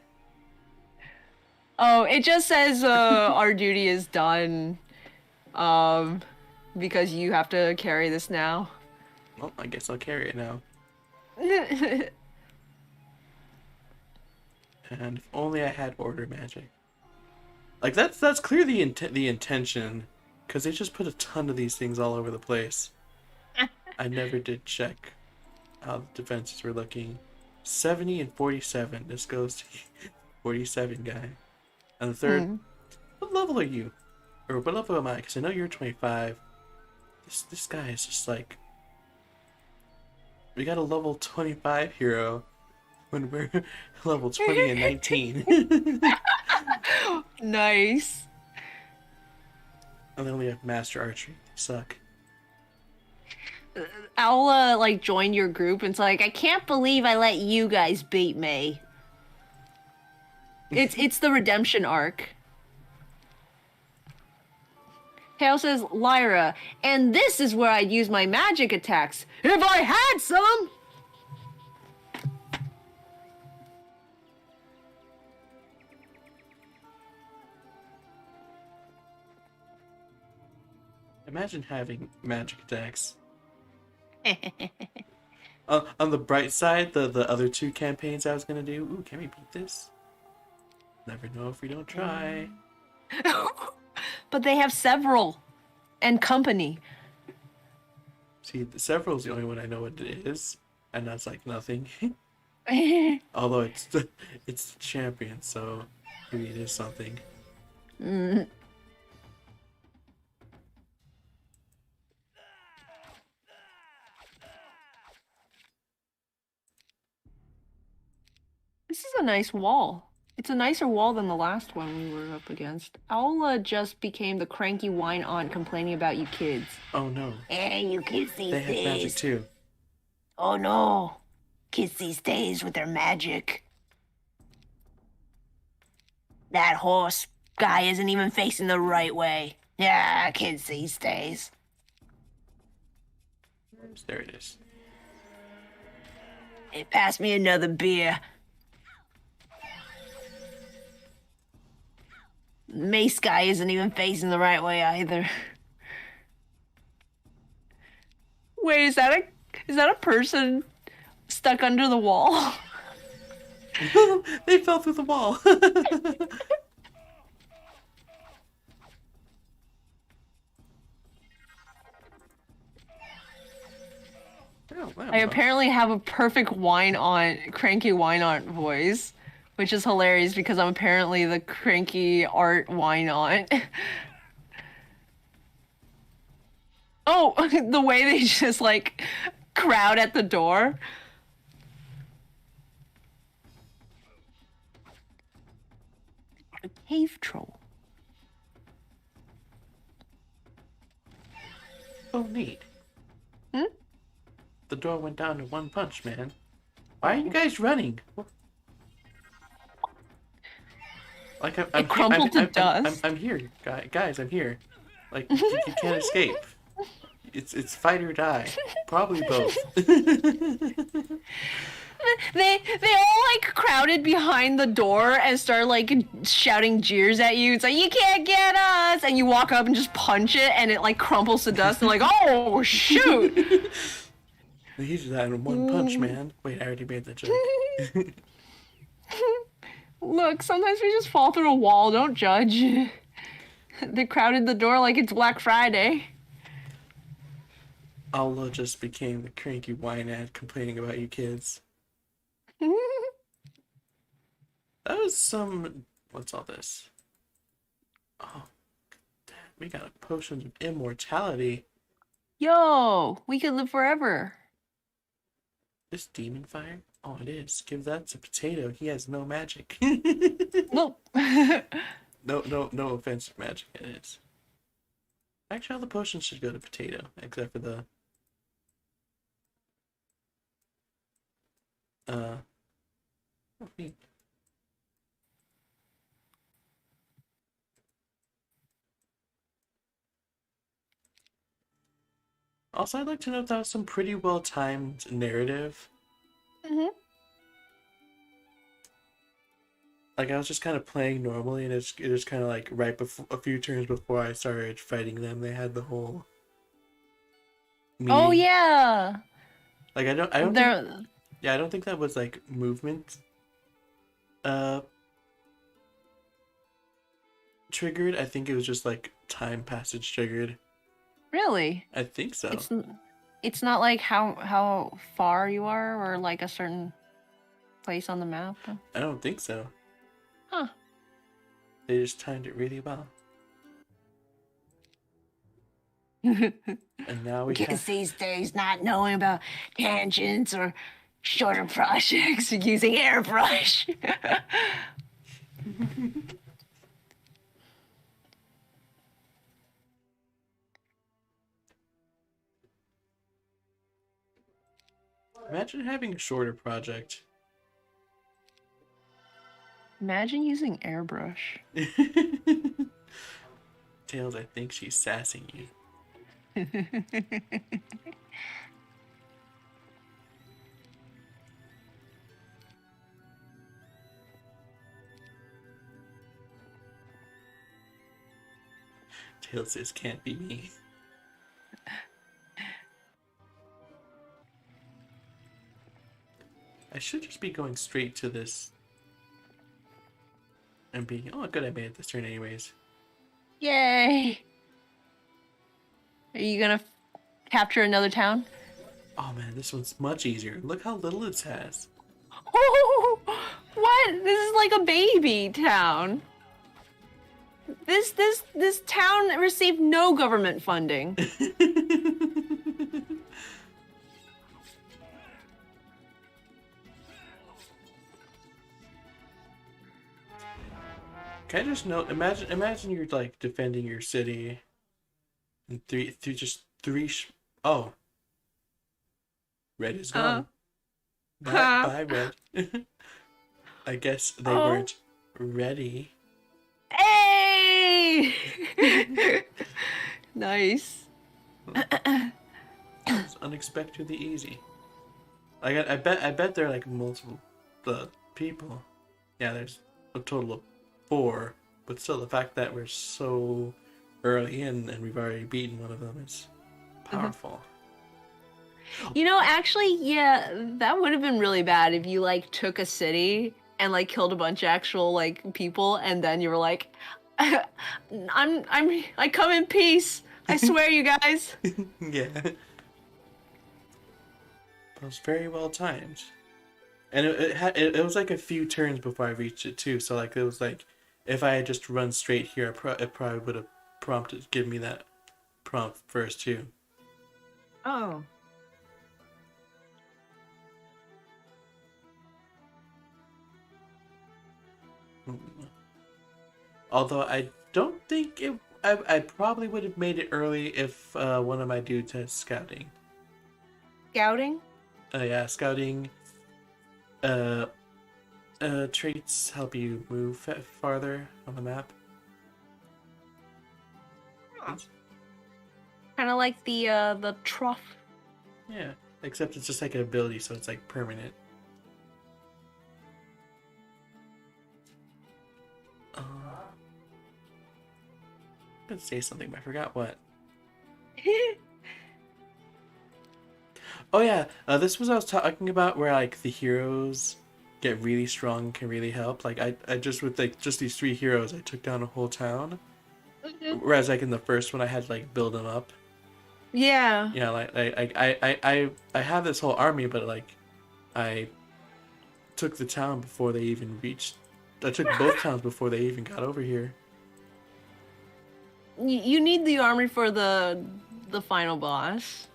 Oh, it just says our duty is done. Because you have to carry this now. Well, I guess I'll carry it now. And if only I had order magic. Like that's clearly the intention, because they just put a ton of these things all over the place. I never did check how the defenses were looking. 70 and 47. This goes to 47 guy. And the third, what level are you? Or what level am I? Because I know you're 25. This guy is just like, we got a level 25 hero when we're level 20 and 19. Nice. And then we have master archery. They suck. I'll like join your group and it's like, I can't believe I let you guys beat me. It's the redemption arc. Hale says, Lyra, and this is where I'd use my magic attacks. If I had some! Imagine having magic attacks. On the bright side, the other 2 campaigns I was gonna do. Ooh, can we beat this? Never know if we don't try. But they have several. And company. See, the several is the only one I know what it is, and that's like nothing. Although it's the champion, so maybe it is something. This is a nice wall. It's a nicer wall than the last one we were up against. Aula just became the cranky wine aunt complaining about you kids. Oh no. Hey, you kids these They have magic days. too. Oh no. Kids these days with their magic. That horse guy isn't even facing the right way. Yeah, kids these days. There it is. Hey, pass me another beer. Mace guy isn't even facing the right way either. Wait, is that a person stuck under the wall? They fell through the wall. Oh, wow. I apparently have a perfect cranky wine aunt voice, which is hilarious because I'm apparently the cranky art wine aunt. Oh, the way they just like crowd at the door. A cave troll. Oh, neat. Hmm? The door went down to one punch, man. Why are you guys running? Like I'm It crumbled to dust. I'm here, guys. I'm here. Like you can't escape. It's fight or die. Probably both. They all like crowded behind the door and start like shouting jeers at you. It's like, you can't get us, and you walk up and just punch it, and it like crumples to dust. And like, oh shoot! He just had one punch, man. Wait, I already made that joke. Look, sometimes we just fall through a wall. Don't judge. They crowded the door like it's Black Friday. Allah just became the cranky wine ad complaining about you kids. That was some... What's all this? Oh, damn, we got a potion of immortality. Yo, we could live forever. This demon fire? Oh, it is. Give that to Potato. He has no magic. Nope. No offensive magic. It is. Actually, all the potions should go to Potato, except for the... Oh, neat. Also, I'd like to note that was some pretty well-timed narrative. Mhm. Like, I was just kind of playing normally, and it was kind of like right before a few turns before I started fighting them, they had the whole meeting. Oh yeah. Like, I don't think, There. yeah, I don't think that was like movement triggered. I think it was just like time passage triggered. Really? I think so. It's not like how far you are or like a certain place on the map. I don't think so. Huh. They just timed it really well. And now we Kids have... these days not knowing about tangents or shorter projects using airbrush. Imagine having a shorter project. Imagine using airbrush. Tails, I think she's sassing you. Tails says, can't be me. I should just be going straight to this and being, oh good, I made it this turn anyways. Yay! Are you gonna capture another town? Oh man, this one's much easier. Look how little it has. Oh, what? This is like a baby town. This town received no government funding. Can I just note? Imagine you're like defending your city, and three. Oh, red is gone. Bye, red. I guess they Oh. weren't ready. Hey! Nice. It's unexpectedly easy. I bet there are like multiple people. Yeah, there's a total of 4, but still the fact that we're so early in and we've already beaten one of them is powerful. You know, actually, yeah, that would have been really bad if you like took a city and like killed a bunch of actual like people, and then you were like, I come in peace. I swear, you guys. Yeah. That was very well timed. And it was like a few turns before I reached it too. So like it was like, if I had just run straight here, it probably would have give me that prompt first too. Oh. Although I don't think I probably would have made it early if one of my dudes had scouting. Scouting? Yeah, scouting. Traits help you move farther on the map. Kind of like the trough. Yeah, except it's just like an ability, so it's like permanent. I'm gonna say something, but I forgot what. Oh yeah, this was I was talking about where like the heroes get really strong, can really help. Like I just with like just these 3 heroes, I took down a whole town. Whereas like in the first one, I had to like build them up. Yeah. Yeah, I have this whole army, but like I took the town before they even reached. I took both towns before they even got over here. You need the army for the final boss.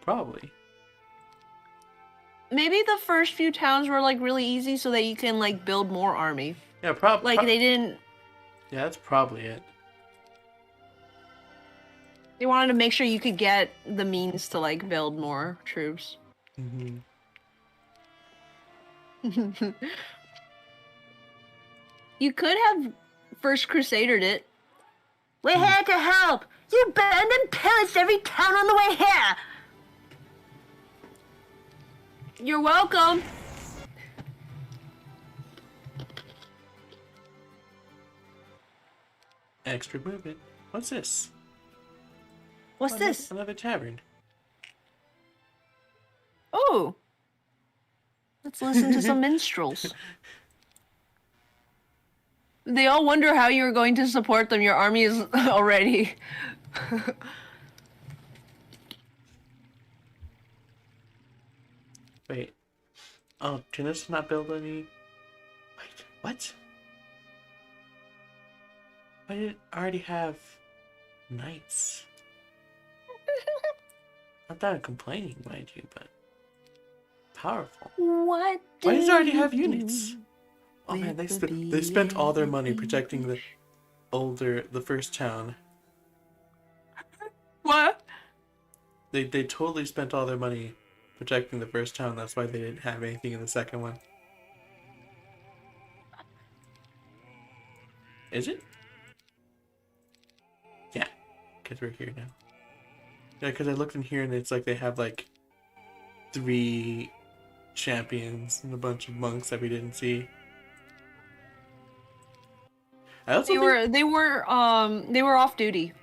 Probably. Maybe the first few towns were like really easy so that you can like build more army. Yeah, probably. Like they didn't. Yeah, that's probably it. They wanted to make sure you could get the means to like build more troops. Mm-hmm. You could have First Crusadered it. We're here to help. You burned and pillaged every town on the way here. You're welcome. Extra movement. What's this? What's this? Another tavern. Oh. Let's listen to some minstrels. They all wonder how you're going to support them. Your army is already. Wait. Oh, can this not build any? Wait, what? I didn't already have knights. Not that I'm complaining, mind you, but powerful. What? Why does it already have units? Oh man, they spent all their money protecting the first town. What? They totally spent all their money protecting the first town. That's why they didn't have anything in the second one. Is it? Yeah, because we're here now. Yeah, because I looked in here and it's like they have like 3 champions and a bunch of monks that we didn't see. I also They were off duty.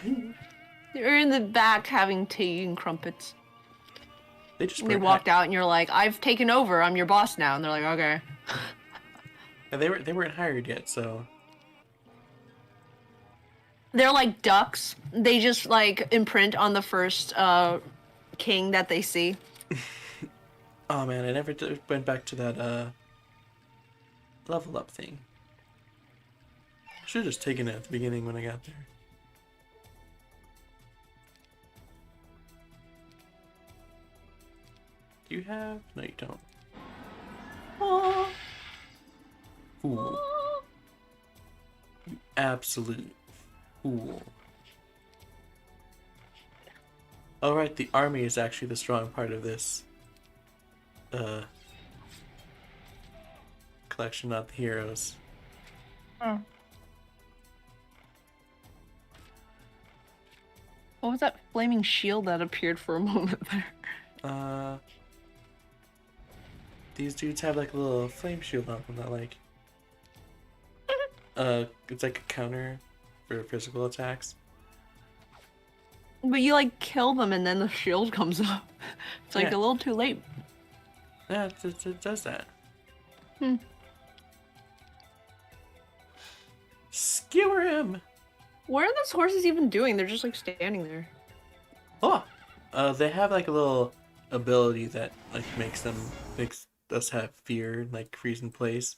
They were in the back having tea and crumpets. They walked out and you're like, I've taken over, I'm your boss now. And they're like, okay. And they weren't hired yet, so They're like ducks. They just like imprint on the first king that they see. oh man, I never went back to that level up thing. Should have just taken it at the beginning when I got there. Do you have? No, you don't. Oh. Fool. You absolute fool. Alright, the army is actually the strong part of this collection, not the heroes. What was that flaming shield that appeared for a moment there? These dudes have like a little flame shield on them that like it's like a counter for physical attacks. But you like kill them and then the shield comes up. It's like Yeah. a little too late. Yeah, it does that. Skewer him! What are those horses even doing? They're just like standing there. Oh! They have like a little ability that like makes us have fear and like freeze in place,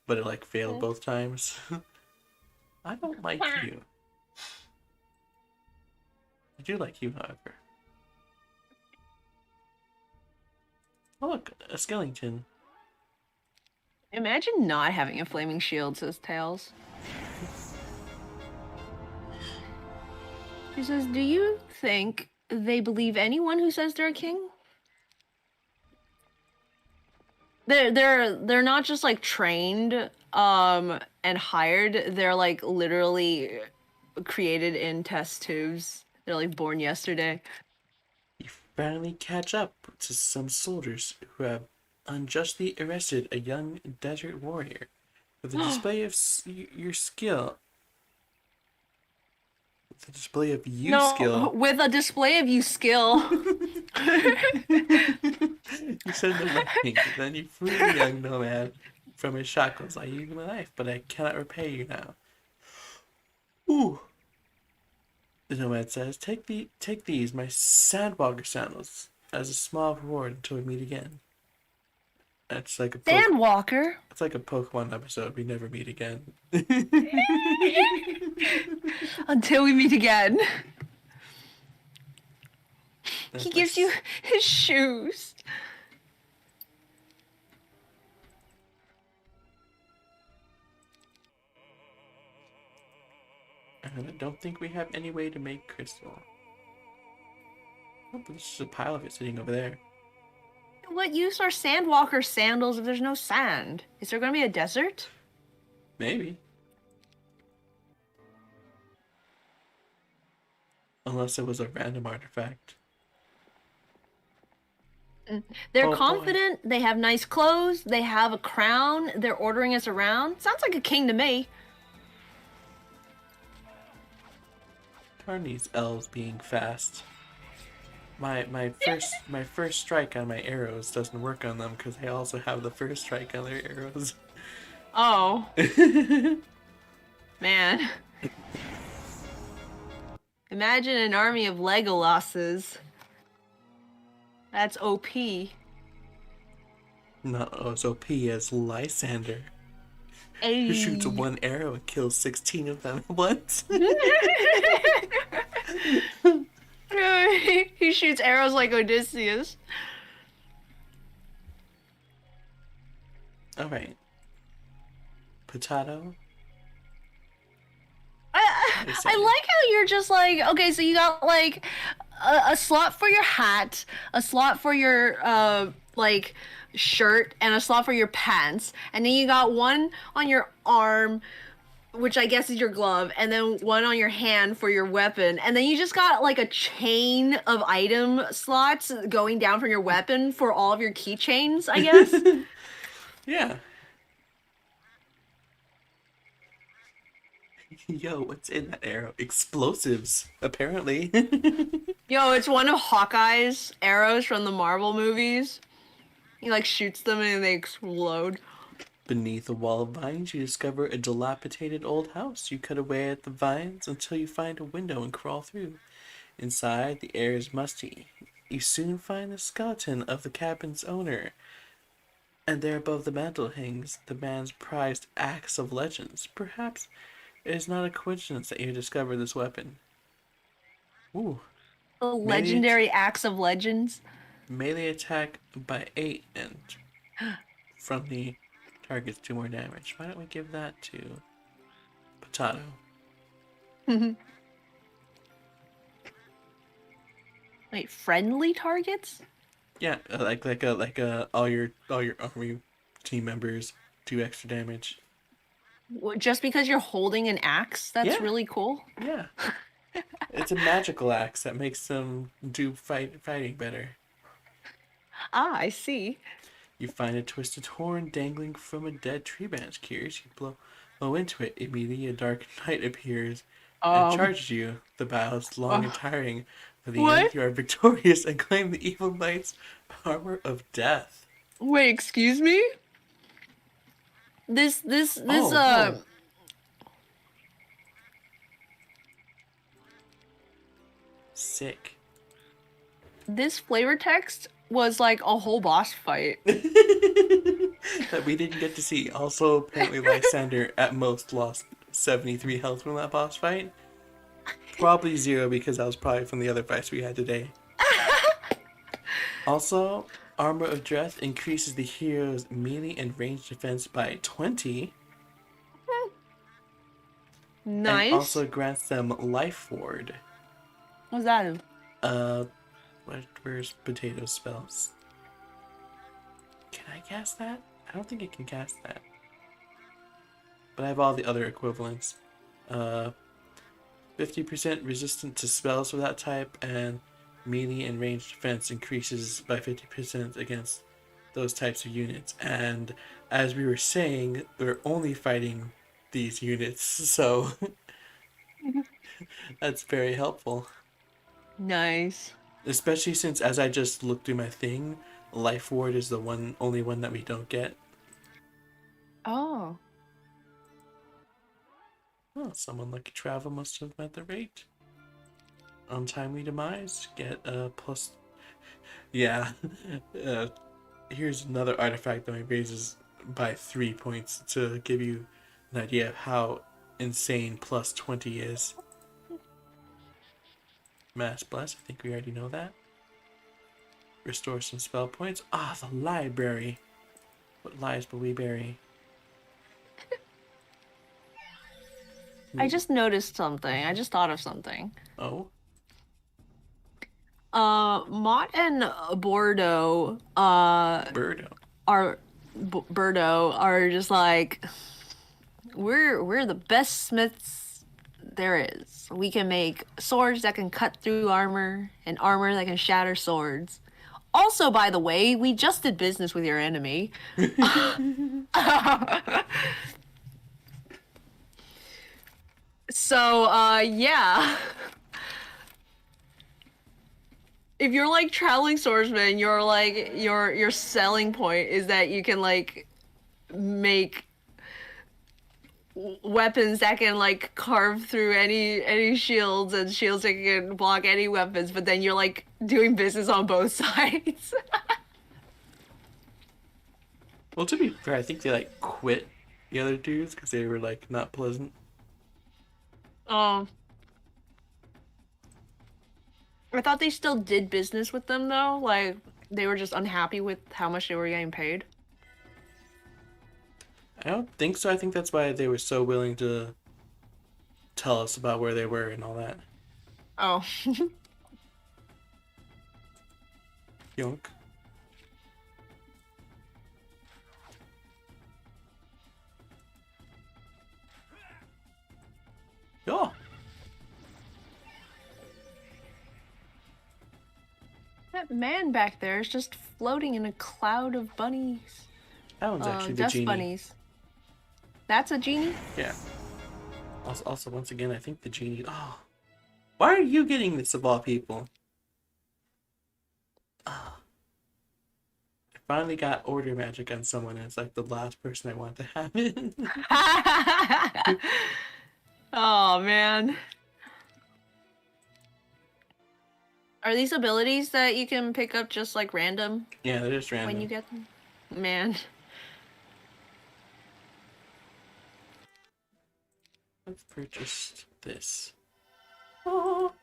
but it like failed both times. I don't like you. I do like you, however. Oh look, a skeleton. Imagine not having a flaming shield, says Tails. She says, do you think they believe anyone who says they're a king? They're not just like trained and hired. They're like literally created in test tubes. They're like born yesterday. You finally catch up to some soldiers who have unjustly arrested a young desert warrior. With a display of your skill. With a display of skill. With a display of you skill. You said the right thing. Then you free the young nomad from his shackles. I used my life, but I cannot repay you now. Ooh. The nomad says, take these, my sandwalker sandals, as a small reward until we meet again. It's like a Sandwalker. It's like a Pokemon episode. We never meet again. Until we meet again. That's He my gives you his shoes. And I don't think we have any way to make crystal. Oh, but there's just a pile of it sitting over there. What use are Sandwalker sandals if there's no sand? Is there gonna be a desert? Maybe. Unless it was a random artifact. They're Oh, boy. confident, they have nice clothes, they have a crown, they're ordering us around. Sounds like a king to me. Darn these elves being fast. My first strike on my arrows doesn't work on them because I also have the first strike on their arrows. Oh. Man. Imagine an army of Legolosses. That's OP. Not as OP as Lysander, Ayy. who shoots one arrow and kills 16 of them at once. He shoots arrows like Odysseus. Alright. Potato. I like how you're just like, okay, so you got like a slot for your hat, a slot for your like shirt, and a slot for your pants, and then you got one on your arm, which I guess is your glove, and then one on your hand for your weapon, and then you just got like a chain of item slots going down from your weapon for all of your keychains, I guess. Yeah. Yo, what's in that arrow? Explosives, apparently. Yo, it's one of Hawkeye's arrows from the Marvel movies. He like shoots them and they explode. Beneath a wall of vines, you discover a dilapidated old house. You cut away at the vines until you find a window and crawl through. Inside, the air is musty. You soon find the skeleton of the cabin's owner. And there above the mantel hangs the man's prized axe of legends. Perhaps it is not a coincidence that you discover this weapon. Ooh. The legendary Axe of Legends. Melee attack by 8 and from the Targets 2 more damage. Why don't we give that to Potato? Wait, friendly targets? Yeah, all your army team members 2 extra damage. Just because you're holding an axe, that's Yeah. really cool. Yeah. It's a magical axe that makes them do fighting better. Ah, I see. You find a twisted horn dangling from a dead tree branch. Curious, you blow into it. Immediately, a dark knight appears and charges you. The battle is long and tiring. At the end, What? you are victorious and claim the evil knight's armor of death. Wait, excuse me? This Oh. Sick. this flavor text was like a whole boss fight. That we didn't get to see. Also, apparently, Lysander at most lost 73 health from that boss fight. Probably 0 because that was probably from the other fights we had today. Also, Armor of Death increases the hero's melee and range defense by 20. Nice. And also grants them Life Ward. What's that? Where's Potato spells? Can I cast that? I don't think I can cast that. But I have all the other equivalents. 50% resistant to spells of that type, and melee and range defense increases by 50% against those types of units. And as we were saying, we're only fighting these units, so that's very helpful. Nice. Especially since, as I just looked through my thing, Life Ward is the only one that we don't get. Oh. Oh, someone lucky travel must have met the rate. Untimely demise, get a plus. Yeah. Here's another artifact that raises by 3 points to give you an idea of how insane plus 20 is. Mass Bless, I think we already know that. Restore some spell points. Ah, the library. What lies will we bury? I just noticed something. I just thought of something. Oh? Mott and Bordeaux, Birdo. Birdo are just like, we're the best smiths there is. We can make swords that can cut through armor and armor that can shatter swords. Also, by the way, we just did business with your enemy. So, yeah. If you're like traveling swordsman, you're like your selling point is that you can like make weapons that can like carve through any shields and shields that can block any weapons, but then you're like doing business on both sides. Well, to be fair, I think they like quit the other dudes because they were like not pleasant. I thought they still did business with them though. Like they were just unhappy with how much they were getting paid. I don't think so. I think that's why they were so willing to tell us about where they were and all that. Oh. Yonk. Oh, That man back there is just floating in a cloud of bunnies. that one's actually the Dust genie. bunnies. That's a genie? Yeah. Also, once again, I think the genie. Oh, why are you getting this of all people? Oh. I finally got order magic on someone, and it's like the last person I want to have it. Oh, man. Are these abilities that you can pick up just like random Yeah, they're just random. when you get them? Man. Let's purchase this. Oh.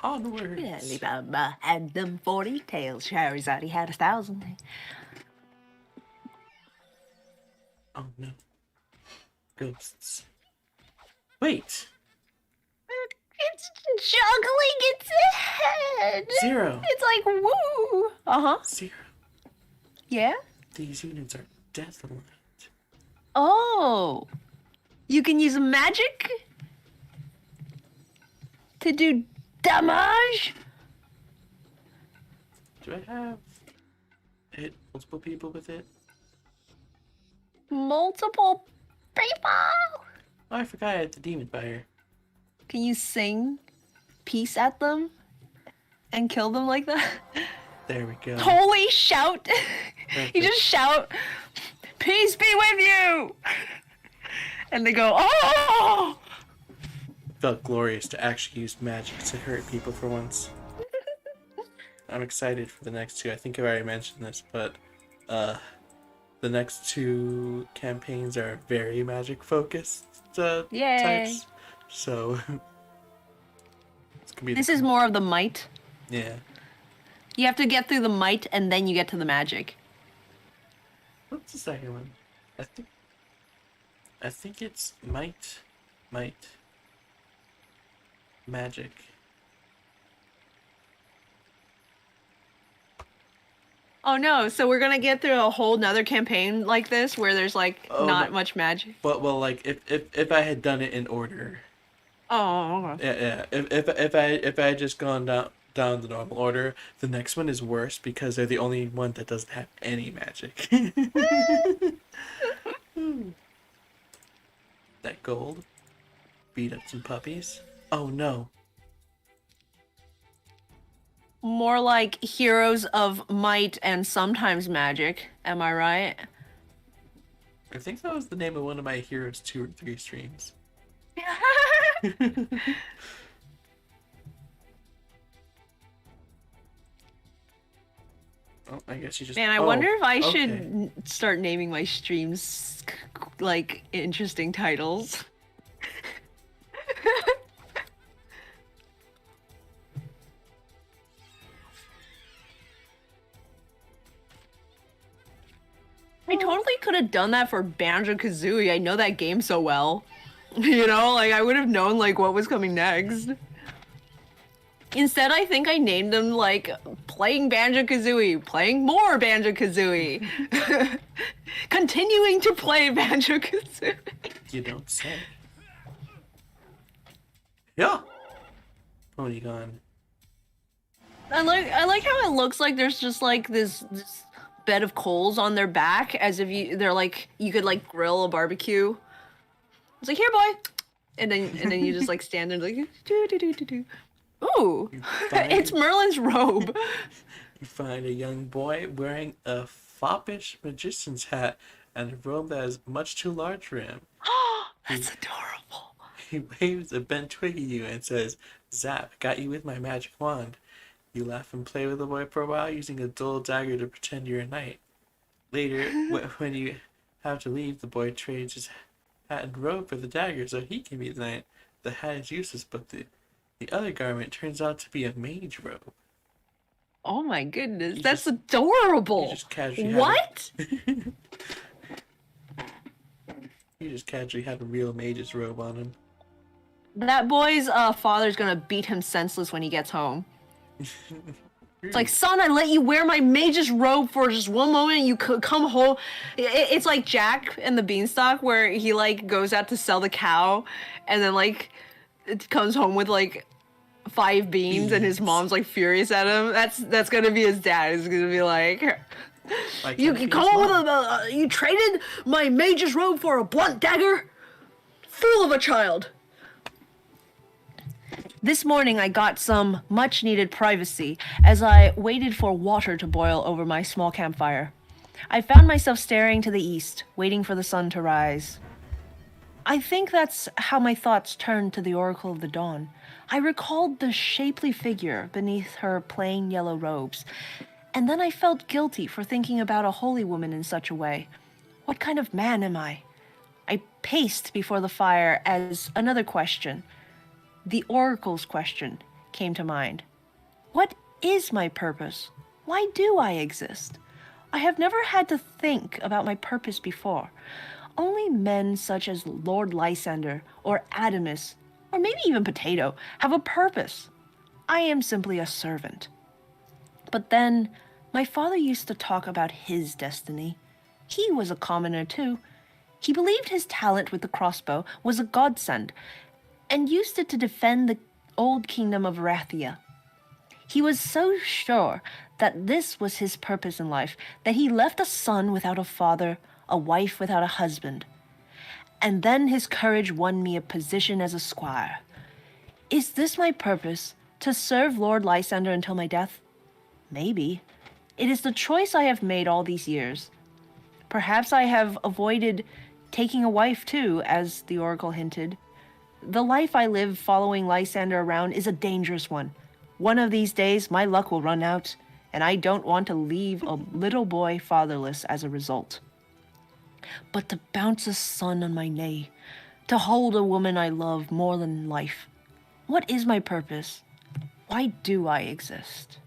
Onwards. Alibaba had them 40 tails. Charizard, he had 1,000. Oh no. Ghosts. Wait! It's juggling its head. 0. It's like woo. Uh-huh. 0. Yeah. These units are deathlight. Oh. You can use magic to do damage? Do I have hit multiple people with it? Multiple people. Oh, I forgot I had the demon fire. Can you sing peace at them and kill them like that? There we go. Holy shout. You just shout, peace be with you. And they go, oh. Felt glorious to actually use magic to hurt people for once. I'm excited for the next two. I think I've already mentioned this, but the next two campaigns are very magic focused Yay. types. So it's gonna be This is more of the might. yeah. You have to get through the might and then you get to the magic. What's the second one? I think it's might, magic. Oh no, so we're gonna get through a whole nother campaign like this where there's like Oh, not no. much magic. Well, like if I had done it in order, Oh, okay. yeah. If I had just gone down the normal order, the next one is worse because they're the only one that doesn't have any magic. That gold. Beat up some puppies. Oh no. More like heroes of might and sometimes magic. Am I right? I think that was the name of one of my Heroes 2 or 3 streams. Oh, I guess you just. Man, I oh, wonder if I okay. should start naming my streams like interesting titles. I totally could have done that for Banjo-Kazooie. I know that game so well. You know, like I would have known like what was coming next. Instead, I think I named them like playing Banjo-Kazooie, playing more Banjo-Kazooie, continuing to play Banjo-Kazooie. You don't say. Yeah. Polygon. I like how it looks like there's just like this bed of coals on their back, as if they're like you could like grill a barbecue. It's like, here, boy, and then you just like stand there like do do do do do. Ooh, it's Merlin's robe. You find a young boy wearing a foppish magician's hat and a robe that is much too large for him. That's adorable. He waves a bent twig at you and says, "Zap, got you with my magic wand." You laugh and play with the boy for a while, using a dull dagger to pretend you're a knight. Later, when you have to leave, the boy trades his hat and robe for the dagger so he can be the knight. The hat is useless, but the other garment turns out to be a mage robe. Oh my goodness, You that's just- adorable. you just casually have What? You just casually have a real mage's robe on him. That boy's father's gonna beat him senseless when he gets home. It's like, son, I let you wear my mage's robe for just one moment and you come home. It's like Jack and the Beanstalk where he like goes out to sell the cow and then like it comes home with like 5 beans and his mom's like furious at him. That's gonna be his dad. He's gonna be like, you come home with you traded my mage's robe for a blunt dagger? Fool of a child. This morning I got some much-needed privacy as I waited for water to boil over my small campfire. I found myself staring to the east, waiting for the sun to rise. I think that's how my thoughts turned to the Oracle of the Dawn. I recalled the shapely figure beneath her plain yellow robes, and then I felt guilty for thinking about a holy woman in such a way. What kind of man am I? I paced before the fire as another question, the Oracle's question, came to mind. What is my purpose? Why do I exist? I have never had to think about my purpose before. Only men such as Lord Lysander or Adamus, or maybe even Potato, have a purpose. I am simply a servant. But then, my father used to talk about his destiny. He was a commoner too. He believed his talent with the crossbow was a godsend, and used it to defend the old kingdom of Rathia. He was so sure that this was his purpose in life that he left a son without a father, a wife without a husband. And then his courage won me a position as a squire. Is this my purpose, to serve Lord Lysander until my death? Maybe. It is the choice I have made all these years. Perhaps I have avoided taking a wife too, as the oracle hinted. The life I live following Lysander around is a dangerous one. One of these days, my luck will run out, and I don't want to leave a little boy fatherless as a result. But to bounce a son on my knee, to hold a woman I love more than life, what is my purpose? Why do I exist?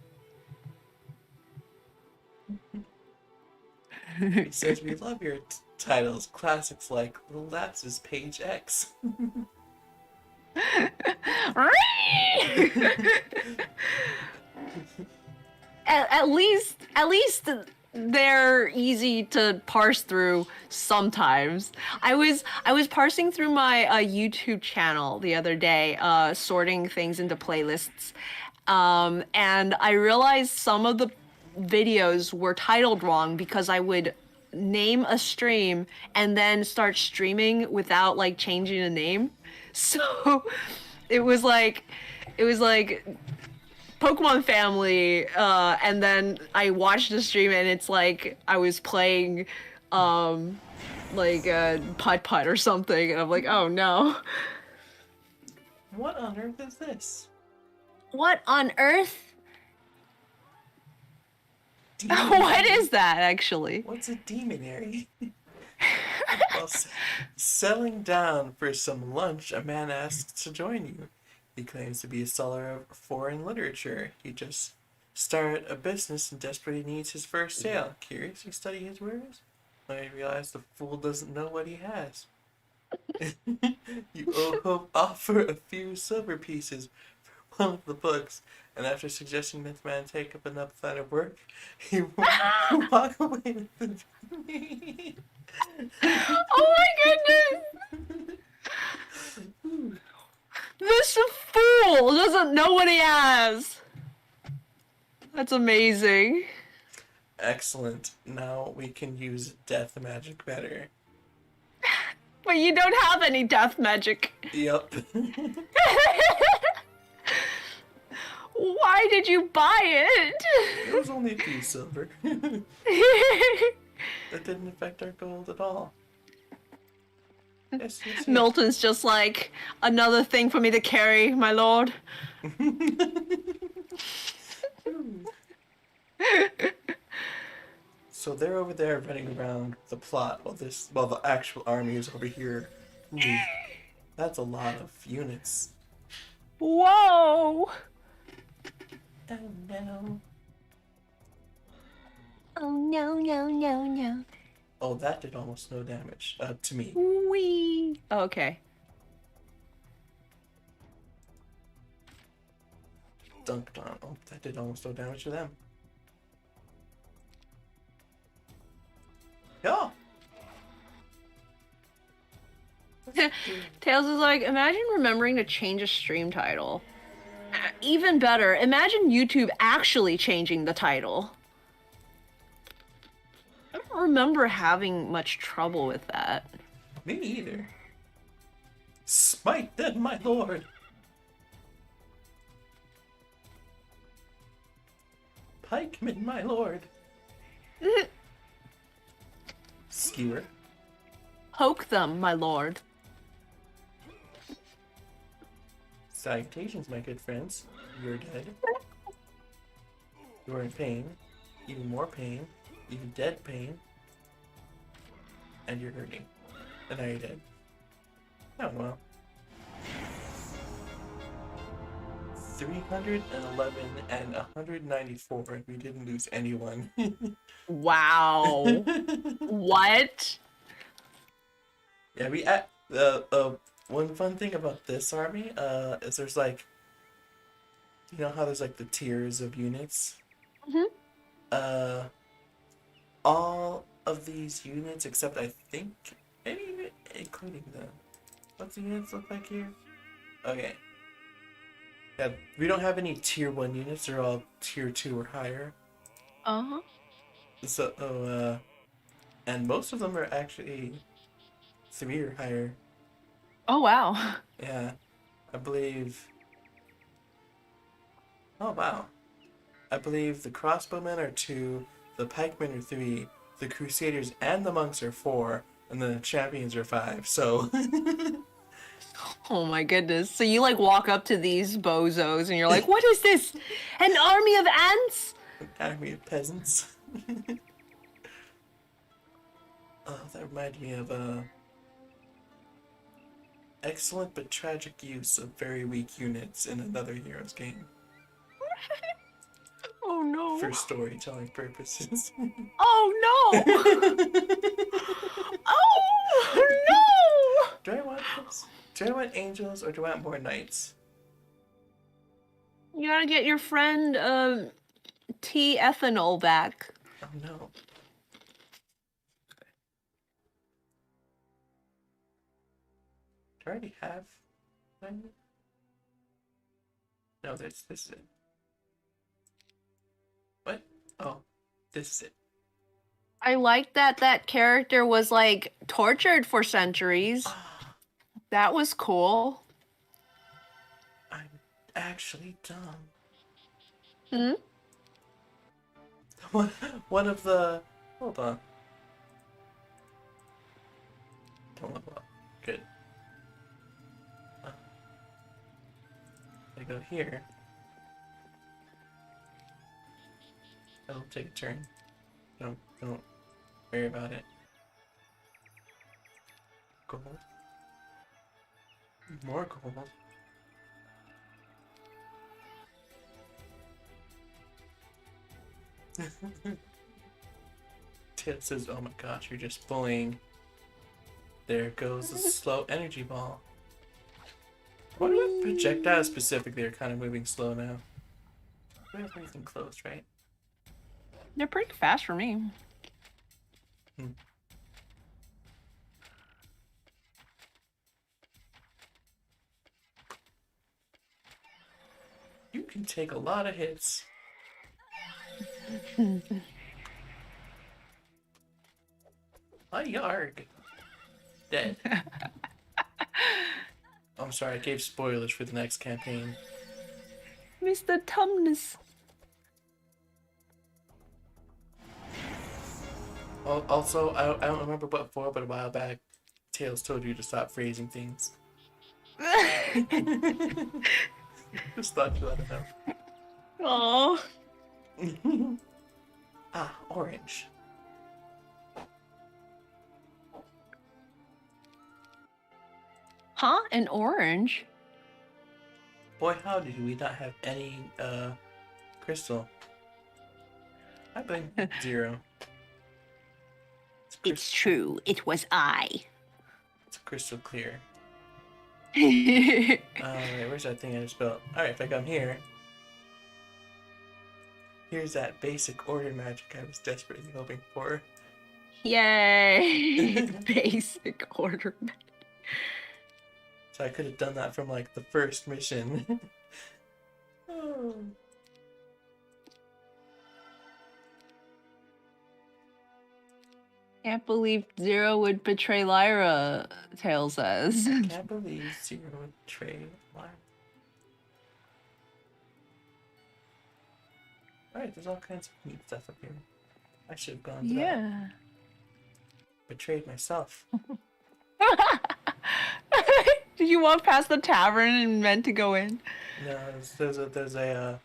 He says we love your titles, classics like The Lapses Page X. at least they're easy to parse through sometimes. I was parsing through my YouTube channel the other day, sorting things into playlists, and I realized some of the videos were titled wrong because I would name a stream and then start streaming without like changing the name. So it was like Pokemon Family, and then I watched the stream and it's like I was playing like Putt Putt or something, and I'm like, oh no. What on earth is this? What on earth? Demon. What is that actually? What's a demonary? While settling down for some lunch, a man asks to join you. He claims to be a scholar of foreign literature. He just started a business and desperately needs his first sale. Curious you study his words? I realize the fool doesn't know what he has. You offer a few silver pieces for one of the books, and after suggesting that the man take up another line of work, he walk away with the Oh my goodness! This fool doesn't know what he has. That's amazing. Excellent. Now we can use death magic better. But you don't have any death magic. Yep. Why did you buy it? It was only a few silver. That didn't affect our gold at all. Yes, yes, yes. Milton's just like, another thing for me to carry, my lord. So they're over there running around the plot while the actual army is over here. Ooh, that's a lot of units. Whoa! Oh no. Oh no, no, no, no. Oh, that did almost no damage to me. Wee. Okay. Dunked on. Oh, that did almost no damage to them. Yeah. Tails is like, imagine remembering to change a stream title. Even better, imagine YouTube actually changing the title. I don't remember having much trouble with that. Me either. Smite them, my lord. Pikeman, my lord. Skewer. Poke them, my lord. Salutations, my good friends. You're dead. You're in pain. Even more pain. Even dead pain. And you're hurting. And now you're dead. Oh well. 311 and 194, and we didn't lose anyone. Wow. What? Yeah, one fun thing about this army, is there's like, you know how there's like the tiers of units? Mhm. All of these units, except I think, maybe even including what's the units look like here? Okay. Yeah, we don't have any tier 1 units, they're all tier 2 or higher. Uh-huh. So, and most of them are actually 3 or higher. Oh, wow. Yeah, I believe. Oh, wow. I believe the crossbowmen are 2, the pikemen are 3, the crusaders and the monks are 4, and the champions are 5, so. Oh my goodness. So you like walk up to these bozos and you're like, what is this? An army of ants? An army of peasants. Oh, that reminded me of excellent but tragic use of very weak units in another Heroes game Oh no. for storytelling purposes. Oh no. Oh no. Do I want this? Do I want angels or do I want more knights? You gotta get your friend T ethanol back. Oh no. Do I already have one? No, this is it. What? Oh, this is it. I like that that character was like tortured for centuries. That was cool. I'm actually dumb. Hmm? One of the... Hold on. Don't level up. Good. I go here. I'll take a turn. Don't worry about it. Gold. More gold. Tail says, oh my gosh, you're just bullying. There goes the slow energy ball. What about projectiles specifically are kind of moving slow now? We don't have anything close, right? They're pretty fast for me. You can take a lot of hits. A yarg. Dead. I'm sorry, I gave spoilers for the next campaign. Mr. Tumnus. Also, I don't remember what for, but a while back, Tails told you to stop phrasing things. Just thought you let it know. Oh. Ah, orange. Huh? An orange? Boy, how did we not have any, crystal? I blame Zero. It's true. It was I. It's crystal clear. Wait, where's that thing I just built? Alright, if I come here. Here's that basic order magic I was desperately hoping for. Yay! Basic order. So I could have done that from like the first mission. Oh. Can't believe Zero would betray Lyra, Tail says. Can't believe Zero would trade Lyra. Alright, there's all kinds of neat stuff up here. I should have gone to that. Yeah. Betrayed myself. Did you walk past the tavern and meant to go in? No, there's a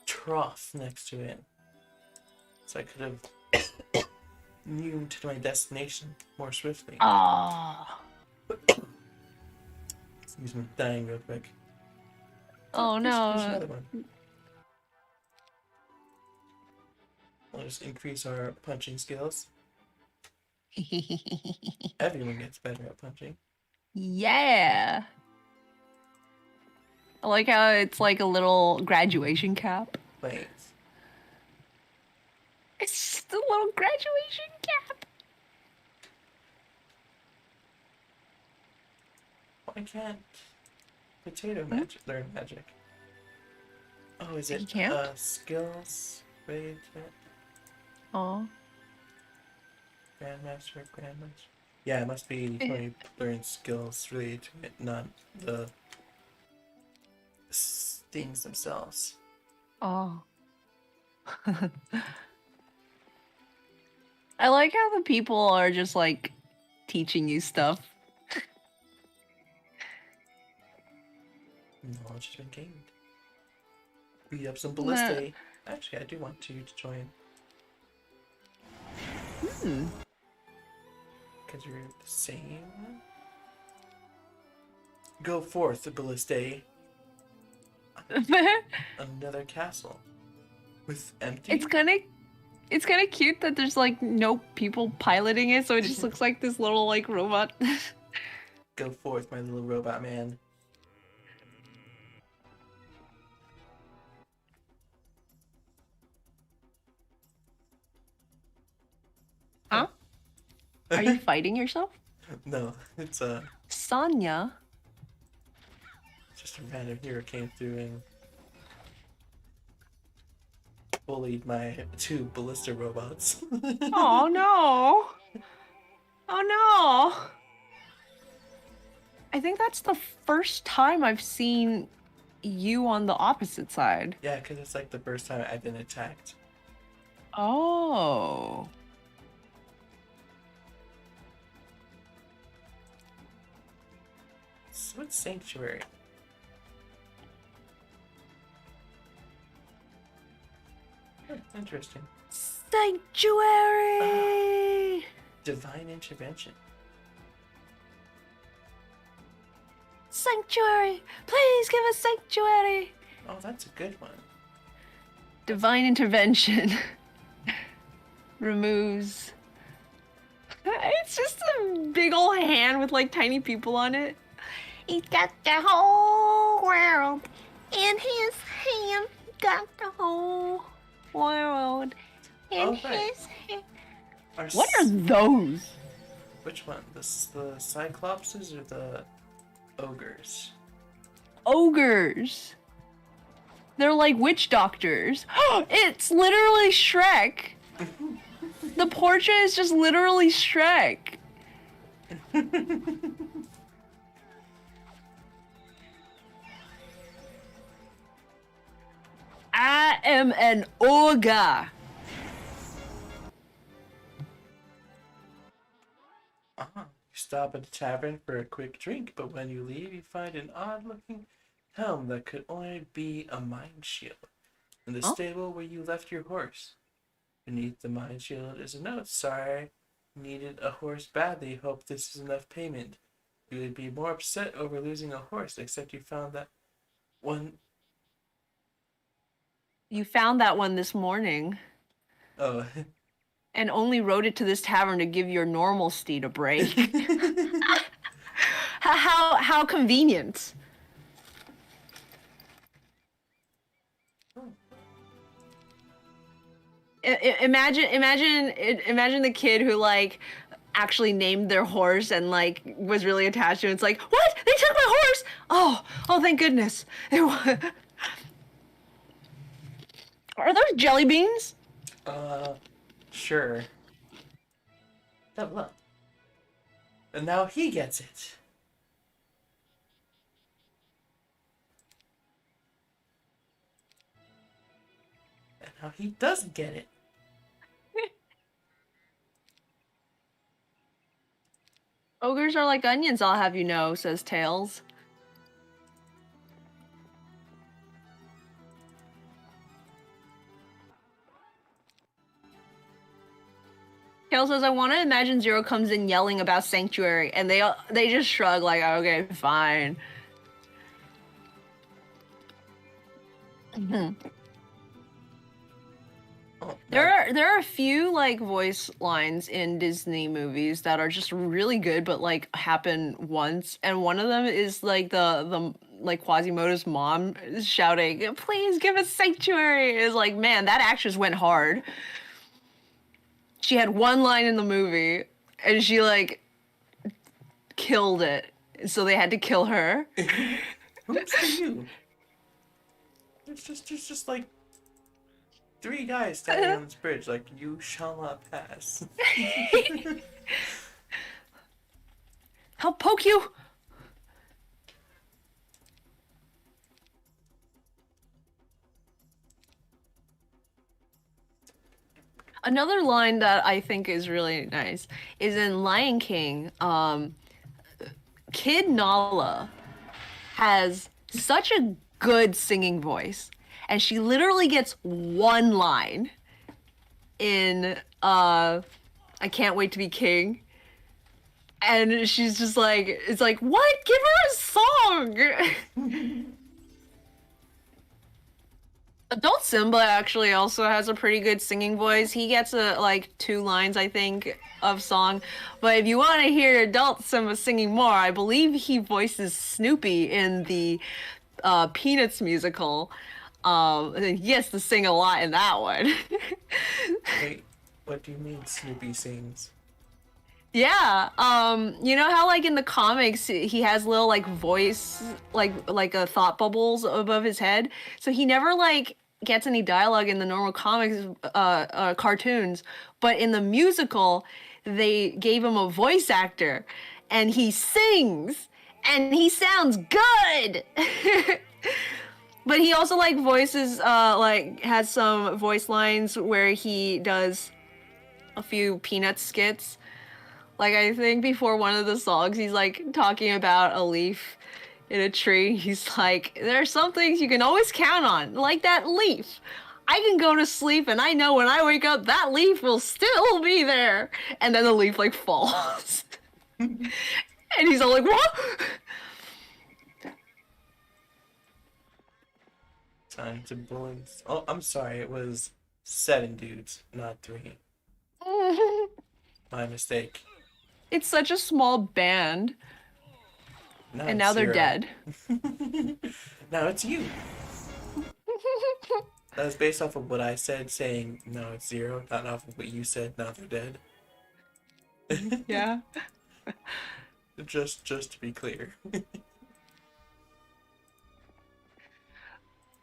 trough next to it. So I could have new to my destination more swiftly. Oh. Excuse me, dying real quick. Oh There's no. another one. We'll just increase our punching skills. Everyone gets better at punching. Yeah. I like how it's like a little graduation cap. Thanks. It's just a little graduation cap. Why can't Potato Magic learn magic? Oh, is He it can't? skills? Wait, Oh. Grandmaster. Yeah, it must be when you learn skills related to it, not the things themselves. Oh. I like how the people are just like teaching you stuff. Knowledge has been gained. Beat up some ballistae. Actually, I do want you to join. Because you're the same. Go forth, ballistae. Another castle. With empty. It's kind of cute that there's like no people piloting it, so it just looks like this little like robot. Go forth, my little robot man. Huh? Are you fighting yourself? No, it's Sonya? just a random hero came through and bullied my 2 ballista robots. Oh no. Oh no. I think that's the first time I've seen you on the opposite side. Yeah, because it's like the first time I've been attacked. Oh. So it's Sanctuary. Interesting. Sanctuary! Divine Intervention. Sanctuary! Please give us sanctuary! Oh, that's a good one. Divine intervention removes. It's just a big old hand with like tiny people on it. He's got the whole world in his hand. He got the whole world in Oh, right. his hand. Our What are those? Which one? The Cyclopses or the Ogres? Ogres. They're like witch doctors. It's literally Shrek. The portrait is just literally Shrek. I am an ogre. You stop at a tavern for a quick drink, but when you leave, you find an odd-looking helm that could only be a mind shield in the stable where you left your horse. Beneath the mind shield is a note. Sorry, needed a horse badly. Hope this is enough payment. You would be more upset over losing a horse, except you found that one. You found that one this morning Oh, and only rode it to this tavern to give your normal steed a break. How convenient. Imagine the kid who like actually named their horse and like was really attached to it. It's like, what? They took my horse! Oh, thank goodness. Are those jelly beans? sure. Double up. And now he gets it. And now he doesn't get it. Ogres are like onions, I'll have you know, says Tails. Tails says, I want to imagine Zero comes in yelling about Sanctuary, and they just shrug like, okay, fine. Oh, There are a few like voice lines in Disney movies that are just really good, but like happen once, and one of them is like the like Quasimodo's mom is shouting, "Please give us sanctuary!" Is like, man, that actress went hard. She had one line in the movie, and she like killed it, so they had to kill her. Who's for you? There's just like three guys standing on this bridge, like, you shall not pass. I'll poke you. Another line that I think is really nice is in Lion King. Kid Nala has such a good singing voice, and she literally gets one line in I Can't Wait to Be King. And she's just like, it's like, what? Give her a song! Adult Simba actually also has a pretty good singing voice. He gets like 2 lines, I think, of song. But if you want to hear Adult Simba singing more, I believe he voices Snoopy in the Peanuts musical. He gets to sing a lot in that one. Wait, what do you mean Snoopy sings? Yeah, you know how like in the comics he has little like voice, like thought bubbles above his head? So he never like gets any dialogue in the normal comics, cartoons, but in the musical, they gave him a voice actor, and he sings, and he sounds good! But he also like voices, like has some voice lines where he does a few Peanuts skits. Like, I think before one of the songs, he's like talking about a leaf in a tree. He's like, there are some things you can always count on, like that leaf. I can go to sleep and I know when I wake up, that leaf will still be there. And then the leaf like falls. And he's all like, what? Time to bully. Oh, I'm sorry, it was 7 dudes, not 3. My mistake. It's such a small band. Now And it's now they're 0. dead. Now it's you. That was based off of what I said, saying no, it's 0, not off of what you said. Now they're dead. Yeah. Just to be clear.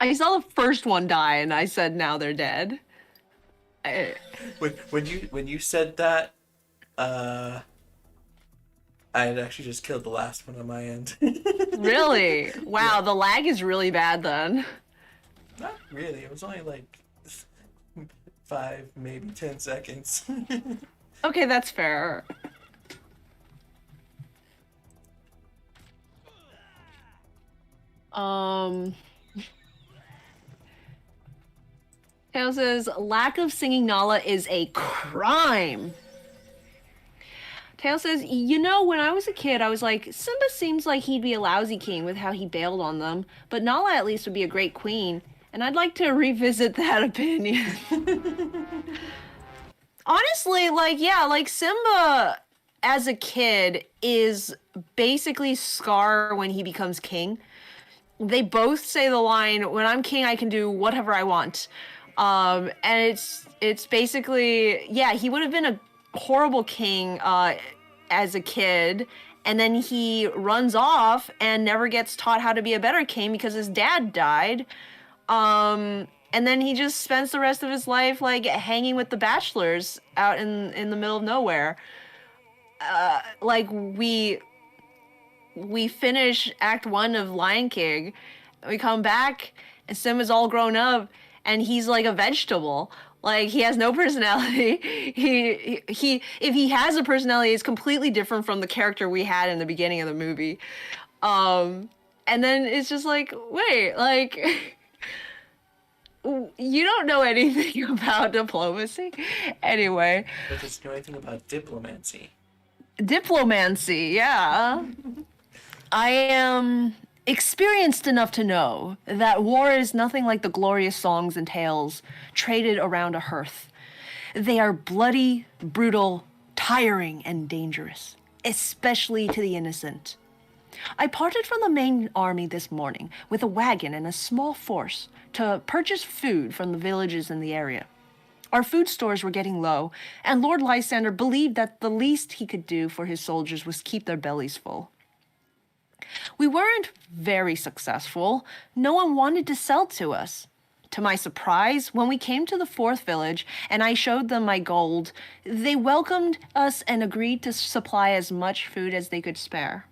I saw the first one die and I said now they're dead. When you said that, I had actually just killed the last one on my end. Really? Wow, Yeah. the lag is really bad then. Not really. It was only like 5, maybe 10 seconds. Okay, that's fair. Tail says, lack of singing Nala is a crime. Tail says, you know, when I was a kid, I was like, Simba seems like he'd be a lousy king with how he bailed on them, but Nala at least would be a great queen, and I'd like to revisit that opinion. Honestly, like, yeah, like Simba as a kid is basically Scar when he becomes king. They both say the line, when I'm king, I can do whatever I want. And it's basically, yeah, he would have been a horrible king as a kid, and then he runs off and never gets taught how to be a better king because his dad died. And then he just spends the rest of his life like hanging with the bachelors out in the middle of nowhere. Like we finish Act 1 of Lion King, we come back and Simba's all grown up and he's like a vegetable. Like, he has no personality. He if he has a personality, it's completely different from the character we had in the beginning of the movie. And then it's just like, wait, like, you don't know anything about diplomacy. Anyway. But does know anything about diplomacy? Diplomancy, yeah. I am experienced enough to know that war is nothing like the glorious songs and tales traded around a hearth. They are bloody, brutal, tiring, and dangerous, especially to the innocent. I parted from the main army this morning with a wagon and a small force to purchase food from the villages in the area. Our food stores were getting low, and Lord Lysander believed that the least he could do for his soldiers was keep their bellies full. We weren't very successful. No one wanted to sell to us. To my surprise, when we came to the fourth village and I showed them my gold, they welcomed us and agreed to supply as much food as they could spare.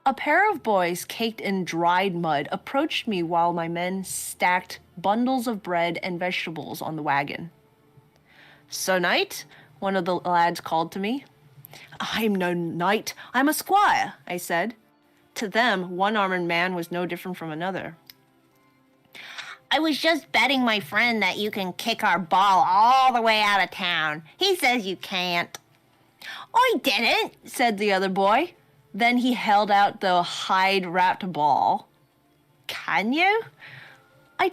A pair of boys caked in dried mud approached me while my men stacked bundles of bread and vegetables on the wagon. "Sir Knight," one of the lads called to me. "I'm no knight, I'm a squire," I said. To them, one armored man was no different from another. I was just betting my friend that you can kick our ball all the way out of town. He says you can't. "I didn't," said the other boy. Then he held out the hide-wrapped ball. "Can you?" I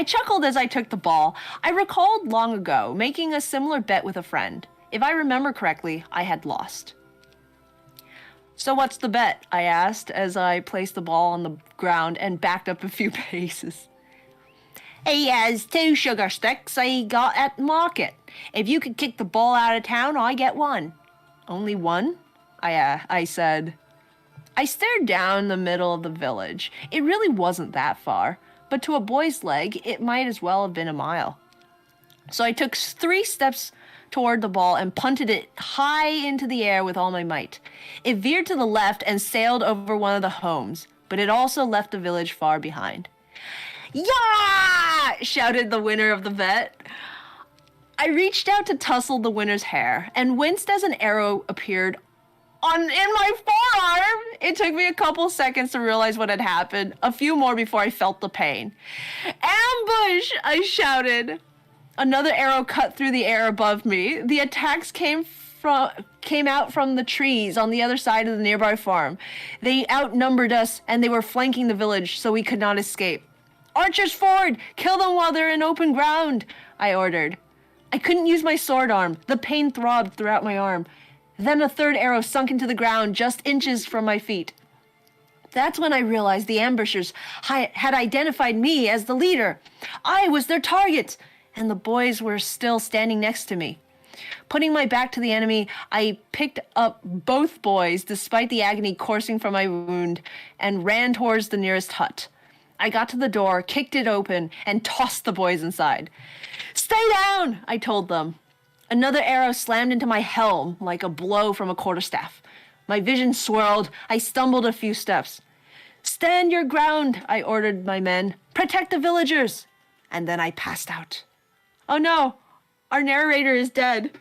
chuckled as I took the ball. I recalled long ago making a similar bet with a friend. If I remember correctly, I had lost. "So what's the bet?" I asked as I placed the ball on the ground and backed up a few paces. He has 2 sugar sticks he got at the market. If you could kick the ball out of town, I get 1. "Only one?" I said. I stared down the middle of the village. It really wasn't that far, but to a boy's leg, it might as well have been a mile. So I took 3 steps toward the ball and punted it high into the air with all my might. It veered to the left and sailed over one of the homes, but it also left the village far behind. "Yeah!" shouted the winner of the bet. I reached out to tussle the winner's hair and winced as an arrow appeared in my forearm. It took me a couple seconds to realize what had happened, a few more before I felt the pain. "Ambush!" I shouted. Another arrow cut through the air above me. The attacks came out from the trees on the other side of the nearby farm. They outnumbered us and they were flanking the village, so we could not escape. "Archers forward! Kill them while they're in open ground!" I ordered. I couldn't use my sword arm. The pain throbbed throughout my arm. Then a third arrow sunk into the ground just inches from my feet. That's when I realized the ambushers had identified me as the leader. I was their target, and the boys were still standing next to me. Putting my back to the enemy, I picked up both boys despite the agony coursing from my wound and ran towards the nearest hut. I got to the door, kicked it open, and tossed the boys inside. "Stay down," I told them. Another arrow slammed into my helm like a blow from a quarterstaff. My vision swirled. I stumbled a few steps. "Stand your ground," I ordered my men. "Protect the villagers." And then I passed out. Oh no, our narrator is dead.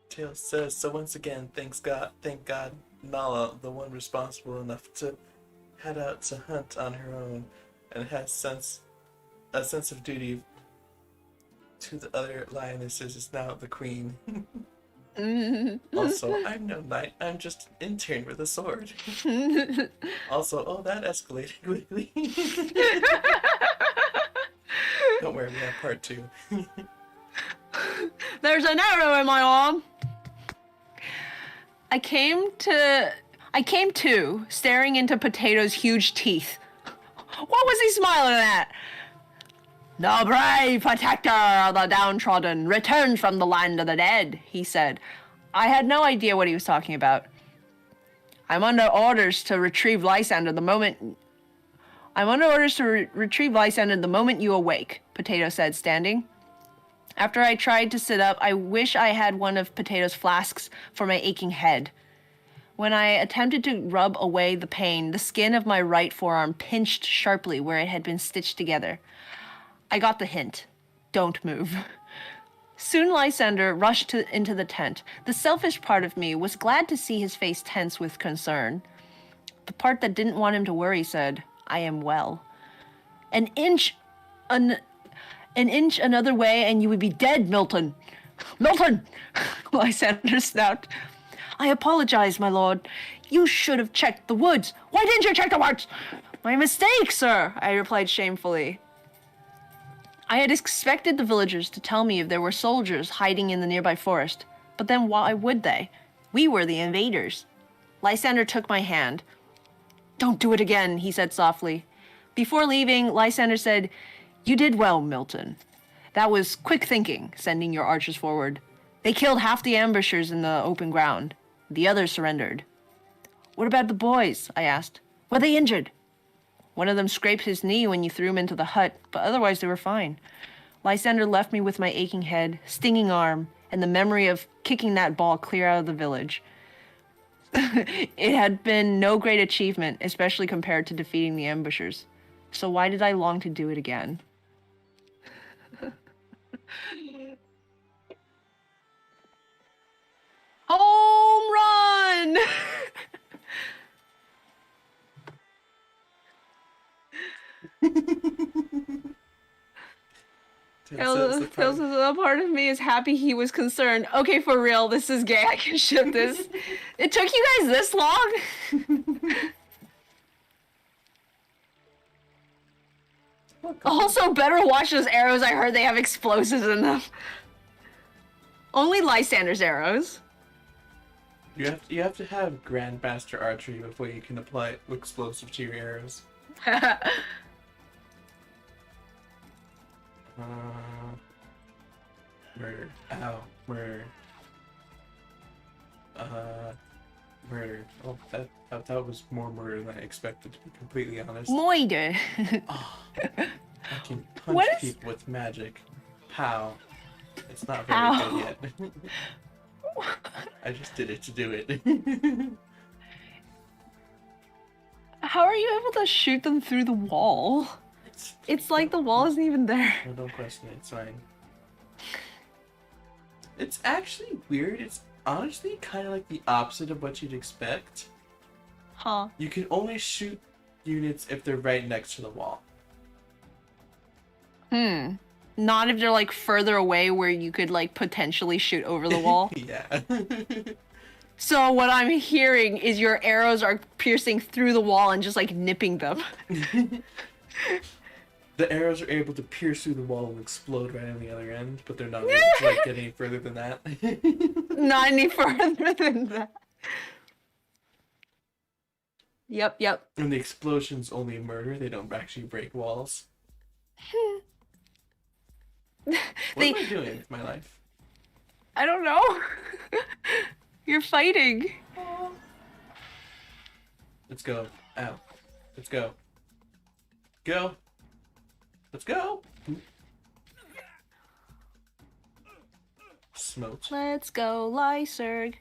Tails says, so once again, thank God, Nala, the one responsible enough to head out to hunt on her own and has a sense of duty to the other lionesses, is now the queen. Also, I'm no knight, I'm just an intern with a sword. Also, oh, that escalated quickly. Don't worry, we have part 2. There's an arrow in my arm. I came to, staring into Potato's huge teeth. What was he smiling at? "The brave protector of the downtrodden returns from the land of the dead," he said. I had no idea what he was talking about. I'm under orders to retrieve Lysander the moment you awake," Potato said, standing. After I tried to sit up, I wish I had one of Potato's flasks for my aching head. When I attempted to rub away the pain, the skin of my right forearm pinched sharply where it had been stitched together. I got the hint. Don't move. Soon Lysander rushed into the tent. The selfish part of me was glad to see his face tense with concern. The part that didn't want him to worry said, "I am well." An inch another way and you would be dead, Milton. Milton! Lysander snapped. I apologize, my lord. You should have checked the woods. Why didn't you check the woods? My mistake, sir, I replied shamefully. I had expected the villagers to tell me if there were soldiers hiding in the nearby forest, but then why would they? We were the invaders. Lysander took my hand. Don't do it again, he said softly. Before leaving, Lysander said, You did well, Milton. That was quick thinking, sending your archers forward. They killed half the ambushers in the open ground. The others surrendered. What about the boys? I asked. Were they injured? One of them scraped his knee when you threw him into the hut, but otherwise they were fine. Lysander left me with my aching head, stinging arm, and the memory of kicking that ball clear out of the village. It had been no great achievement, especially compared to defeating the ambushers. So why did I long to do it again? Home run! Tails says a part of me is happy he was concerned. Okay, for real, this is gay. I can ship this. It took you guys this long? Also, better watch those arrows. I heard they have explosives in them. Only Lysander's arrows. You have to have Grandmaster Archery before you can apply explosive to your arrows. Murder. Ow. Murder. Murder. Oh, that was more murder than I expected, to be completely honest. Moide. Oh, I can punch people with magic. Pow. It's not very good yet. I just did it to do it. How are you able to shoot them through the wall? It's like the wall isn't even there. No, don't question it. It's fine. It's actually weird. It's honestly kind of like the opposite of what you'd expect. Huh. You can only shoot units if they're right next to the wall. Not if they're like further away where you could like potentially shoot over the wall. Yeah. So what I'm hearing is your arrows are piercing through the wall and just like nipping them. The arrows are able to pierce through the wall and explode right on the other end, but they're not able to like, get any further than that. Not any further than that. Yep. And the explosions only murder, they don't actually break walls. What am I doing with my life? I don't know. You're fighting. Let's go. Ow. Let's go. Go. Let's go. Smoked. Let's go, Lyserg.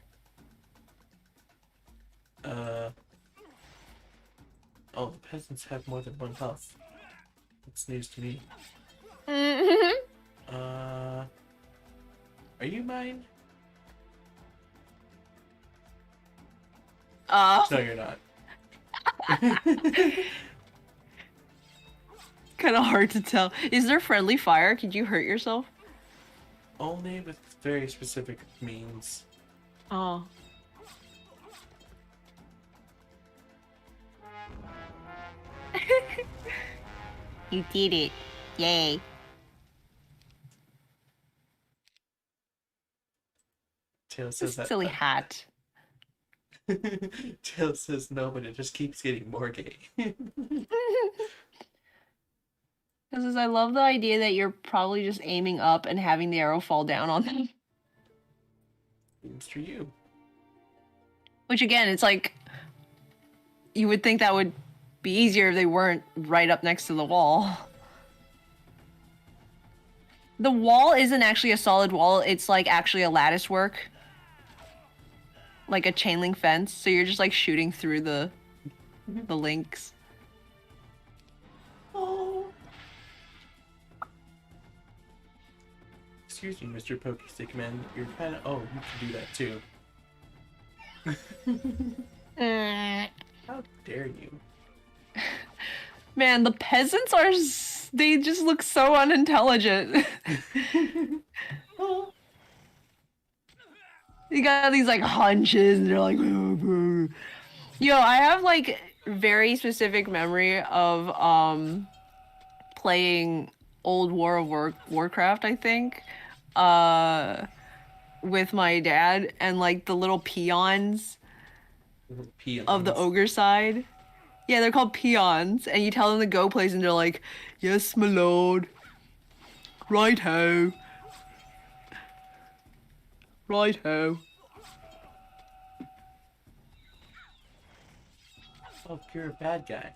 Oh, the peasants have more than one health. That's news to me. Are you mine? No, you're not. Kind of hard to tell. Is there friendly fire? Could you hurt yourself? Only with very specific means. Oh. You did it. Yay. Tail says that. Silly hat. Tail says no, but it just keeps getting more gay. Because I love the idea that you're probably just aiming up and having the arrow fall down on them. Seems for you. Which again, it's like, you would think that would be easier if they weren't right up next to the wall. The wall isn't actually a solid wall, it's like actually a lattice work. Like a chain link fence, so you're just like shooting through the links. Oh. Excuse me, Mr. Pokestick Man. You're kind of. Oh, you can do that too. How dare you? Man, the peasants are. They just look so unintelligent. You got these like hunches, and they're like, yo, I have like very specific memory of playing old Warcraft, I think, with my dad, and like the little peons of the Peons. ogre side. Yeah, they're called peons, and you tell them to go place, and they're like, "Yes, my lord. Right ho. Right ho." Oh, you're a bad guy.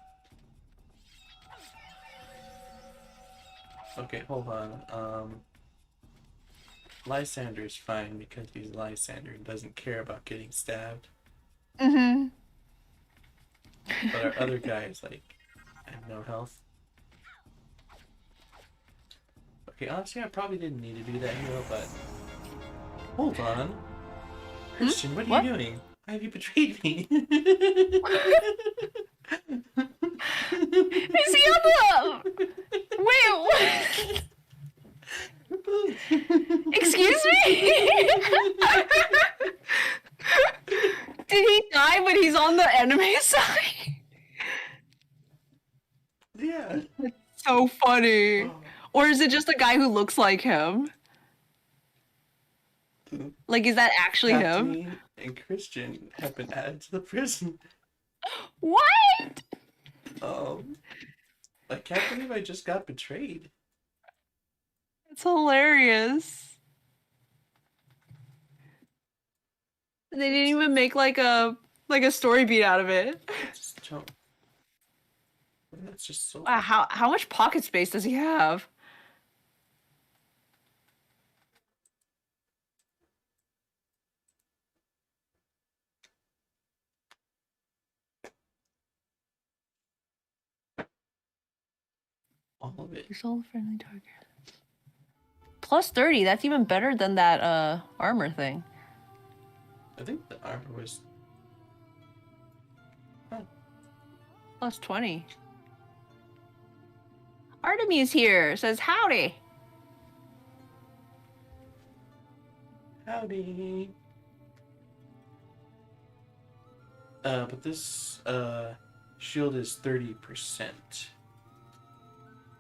Okay, hold on. Lysander's fine because he's Lysander and doesn't care about getting stabbed. Mm-hmm. But our other guy is like, have no health. Okay, honestly, I probably didn't need to do that hero, but hold on, Christian, what are What? you doing? Why have you betrayed me? Is he on the? Wait, what? Excuse me? Did he die, but he's on the enemy side? Yeah. So funny. Or is it just a guy who looks like him? Like, is that actually him? Kathleen and Christian have been added to the prison. What? I can't believe I just got betrayed. It's hilarious. They didn't even make like a story beat out of it. Just don't. That's just so. Wow, how much pocket space does he have? All of it. You're all friendly target. Plus 30, that's even better than that armor thing. I think the armor was. Plus 20. Artemis here says howdy. Howdy. But this shield is 30%.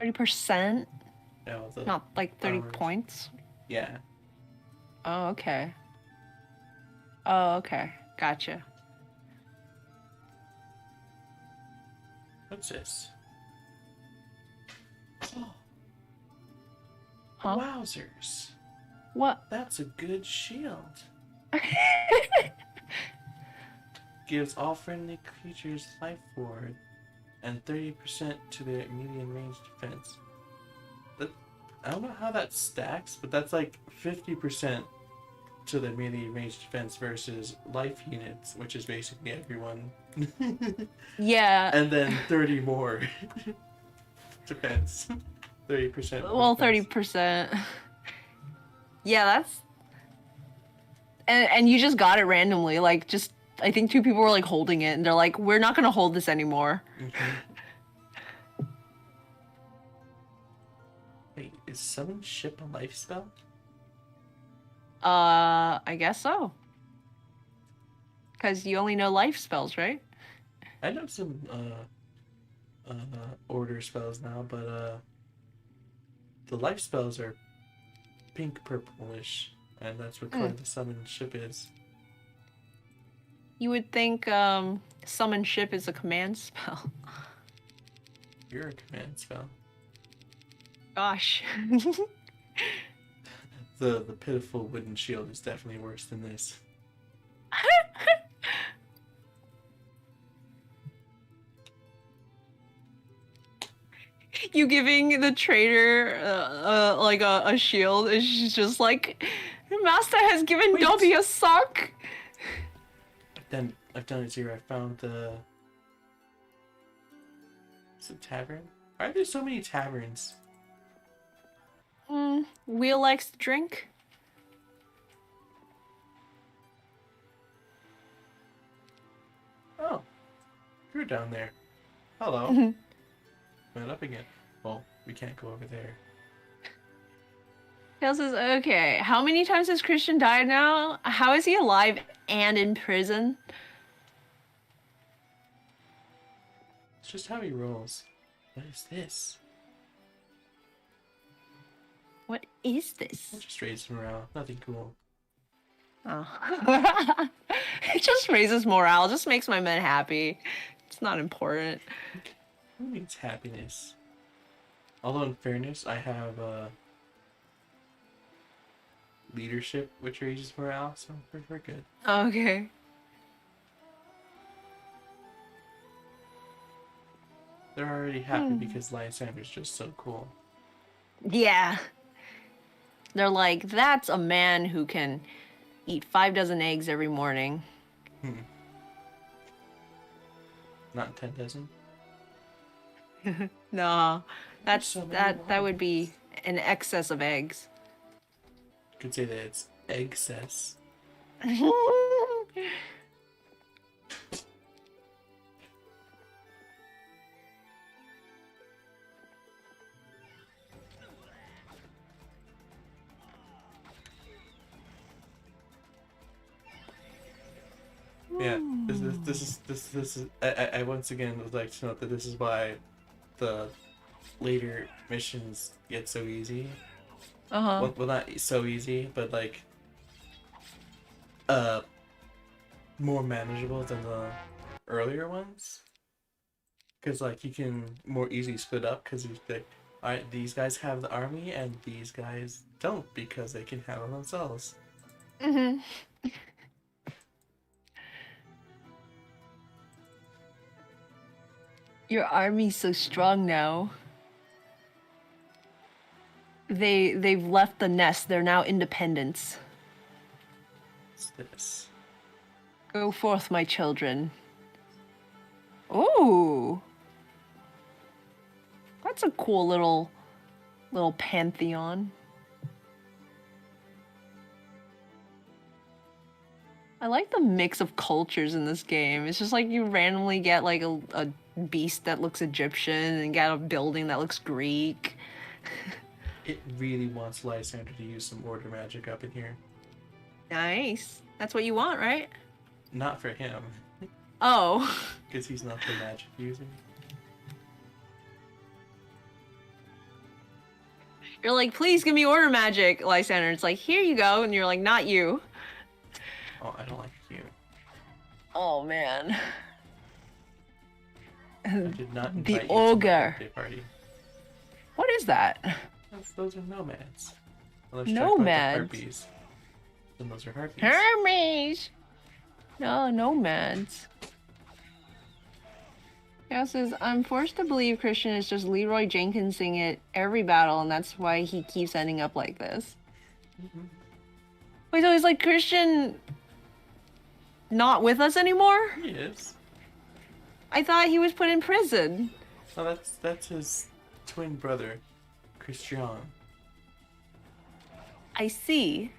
30%? No, the Not like 30 armor's- points? Yeah. Oh, okay. Oh, okay. Gotcha. What's this? Oh, Huh? wowzers! What? That's a good shield. Gives all friendly creatures life forward and 30% to their medium range defense. I don't know how that stacks, but that's like 50% to the medium range defense versus life units, which is basically everyone. Yeah. And then 30 more defense. 30% more Well, defense. 30%. Yeah, that's... And you just got it randomly. Like, just... I think two people were, like, holding it, and they're like, we're not gonna hold this anymore. Mhm. Wait, is summon ship a life spell? I guess so. Because you only know life spells, right? I know some order spells now, but the life spells are pink purplish, and that's what color the summon ship is. You would think, summon ship is a command spell. You're a command spell. Gosh. The pitiful wooden shield is definitely worse than this. You giving the trader like a shield, and she's just like, Master has given Wait. Dobby a sock. I've done it here. I found the. Is it tavern? Why are there so many taverns? Wheel likes to drink. Oh, you're down there. Hello. Went up again. Well, we can't go over there. Kale says, okay, how many times has Christian died now? How is he alive and in prison? It's just how he rolls. What is this? What is this? It just raises morale. Nothing cool. Oh. It just raises morale, just makes my men happy. It's not important. Who needs happiness? Although in fairness, I have leadership, which raises morale, so we're good. Okay. They're already happy because Lysander's just so cool. Yeah. They're like, that's a man who can eat 5 dozen eggs every morning. Not 10 dozen. No, that's So many that would wives. be an excess of eggs. You could say that it's excess. Yeah, this is. I once again would like to note that this is why the later missions get so easy. Uh-huh. Well, not so easy, but like more manageable than the earlier ones. Because like you can more easily split up because you think, all right, these guys have the army and these guys don't because they can handle themselves. Mm-hmm. Your army's so strong now. They've left the nest. They're now independents. What's this? Go forth, my children. Ooh. That's a cool little pantheon. I like the mix of cultures in this game. It's just like you randomly get like a beast that looks Egyptian and get a building that looks Greek. It really wants Lysander to use some order magic up in here. Nice. That's what you want, right? Not for him, Oh. because he's not the magic user. You're like, please give me order magic, Lysander. It's like, here you go. And you're like, not you. Oh, I don't like you. Oh, man. I did not invite The you to my ogre. birthday party. What is that? Those are nomads. Unless you talk about the Nomads? harpies. Then those are harpies. Hermes! No, nomads. Yeah, says, I'm forced to believe Christian is just Leroy Jenkinsing at every battle, and that's why he keeps ending up like this. Wait, so is like Christian not with us anymore? He is. I thought he was put in prison. Oh, that's his twin brother, Christian. I see.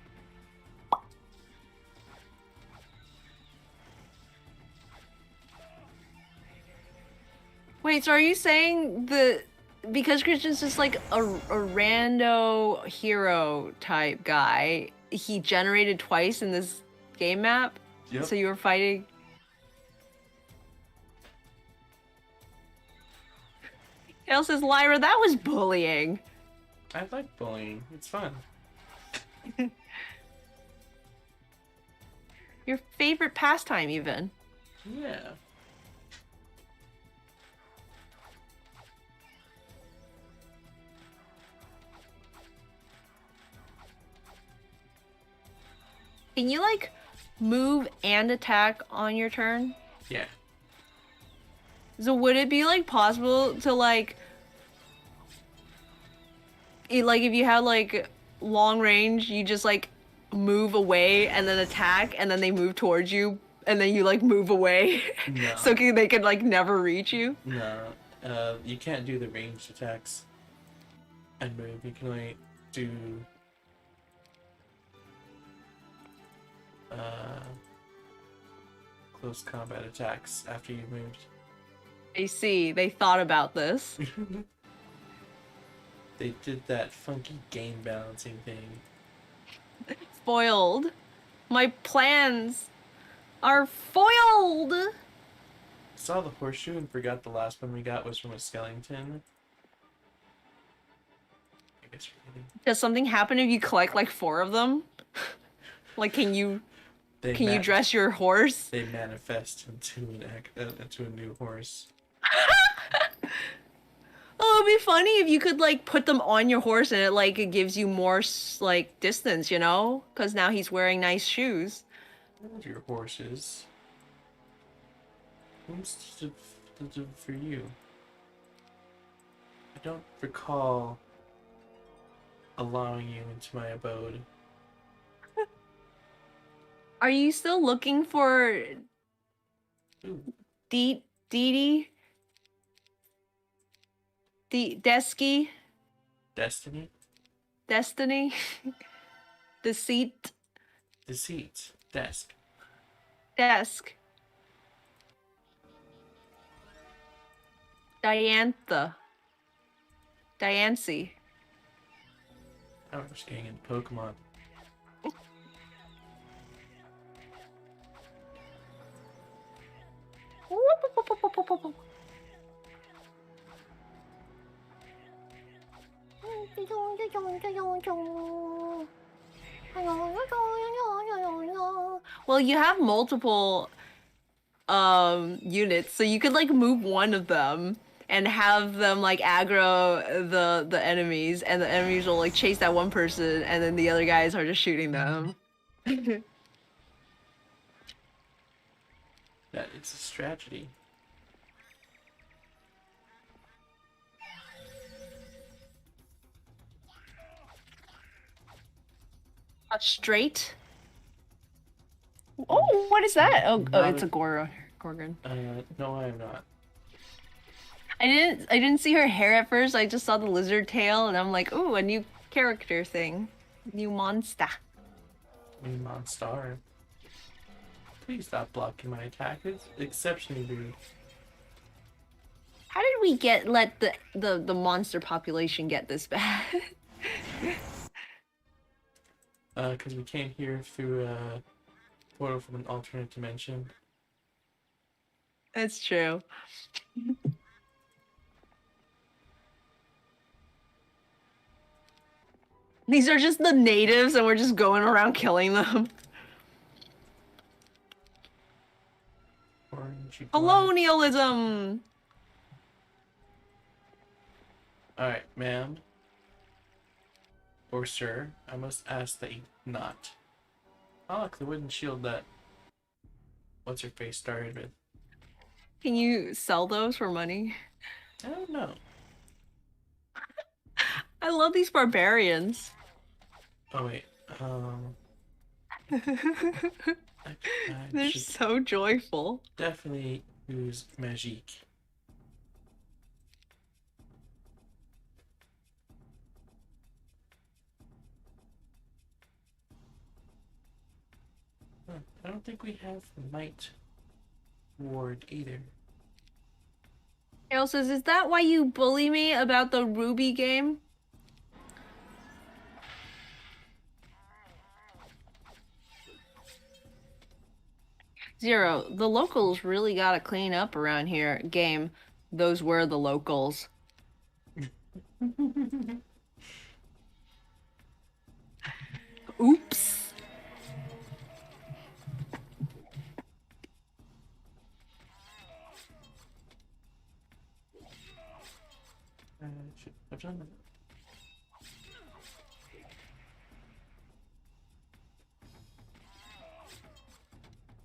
Wait, so are you saying because Christian's just like a rando hero type guy, he generated twice in this game map? Yep. So you were fighting? Hale says, Lyra, that was bullying. I like bullying. It's fun. Your favorite pastime, even. Yeah. Can you, like, move and attack on your turn? Yeah. So would it be, like, possible to, like... Like, if you had, like, long range, you just, like, move away and then attack, and then they move towards you, and then you, like, move away? No. So they could, like, never reach you? No. You can't do the ranged attacks and move. You can only do... close combat attacks after you've moved. I see. They thought about this. They did that funky game balancing thing. Foiled. My plans are foiled. Saw the horseshoe and forgot the last one we got was from a skeleton. I guess we're getting... Does something happen if you collect like 4 of them? Like, can you dress your horse? They manifest into a new horse. Oh, it'd be funny if you could like put them on your horse and it gives you more like distance, you know? Because now he's wearing nice shoes. What are your horses? Who's to do for you? I don't recall allowing you into my abode. Are you still looking for Ooh, Dee Dee? Desky? Destiny? Destiny? Deceit? Deceit. Desk. Desk. Diantha. Diancie. Oh, we're just getting into Pokemon. Well, you have multiple units, so you could like move one of them and have them like aggro the enemies, and the enemies will like chase that one person, and then the other guys are just shooting them. That it's a strategy. Straight. Oh, what is that? Oh, Not it's a- a Gorgon. No, I am not. I didn't see her hair at first. I just saw the lizard tail, and I'm like, ooh, a new character thing, new monster. Me, Monstar. Please stop blocking my attack. It's exceptionally rude. How did we let the monster population get this bad? Because we came here through a portal from an alternate dimension. That's true. These are just the natives, and we're just going around killing them. Orangey black. Colonialism! Alright, ma'am. Or sir, I must ask that you not. Oh, look, the wooden shield that what's her face started with. Can you sell those for money? I don't know. I love these barbarians. Oh wait, I They're should so joyful. definitely use Magique. Huh, I don't think we have Might Ward either. Hale says, is that why you bully me about the Ruby game? Zero, the locals really gotta clean up around here. Game, those were the locals. Oops. Should have done that.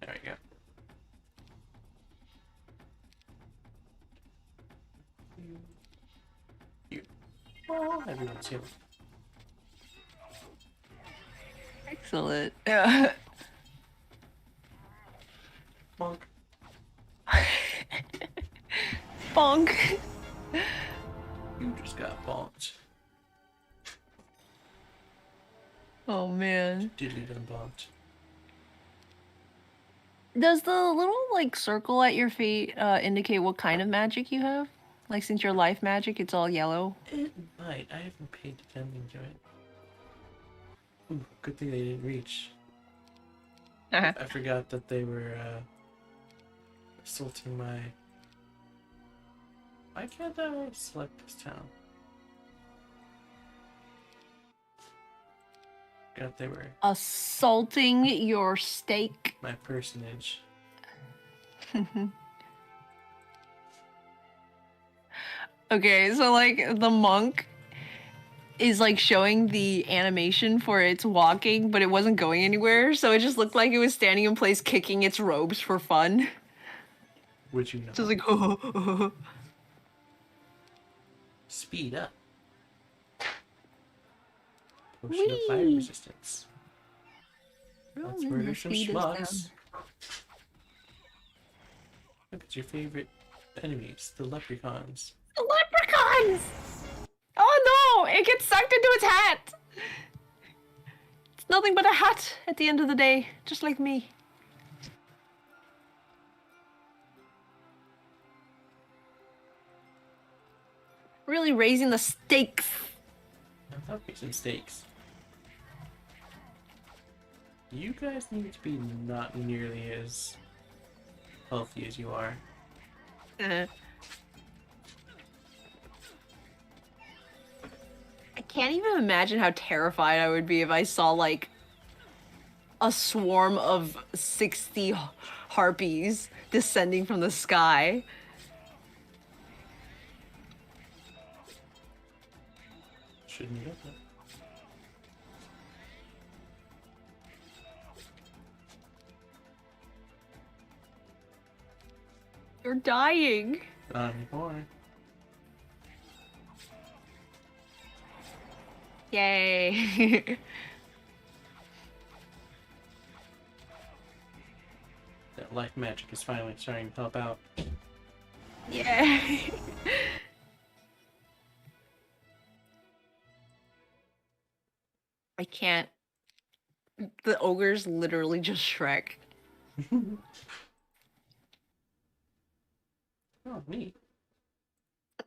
There we go. You. Oh, everyone's here. Excellent. Bonk. Bonk. You just got bonked. Oh man. Diddly done bonked. Does the little like circle at your feet indicate what kind of magic you have? Like since your life magic, it's all yellow. It might. I haven't paid attention to it. Ooh, good thing they didn't reach. Uh-huh. I forgot that they were assaulting my... Why can't I select this town? Forgot they were Assaulting your steak. my personage. Okay, so like the monk is like showing the animation for its walking, but it wasn't going anywhere, so it just looked like it was standing in place kicking its robes for fun. Would you know? Just like, oh. Speed up. Potion of fire Whee! resistance. Let's Oh, murder the some speed is schmucks. Look at your favorite enemies, the leprechauns. The leprechauns! Oh no! It gets sucked into its hat! It's nothing but a hat at the end of the day, just like me. Really raising the stakes. I thought we some steaks. You guys need to be not nearly as healthy as you are. I can't even imagine how terrified I would be if I saw like a swarm of 60 harpies descending from the sky. Shouldn't you have that? You're dying. Not anymore. Yay. That life magic is finally starting to help out. Yay. I can't. The ogre's literally just Shrek. Oh, neat.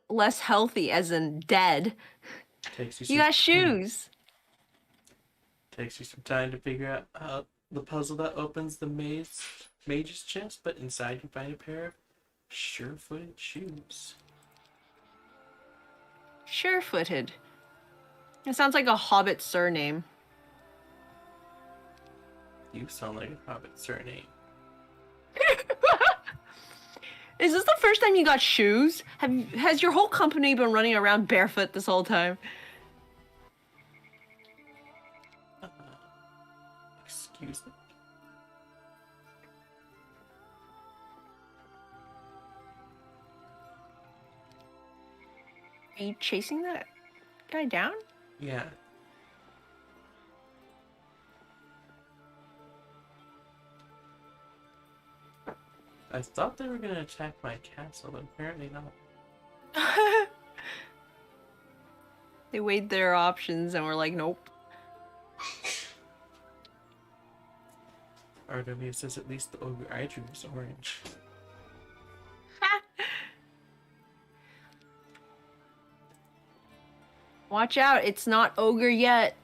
Less healthy, as in dead. Takes you You some, got shoes. Takes you some time to figure out how the puzzle that opens the mage's chest, but inside you find a pair of sure-footed shoes. Sure-footed. It sounds like a hobbit surname. You sound like a hobbit surname. Is this the first time you got shoes? Has your whole company been running around barefoot this whole time? Excuse me. Are you chasing that guy down? Yeah. I thought they were gonna attack my castle, but apparently not. They weighed their options and were like, nope. RW says at least the ogre I drew is orange. Watch out, it's not ogre yet.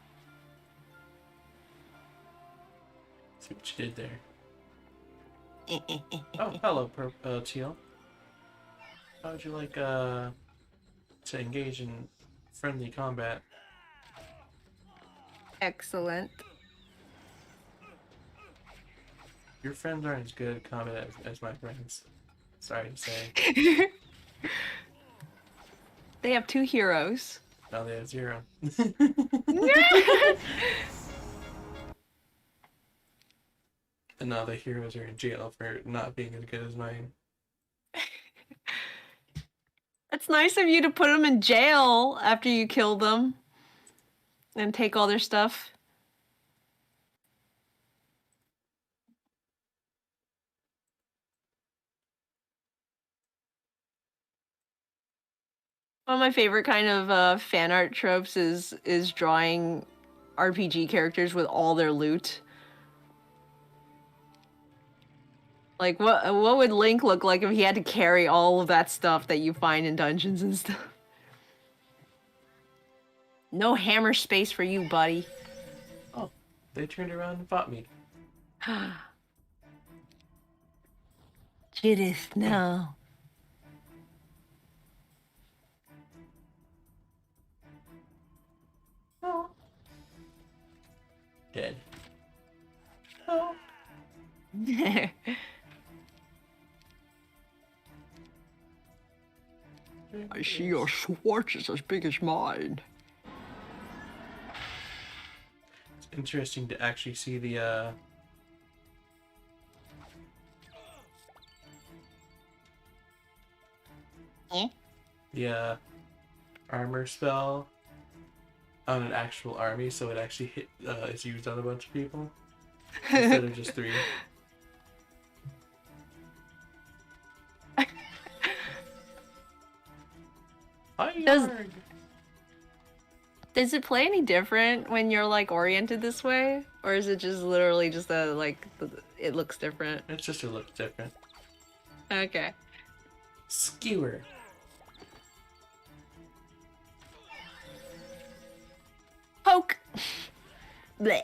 See what you did there. Oh, hello, Teal. How would you like to engage in friendly combat? Excellent. Your friends aren't as good at combat as my friends. Sorry to say. They have 2 heroes. Now they have 0. And now the heroes are in jail for not being as good as mine. It's nice of you to put them in jail after you kill them and take all their stuff. One of my favorite kind of fan art tropes is drawing RPG characters with all their loot. Like, what would Link look like if he had to carry all of that stuff that you find in dungeons and stuff? No hammer space for you, buddy. Oh, they turned around and fought me. Judith, no. Oh. Dead. Oh. I see your sword is as big as mine. It's interesting to actually see the Eh? the armor spell on an actual army, so it actually is used on a bunch of people instead of just 3. Does it play any different when you're like oriented this way, or is it just literally just it looks different? It's just it looks different. Okay. Skewer. Poke. Bleh.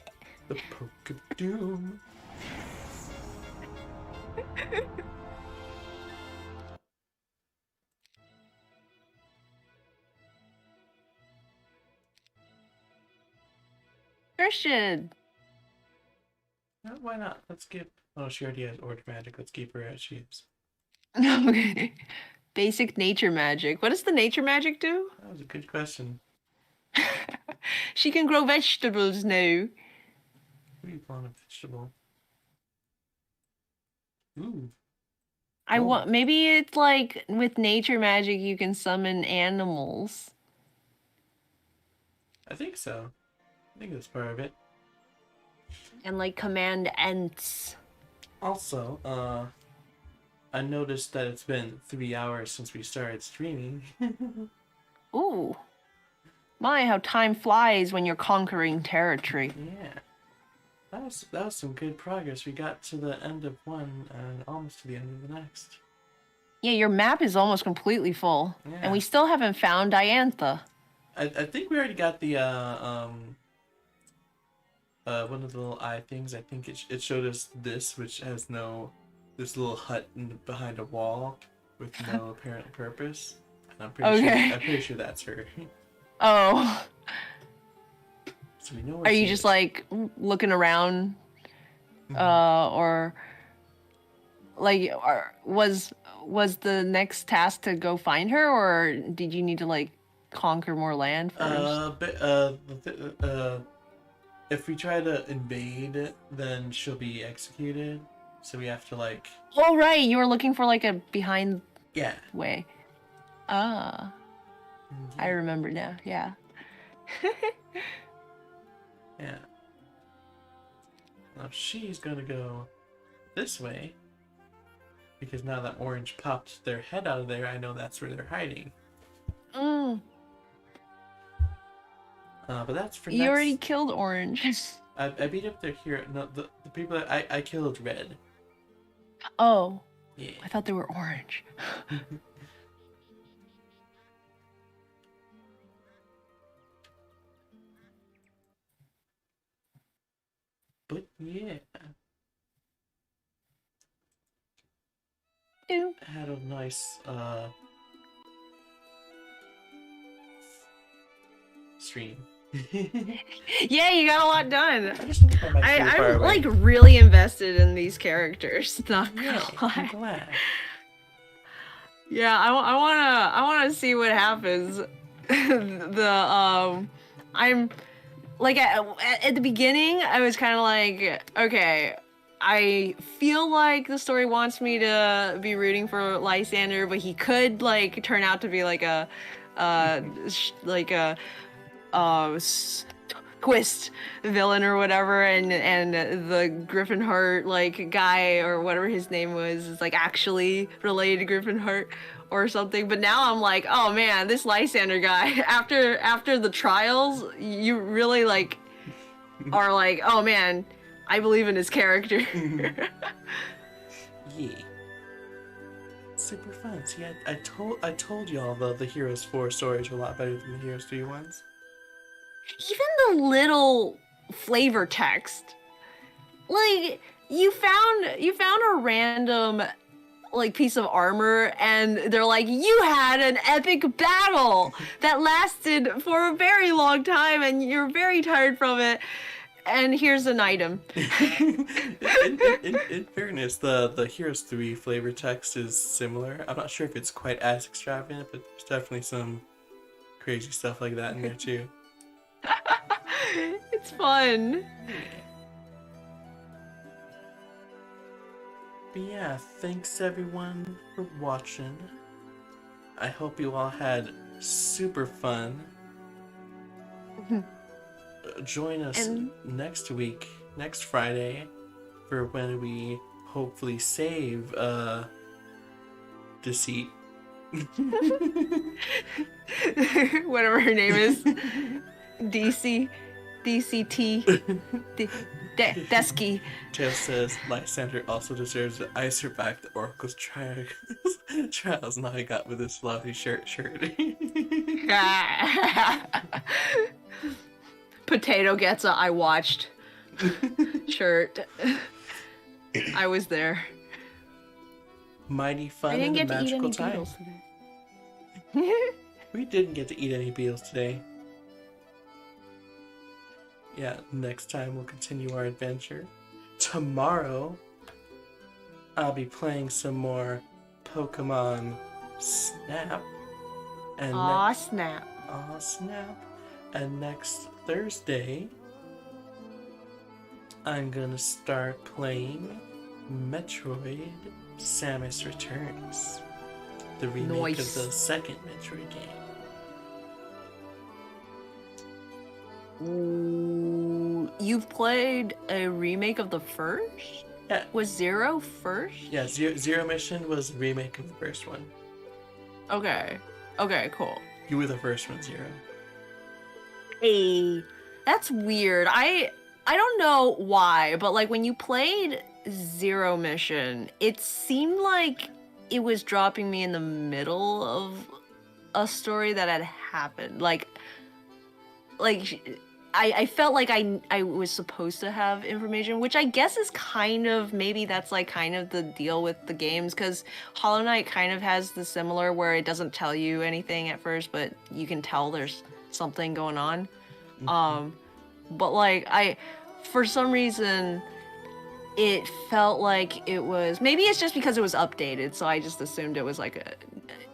The poke of doom. Christian. Why not? Let's skip. Oh, she already has Order Magic. Let's keep her as she is. Okay. Basic nature magic. What does the nature magic do? That was a good question. She can grow vegetables now. We want a vegetable. Ooh. I Oh. want maybe it's like with nature magic you can summon animals. I think so. I think that's part of it. And like command ents. Also, I noticed that it's been 3 hours since we started streaming. Ooh. My, how time flies when you're conquering territory. Yeah. That was some good progress. We got to the end of one and almost to the end of the next. Yeah, your map is almost completely full. Yeah. And we still haven't found Diantha. I think we already got the one of the little eye things. I think it showed us this, which has this little hut behind a wall with no apparent purpose. And I'm pretty sure that's her. Oh. So we know where Are she you just is. like looking around? Or like was the next task to go find her, or did you need to like conquer more land first? If we try to invade, then she'll be executed. So we have to like. Oh right, you were looking for like a behind Yeah. way. Ah, I remember now. Yeah. Yeah. Now she's gonna go this way. Because now that Orange popped their head out of there, I know that's where they're hiding. Mm. But that's for You next. already killed Orange. I beat up their hero. No, the people that I killed Red. Oh, Yeah. I thought they were orange. But yeah, Ew. had a nice stream. Yeah, you got a lot done. I just need to go back to the far I'm away. like really invested in these characters. Not Yeah, gonna I'm lie. glad. Yeah, I wanna see what happens. I'm like at the beginning, I was kind of like, okay, I feel like the story wants me to be rooting for Lysander, but he could like turn out to be like a twist villain or whatever, and the Griffin Heart like guy or whatever his name was is like actually related to Griffin Heart or something. But now I'm like, oh man, this Lysander guy after the trials, you really like are like, oh man, I believe in his character. Yeah. Super fun. See, I told y'all the Heroes 4 stories were a lot better than the Heroes 3 ones. Even the little flavor text, like you found a random like piece of armor and they're like, you had an epic battle that lasted for a very long time and you're very tired from it, and here's an item. In fairness, the Heroes 3 flavor text is similar. I'm not sure if it's quite as extravagant, but there's definitely some crazy stuff like that in there too. It's fun. But yeah, thanks everyone for watching. I hope you all had super fun. Join us next week, next Friday, for when we hopefully save Deceit. Whatever her name is. DCT. Desky. Tail says Lysander also deserves it. I survived the Oracle's trials. Now I got with this lovely shirt. Potato gets a I watched shirt. I was there. Mighty fun I didn't and get to eat magical any time. beetles today. We didn't get to eat any beetles today. Yeah, next time we'll continue our adventure. Tomorrow, I'll be playing some more Pokemon Snap. And Aw, snap. Aw, Snap. And next Thursday, I'm gonna start playing Metroid Samus Returns. The remake of the second Metroid game. Ooh, you've played a remake of the first? Yeah. Was Zero first? Yeah, Zero Mission was a remake of the first one. Okay. Okay, cool. You were the first one, Zero. Hey, that's weird. I don't know why, but like when you played Zero Mission, it seemed like it was dropping me in the middle of a story that had happened. Like I felt like I was supposed to have information, which I guess is kind of, maybe that's like kind of the deal with the games, because Hollow Knight kind of has the similar where it doesn't tell you anything at first, but you can tell there's something going on. But like for some reason, it felt like it was, maybe it's just because it was updated, so I just assumed it was like a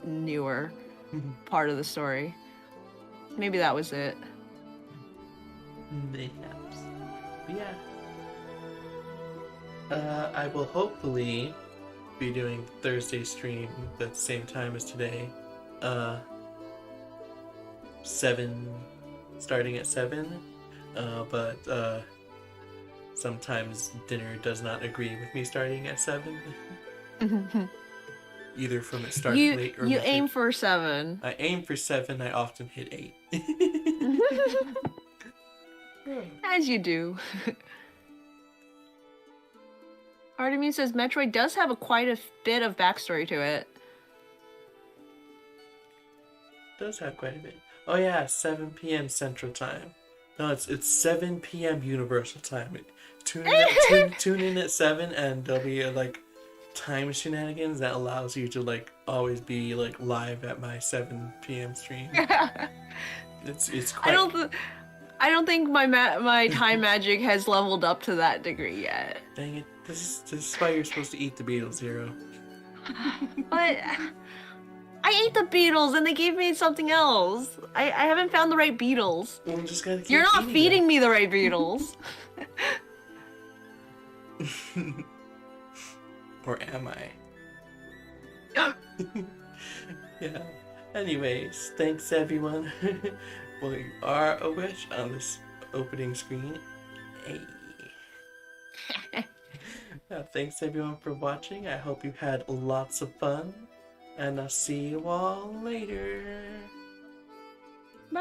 newer part of the story. Maybe that was it. Mayhaps. But yeah. I will hopefully be doing Thursday stream at the same time as today. 7, starting at 7. But sometimes dinner does not agree with me starting at 7. Either from it starting late or you aim for 7. I aim for 7. I often hit 8. As you do. Artemis says Metroid does have quite a bit of backstory to it. Does have quite a bit. Oh yeah, 7 p.m. Central Time. No, it's 7 p.m. Universal Time. Tune in at 7 and there'll be like time shenanigans that allows you to like always be like live at my 7 p.m. stream. It's quite... I don't think my time magic has leveled up to that degree yet. Dang it! This is why you're supposed to eat the beetle, Zero. But I ate the beetles and they gave me something else. I haven't found the right beetles. Well, just gotta keep You're not eating feeding me the right beetles. Or am I? Yeah. Anyways, thanks everyone. We are a witch on this opening screen. Hey. Thanks everyone for watching. I hope you had lots of fun. And I'll see you all later. Bye.